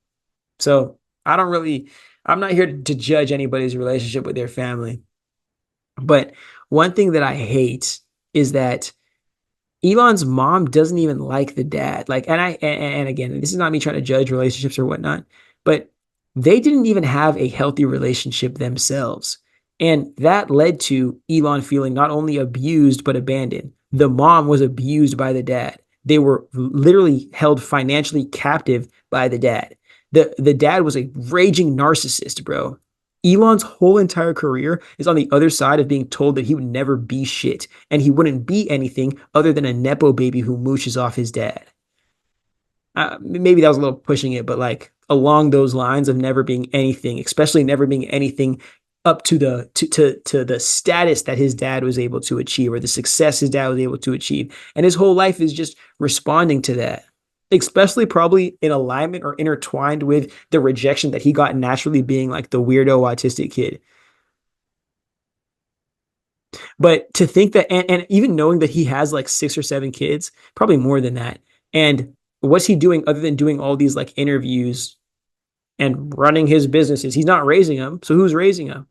So I don't really, I'm not here to judge anybody's relationship with their family. But one thing that I hate is that Elon's mom doesn't even like the dad. Like, and again, this is not me trying to judge relationships or whatnot, but they didn't even have a healthy relationship themselves. And that led to Elon feeling not only abused, but abandoned. The mom was abused by the dad. They were literally held financially captive by the dad. The dad was a raging narcissist, bro. Elon's whole entire career is on the other side of being told that he would never be shit and he wouldn't be anything other than a nepo baby who mooches off his dad. Maybe that was a little pushing it, but like along those lines of never being anything, especially never being anything up to the status that his dad was able to achieve or the success his dad was able to achieve, and his whole life is just responding to that, especially probably in alignment or intertwined with the rejection that he got naturally being like the weirdo autistic kid. But to think that, and even knowing that he has like 6 or 7 kids, probably more than that. And what's he doing other than doing all these like interviews and running his businesses? He's not raising them. So who's raising them?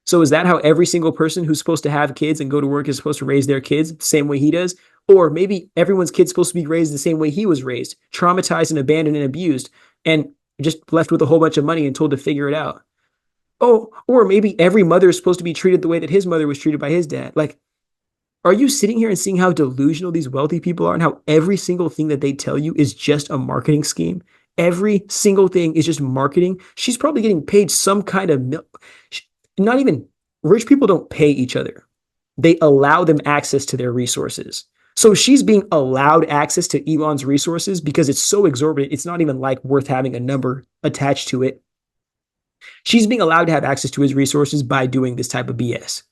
So is that how every single person who's supposed to have kids and go to work is supposed to raise their kids the same way he does? Or maybe everyone's kid's supposed to be raised the same way he was raised, traumatized and abandoned and abused, and just left with a whole bunch of money and told to figure it out. Oh, or maybe every mother is supposed to be treated the way that his mother was treated by his dad. Like, are you sitting here and seeing how delusional these wealthy people are and how every single thing that they tell you is just a marketing scheme? Every single thing is just marketing. She's probably getting paid some kind of not even rich people don't pay each other. They allow them access to their resources. So she's being allowed access to Elon's resources because it's so exorbitant. It's not even like worth having a number attached to it. She's being allowed to have access to his resources by doing this type of BS.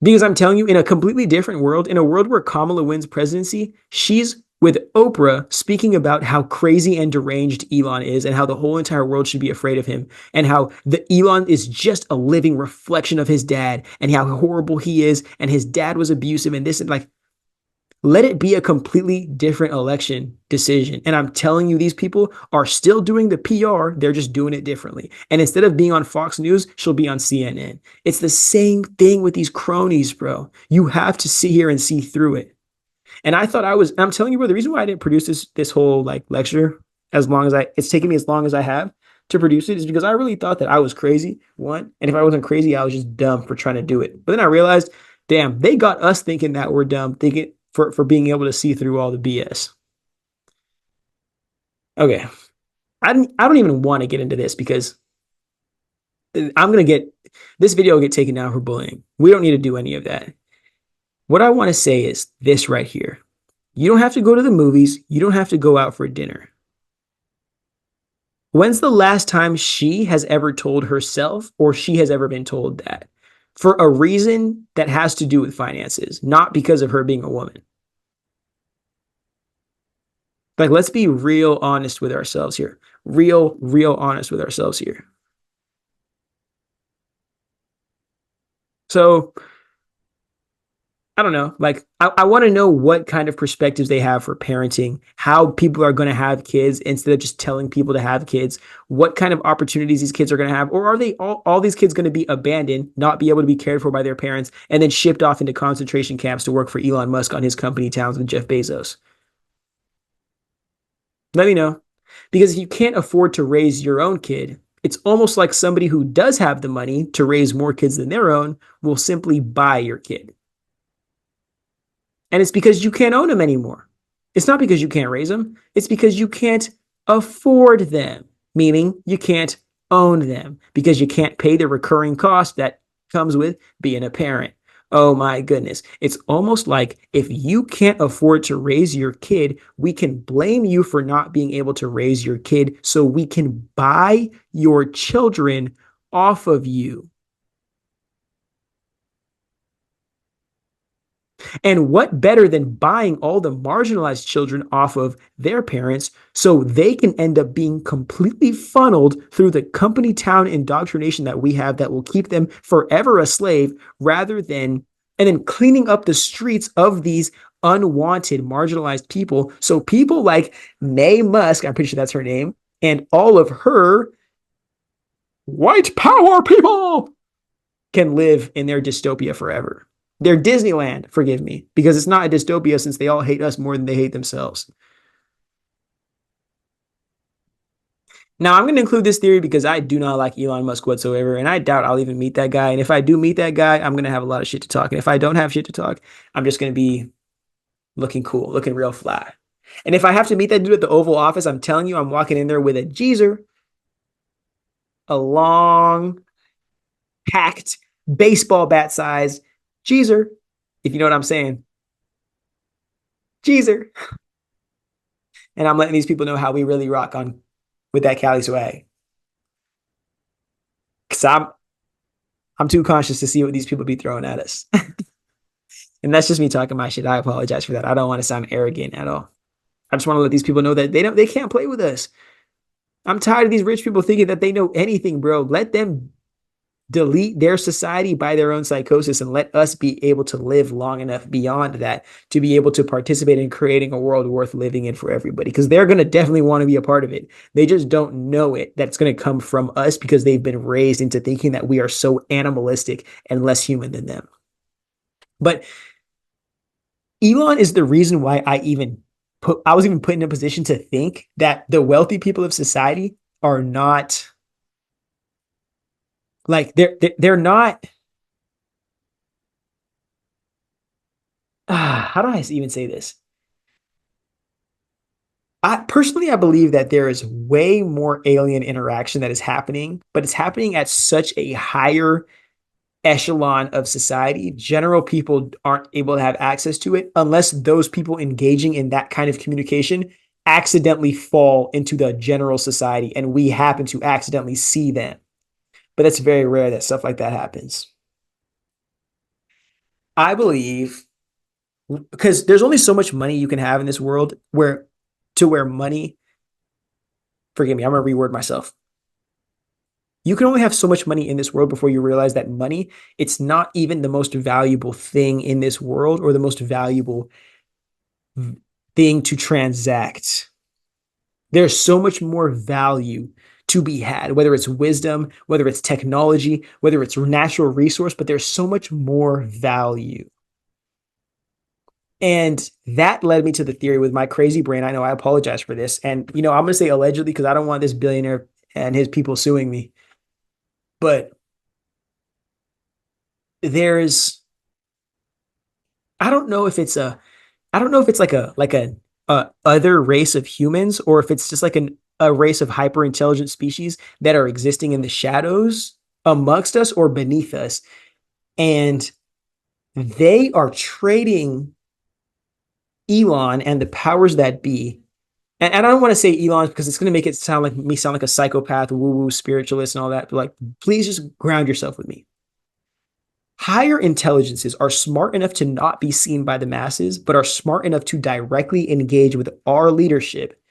Because I'm telling you, in a completely different world, in a world where Kamala wins presidency, she's with Oprah speaking about how crazy and deranged Elon is and how the whole entire world should be afraid of him and how the Elon is just a living reflection of his dad and how horrible he is and his dad was abusive and this and like let it be a completely different election decision. And I'm telling you, these people are still doing the PR. They're just doing it differently. And instead of being on Fox News, she'll be on CNN. It's the same thing with these cronies, bro. You have to sit here and see through it. And I thought I'm telling you, bro, the reason why I didn't produce this whole like lecture it's taken me as long as I have to produce it is because I really thought that I was crazy, one. And if I wasn't crazy, I was just dumb for trying to do it. But then I realized, damn, they got us thinking that we're dumb, thinking for being able to see through all the BS. Okay. I don't even want to get into this because I'm gonna get this video will get taken down for bullying. We don't need to do any of that. What I want to say is this right here. You don't have to go to the movies. You don't have to go out for dinner. When's the last time she has ever told herself or she has ever been told that? For a reason that has to do with finances, not because of her being a woman. Like, let's be real honest with ourselves here. Real honest with ourselves here. So I don't know. Like, I want to know what kind of perspectives they have for parenting, how people are going to have kids instead of just telling people to have kids, what kind of opportunities these kids are going to have, or are they all these kids going to be abandoned, not be able to be cared for by their parents, and then shipped off into concentration camps to work for Elon Musk on his company towns with Jeff Bezos? Let me know. Because if you can't afford to raise your own kid, it's almost like somebody who does have the money to raise more kids than their own will simply buy your kid. And it's because you can't own them anymore. It's not because you can't raise them, it's because you can't afford them, meaning you can't own them because you can't pay the recurring cost that comes with being a parent. Oh my goodness. It's almost like if you can't afford to raise your kid, we can blame you for not being able to raise your kid so we can buy your children off of you. And what better than buying all the marginalized children off of their parents so they can end up being completely funneled through the company town indoctrination that we have that will keep them forever a slave rather than, and then cleaning up the streets of these unwanted marginalized people. So people like Mae Musk, I'm pretty sure that's her name, and all of her white power people can live in their dystopia forever. Their Disneyland, forgive me, because it's not a dystopia since they all hate us more than they hate themselves. Now, I'm going to include this theory because I do not like Elon Musk whatsoever, and I doubt I'll even meet that guy. And if I do meet that guy, I'm going to have a lot of shit to talk. And if I don't have shit to talk, I'm just going to be looking cool, looking real fly. And if I have to meet that dude at the Oval Office, I'm telling you, I'm walking in there with a geezer, a long, packed, baseball bat size geezer, if you know what I'm saying. Geezer. And I'm letting these people know how we really rock on with that Cali swag. Cause I'm too conscious to see what these people be throwing at us. And that's just me talking my shit. I apologize for that. I don't want to sound arrogant at all. I just want to let these people know that they can't play with us. I'm tired of these rich people thinking that they know anything, bro. Let them delete their society by their own psychosis and let us be able to live long enough beyond that to be able to participate in creating a world worth living in for everybody, because they're going to definitely want to be a part of it. They just don't know it, that it's going to come from us because they've been raised into thinking that we are so animalistic and less human than them. But Elon is the reason why I was even put in a position to think that the wealthy people of society are not like they're not. How do I even say this? I believe that there is way more alien interaction that is happening, but it's happening at such a higher echelon of society. General people aren't able to have access to it unless those people engaging in that kind of communication accidentally fall into the general society and we happen to accidentally see them. But it's very rare that stuff like that happens. I believe because there's only so much money you can have in this world where money, forgive me, I'm going to reword myself. You can only have so much money in this world before you realize that money, it's not even the most valuable thing in this world or the most valuable thing to transact. There's so much more value to be had, whether it's wisdom, whether it's technology, whether it's natural resource, but there's so much more value. And that led me to the theory with my crazy brain. I know I apologize for this. And, I'm going to say allegedly because I don't want this billionaire and his people suing me. But there's, I don't know if it's like a other race of humans or if it's just like a race of hyper intelligent species that are existing in the shadows amongst us or beneath us. And they are trading Elon and the powers that be. And I don't want to say Elon because it's going to make it sound like a psychopath, woo-woo spiritualist and all that. But like, please just ground yourself with me. Higher intelligences are smart enough to not be seen by the masses, but are smart enough to directly engage with our leadership.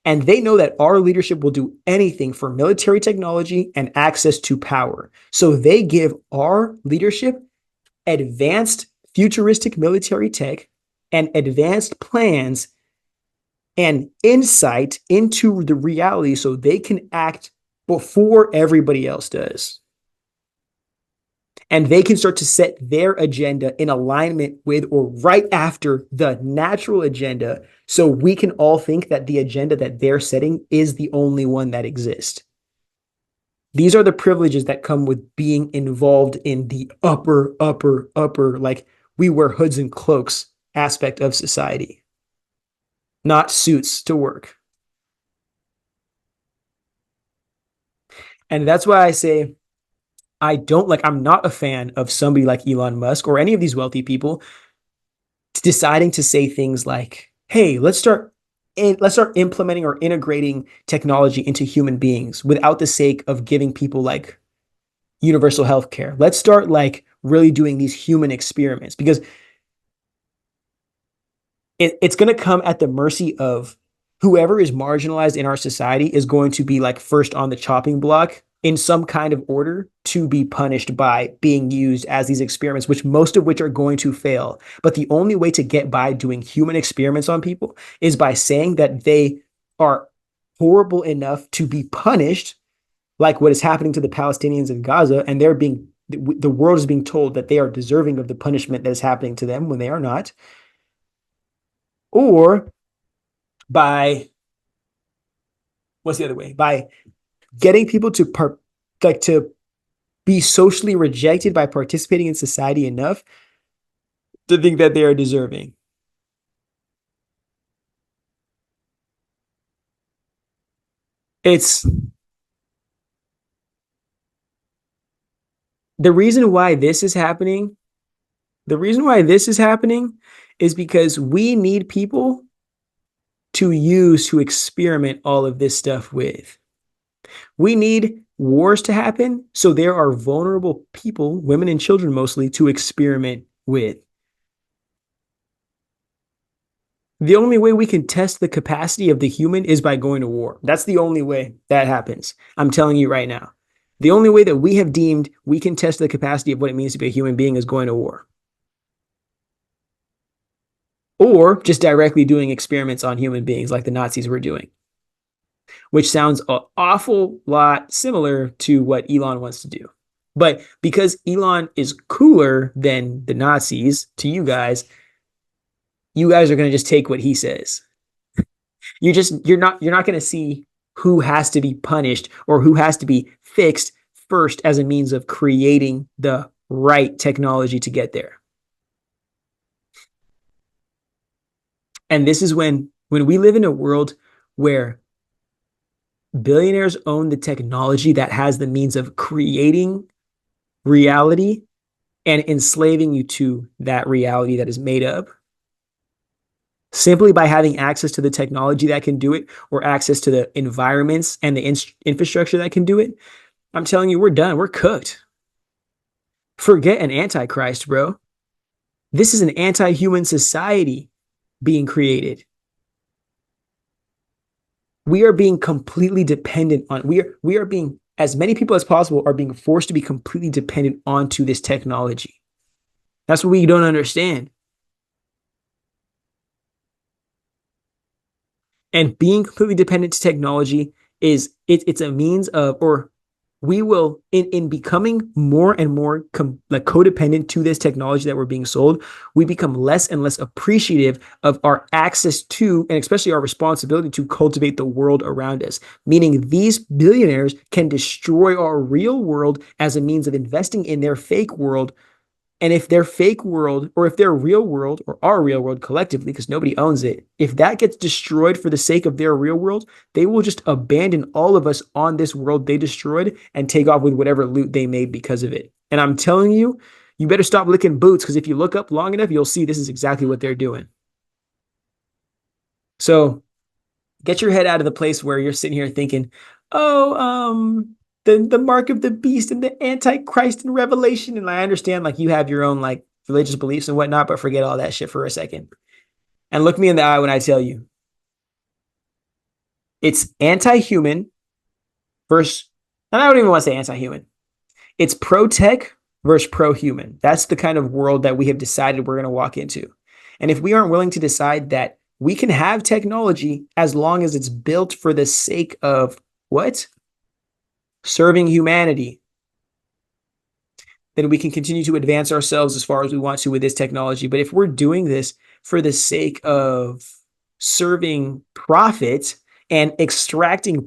And they know that our leadership will do anything for military technology and access to power. So they give our leadership advanced futuristic military tech and advanced plans and insight into the reality so they can act before everybody else does. And they can start to set their agenda in alignment with or right after the natural agenda. So we can all think that the agenda that they're setting is the only one that exists. These are the privileges that come with being involved in the upper, like we wear hoods and cloaks aspect of society, not suits to work. And that's why I say I'm not a fan of somebody like Elon Musk or any of these wealthy people deciding to say things like, hey, let's start implementing or integrating technology into human beings without the sake of giving people like universal health care. Let's start like really doing these human experiments because it's going to come at the mercy of whoever is marginalized in our society is going to be like first on the chopping block in some kind of order to be punished by being used as these experiments, which most of which are going to fail. But the only way to get by doing human experiments on people is by saying that they are horrible enough to be punished, like what is happening to the Palestinians in Gaza, and the world is being told that they are deserving of the punishment that is happening to them when they are not, or by what's the other way? By getting people to be socially rejected by participating in society enough to think that they are deserving. It's the reason why this is happening. The reason why this is happening is because we need people to use to experiment all of this stuff with. We need wars to happen so there are vulnerable people, women and children mostly, to experiment with. The only way we can test the capacity of the human is by going to war. That's the only way that happens. I'm telling you right now. The only way that we have deemed we can test the capacity of what it means to be a human being is going to war. Or just directly doing experiments on human beings like the Nazis were doing, which sounds an awful lot similar to what Elon wants to do. But because Elon is cooler than the Nazis to you guys are going to just take what he says. You're not going to see who has to be punished or who has to be fixed first as a means of creating the right technology to get there. And this is when we live in a world where billionaires own the technology that has the means of creating reality and enslaving you to that reality that is made up simply by having access to the technology that can do it or access to the environments and the infrastructure that can do it. I'm telling you, we're done. We're cooked. Forget an antichrist, bro. This is an anti-human society being created. We are being completely dependent on, we are being, as many people as possible are being forced to be completely dependent onto this technology. That's what we don't understand. And being completely dependent to technology it's a means of, or we will in becoming more and more like codependent to this technology that we're being sold, we become less and less appreciative of our access to and especially our responsibility to cultivate the world around us, meaning these billionaires can destroy our real world as a means of investing in their fake world. And if their fake world or if their real world or our real world collectively, because nobody owns it, if that gets destroyed for the sake of their real world, they will just abandon all of us on this world they destroyed and take off with whatever loot they made because of it. And I'm telling you, you better stop licking boots because if you look up long enough, you'll see this is exactly what they're doing. So get your head out of the place where you're sitting here thinking, oh, the mark of the beast and the antichrist and revelation. And I understand like you have your own like religious beliefs and whatnot, but forget all that shit for a second. And look me in the eye when I tell you it's anti-human versus, and I don't even want to say anti-human. It's pro-tech versus pro-human. That's the kind of world that we have decided we're going to walk into. And if we aren't willing to decide that we can have technology as long as it's built for the sake of what? Serving humanity, then we can continue to advance ourselves as far as we want to with this technology. But if we're doing this for the sake of serving profit and extracting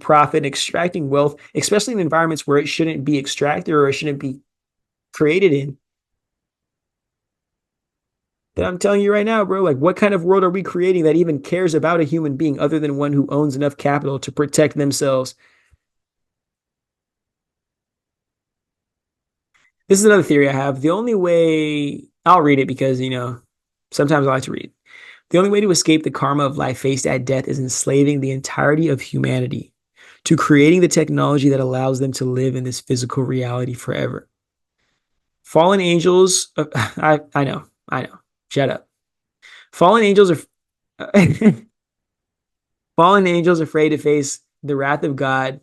wealth, especially in environments where it shouldn't be extracted or it shouldn't be created in, then I'm telling you right now, bro, like what kind of world are we creating that even cares about a human being other than one who owns enough capital to protect themselves? This is another theory I have. The only way I'll read it because, sometimes I like to read. The only way to escape the karma of life faced at death is enslaving the entirety of humanity to creating the technology that allows them to live in this physical reality forever. Fallen angels, I know. Shut up. Fallen angels are fallen angels afraid to face the wrath of God.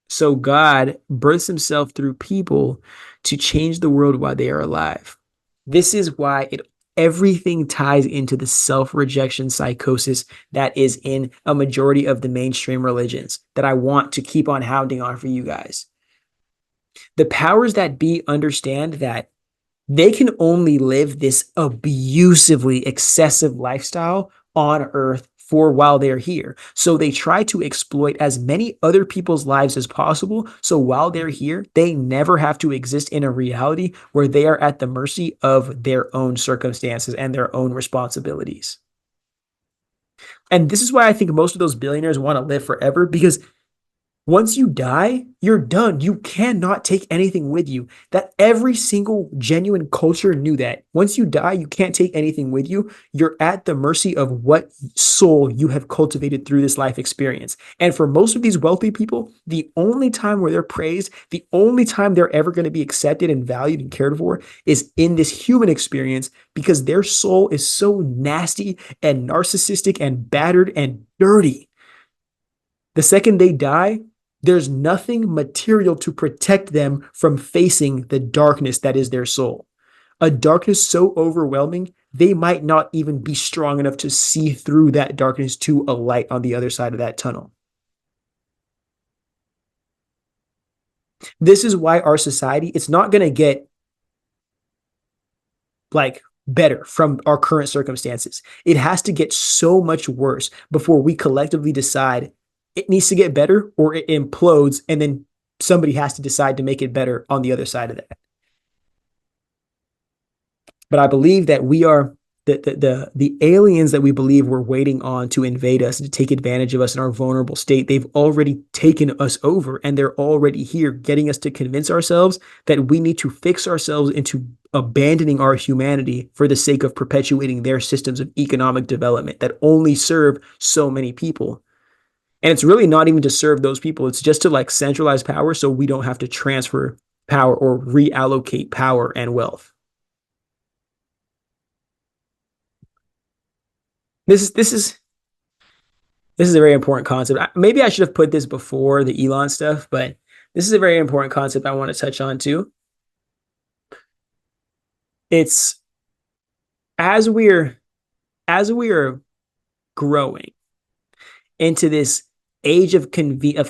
So God births himself through people to change the world while they are alive. This is why everything ties into the self-rejection psychosis that is in a majority of the mainstream religions that I want to keep on hounding on for you guys. The powers that be understand that they can only live this abusively excessive lifestyle on earth for while they're here. So they try to exploit as many other people's lives as possible. So while they're here, they never have to exist in a reality where they are at the mercy of their own circumstances and their own responsibilities. And this is why I think most of those billionaires want to live forever because once you die, you're done. You cannot take anything with you. That every single genuine culture knew that. Once you die, you can't take anything with you. You're at the mercy of what soul you have cultivated through this life experience. And for most of these wealthy people, the only time where they're praised, the only time they're ever going to be accepted and valued and cared for is in this human experience because their soul is so nasty and narcissistic and battered and dirty. The second they die, there's nothing material to protect them from facing the darkness that is their soul. A darkness so overwhelming, they might not even be strong enough to see through that darkness to a light on the other side of that tunnel. This is why our society, it's not going to get like better from our current circumstances. It has to get so much worse before we collectively decide it needs to get better or it implodes and then somebody has to decide to make it better on the other side of that. But I believe that we are the aliens that we believe were waiting on to invade us and to take advantage of us in our vulnerable state. They've already taken us over and they're already here getting us to convince ourselves that we need to fix ourselves into abandoning our humanity for the sake of perpetuating their systems of economic development that only serve so many people. And it's really not even to serve those people. It's just to like centralize power so we don't have to transfer power or reallocate power and wealth. This is this is this is a very important concept. Maybe I should have put this before the Elon stuff, but this is a very important concept I want to touch on too. It's as we're as we are growing into this age of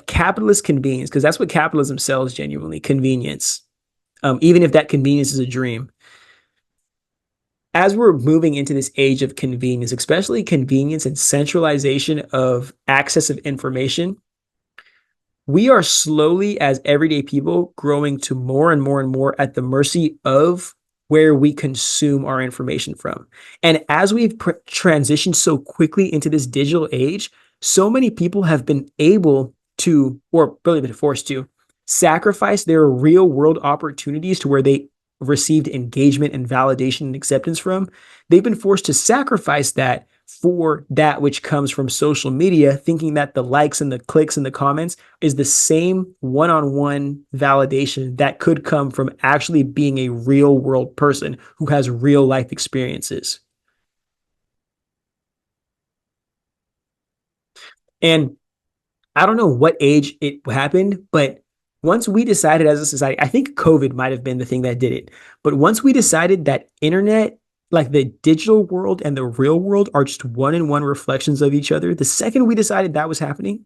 capitalist convenience, because that's what capitalism sells genuinely, convenience. Even if that convenience is a dream. As we're moving into this age of convenience, especially convenience and centralization of access of information, we are slowly, as everyday people, growing to more and more and more at the mercy of where we consume our information from. And as we've transitioned so quickly into this digital age, so many people have been able to, or really been forced to, sacrifice their real world opportunities to where they received engagement and validation and acceptance from. They've been forced to sacrifice that for that which comes from social media, thinking that the likes and the clicks and the comments is the same one-on-one validation that could come from actually being a real world person who has real life experiences. And I don't know what age it happened, but once we decided as a society, I think COVID might have been the thing that did it. But once we decided that internet, like the digital world and the real world, are just one in one reflections of each other, the second we decided that was happening,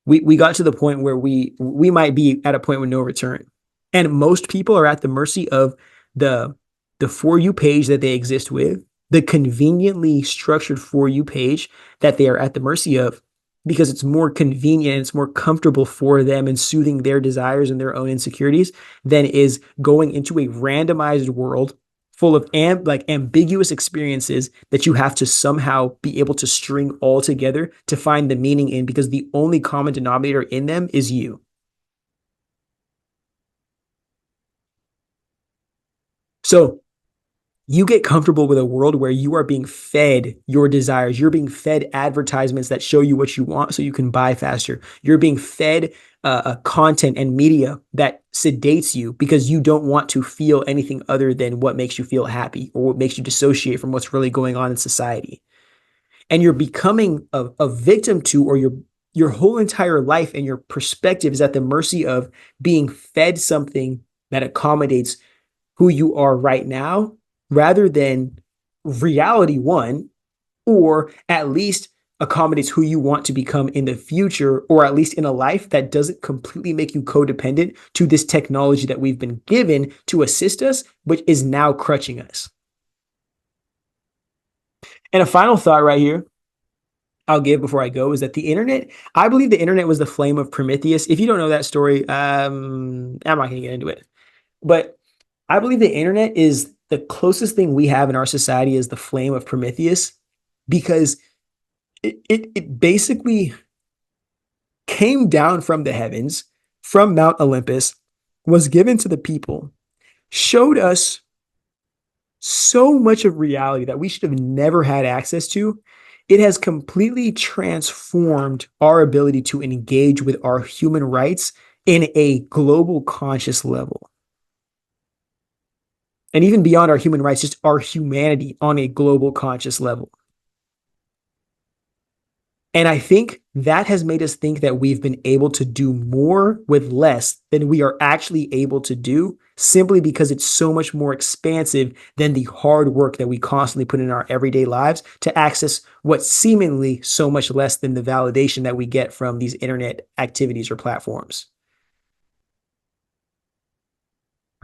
we got to the point where we might be at a point with no return. And most people are at the mercy of the the for you page that they exist with, the conveniently structured for you page that they are at the mercy of, because it's more convenient, it's more comfortable for them and soothing their desires and their own insecurities than is going into a randomized world full of ambiguous experiences that you have to somehow be able to string all together to find the meaning in, because the only common denominator in them is you. So you get comfortable with a world where you are being fed your desires. You're being fed advertisements that show you what you want so you can buy faster. You're being fed content and media that sedates you because you don't want to feel anything other than what makes you feel happy or what makes you dissociate from what's really going on in society. And you're becoming a victim to, or your whole entire life and your perspective is at the mercy of being fed something that accommodates who you are right now rather than reality one, or at least accommodates who you want to become in the future, or at least in a life that doesn't completely make you codependent to this technology that we've been given to assist us, which is now crutching us. And a final thought right here I'll give before I go is that the internet, I believe the internet was the flame of Prometheus. If you don't know that story, I'm not going to get into it. But I believe the internet is the closest thing we have in our society is the flame of Prometheus, because it basically came down from the heavens, from Mount Olympus, was given to the people, showed us so much of reality that we should have never had access to. It has completely transformed our ability to engage with our human rights in a global conscious level. And even beyond our human rights, just our humanity on a global conscious level. And I think that has made us think that we've been able to do more with less than we are actually able to do, simply because it's so much more expansive than the hard work that we constantly put in our everyday lives to access what's seemingly so much less than the validation that we get from these internet activities or platforms.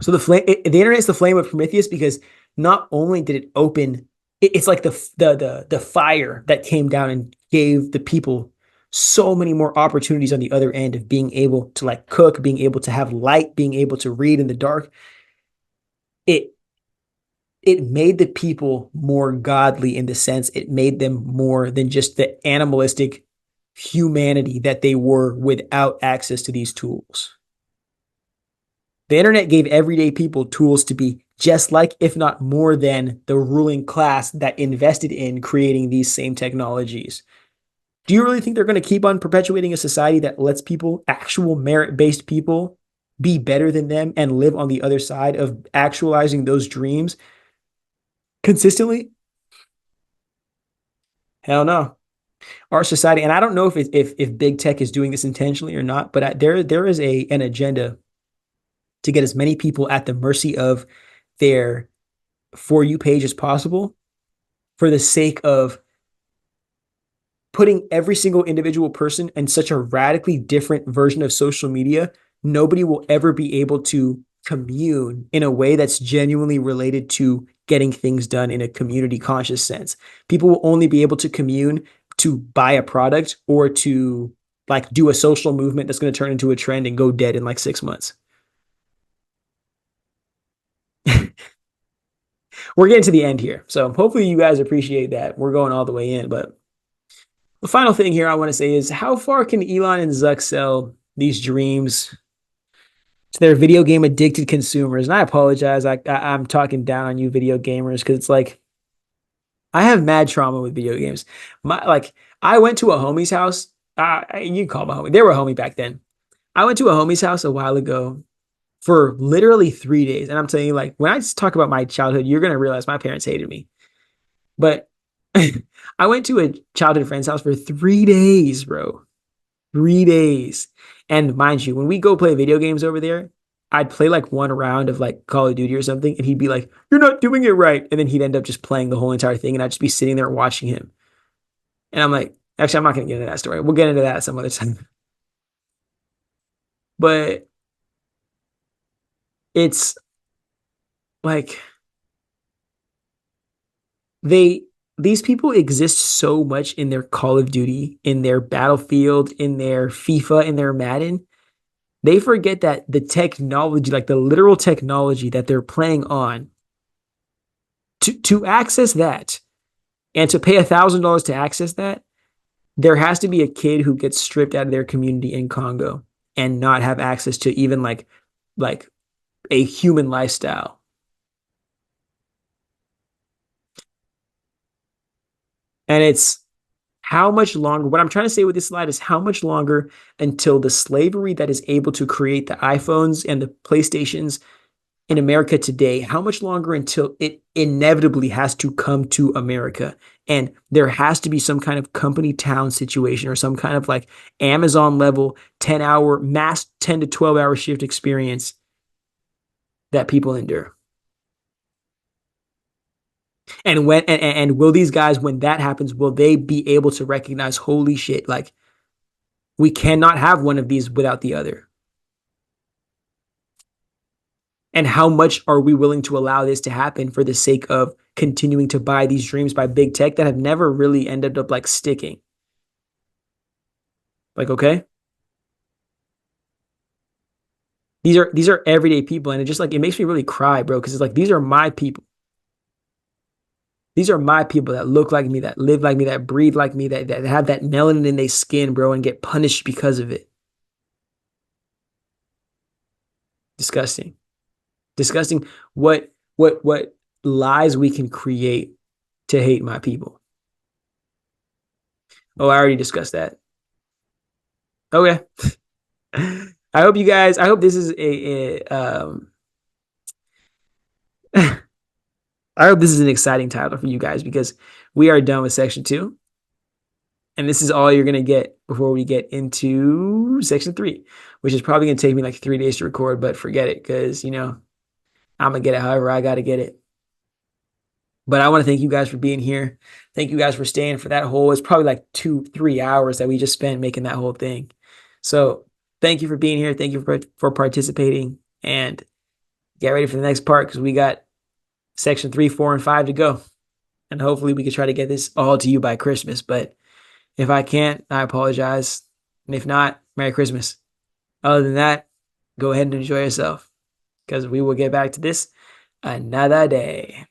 So the internet is the flame of Prometheus because not only did it open, it's like the fire that came down and gave the people so many more opportunities on the other end of being able to like cook, being able to have light, being able to read in the dark. It it made the people more godly in the sense it made them more than just the animalistic humanity that they were without access to these tools. The internet gave everyday people tools to be just like, if not more than, the ruling class that invested in creating these same technologies. Do you really think they're going to keep on perpetuating a society that lets people, actual merit-based people, be better than them and live on the other side of actualizing those dreams consistently? Hell no. Our society, and I don't know if big tech is doing this intentionally or not, but there is an agenda to get as many people at the mercy of their for you page as possible, for the sake of putting every single individual person in such a radically different version of social media. Nobody will ever be able to commune in a way that's genuinely related to getting things done in a community conscious sense. People will only be able to commune to buy a product or to like do a social movement that's going to turn into a trend and go dead in like 6 months. We're getting to the end here. So hopefully you guys appreciate that. We're going all the way in. But the final thing here I want to say is, how far can Elon and Zuck sell these dreams to their video game addicted consumers? And I apologize. I'm talking down on you video gamers, because it's like I have mad trauma with video games. I went to a homie's house. You call my homie. They were a homie back then. I went to a homie's house a while ago for literally 3 days. And I'm telling you, like, when I talk about my childhood, you're going to realize my parents hated me. But I went to a childhood friend's house for 3 days, bro. 3 days. And mind you, when we go play video games over there, I'd play like one round of like Call of Duty or something, and he'd be like, "You're not doing it right," and then he'd end up just playing the whole entire thing, and I'd just be sitting there watching him. And I'm like, actually, I'm not gonna get into that story. We'll get into that some other time. But it's like they these people exist so much in their Call of Duty, in their Battlefield, in their FIFA, in their Madden. They forget that the technology, like the literal technology that they're playing on, to access that and to pay $1,000 to access that, there has to be a kid who gets stripped out of their community in Congo and not have access to even like a human lifestyle. And it's how much longer, what I'm trying to say with this slide is how much longer until the slavery that is able to create the iPhones and the PlayStations in America today, how much longer until it inevitably has to come to America? And there has to be some kind of company town situation or some kind of like Amazon level 10-hour mass 10 to 12-hour shift experience that people endure. And will these guys, when that happens, will they be able to recognize, holy shit, like we cannot have one of these without the other? And how much are we willing to allow this to happen for the sake of continuing to buy these dreams by big tech that have never really ended up like sticking? Like, okay, these are everyday people, and it just like it makes me really cry, bro, because it's like these are my people. These are my people that look like me, that live like me, that breathe like me, that have that melanin in their skin, bro, and get punished because of it. Disgusting. Disgusting what lies we can create to hate my people. Oh, I already discussed that. Okay. I hope this is I hope this is an exciting title for you guys because we are done with section 2. And this is all you're going to get before we get into section 3, which is probably going to take me like 3 days to record, but forget it because, I'm going to get it however I got to get it. But I want to thank you guys for being here. Thank you guys for staying for that whole, it's probably like 2-3 hours that we just spent making that whole thing. So thank you for being here. Thank you for participating, and get ready for the next part because we got section 3, 4, and 5 to go. And hopefully we can try to get this all to you by Christmas. But if I can't, I apologize. And if not, Merry Christmas. Other than that, go ahead and enjoy yourself because we will get back to this another day.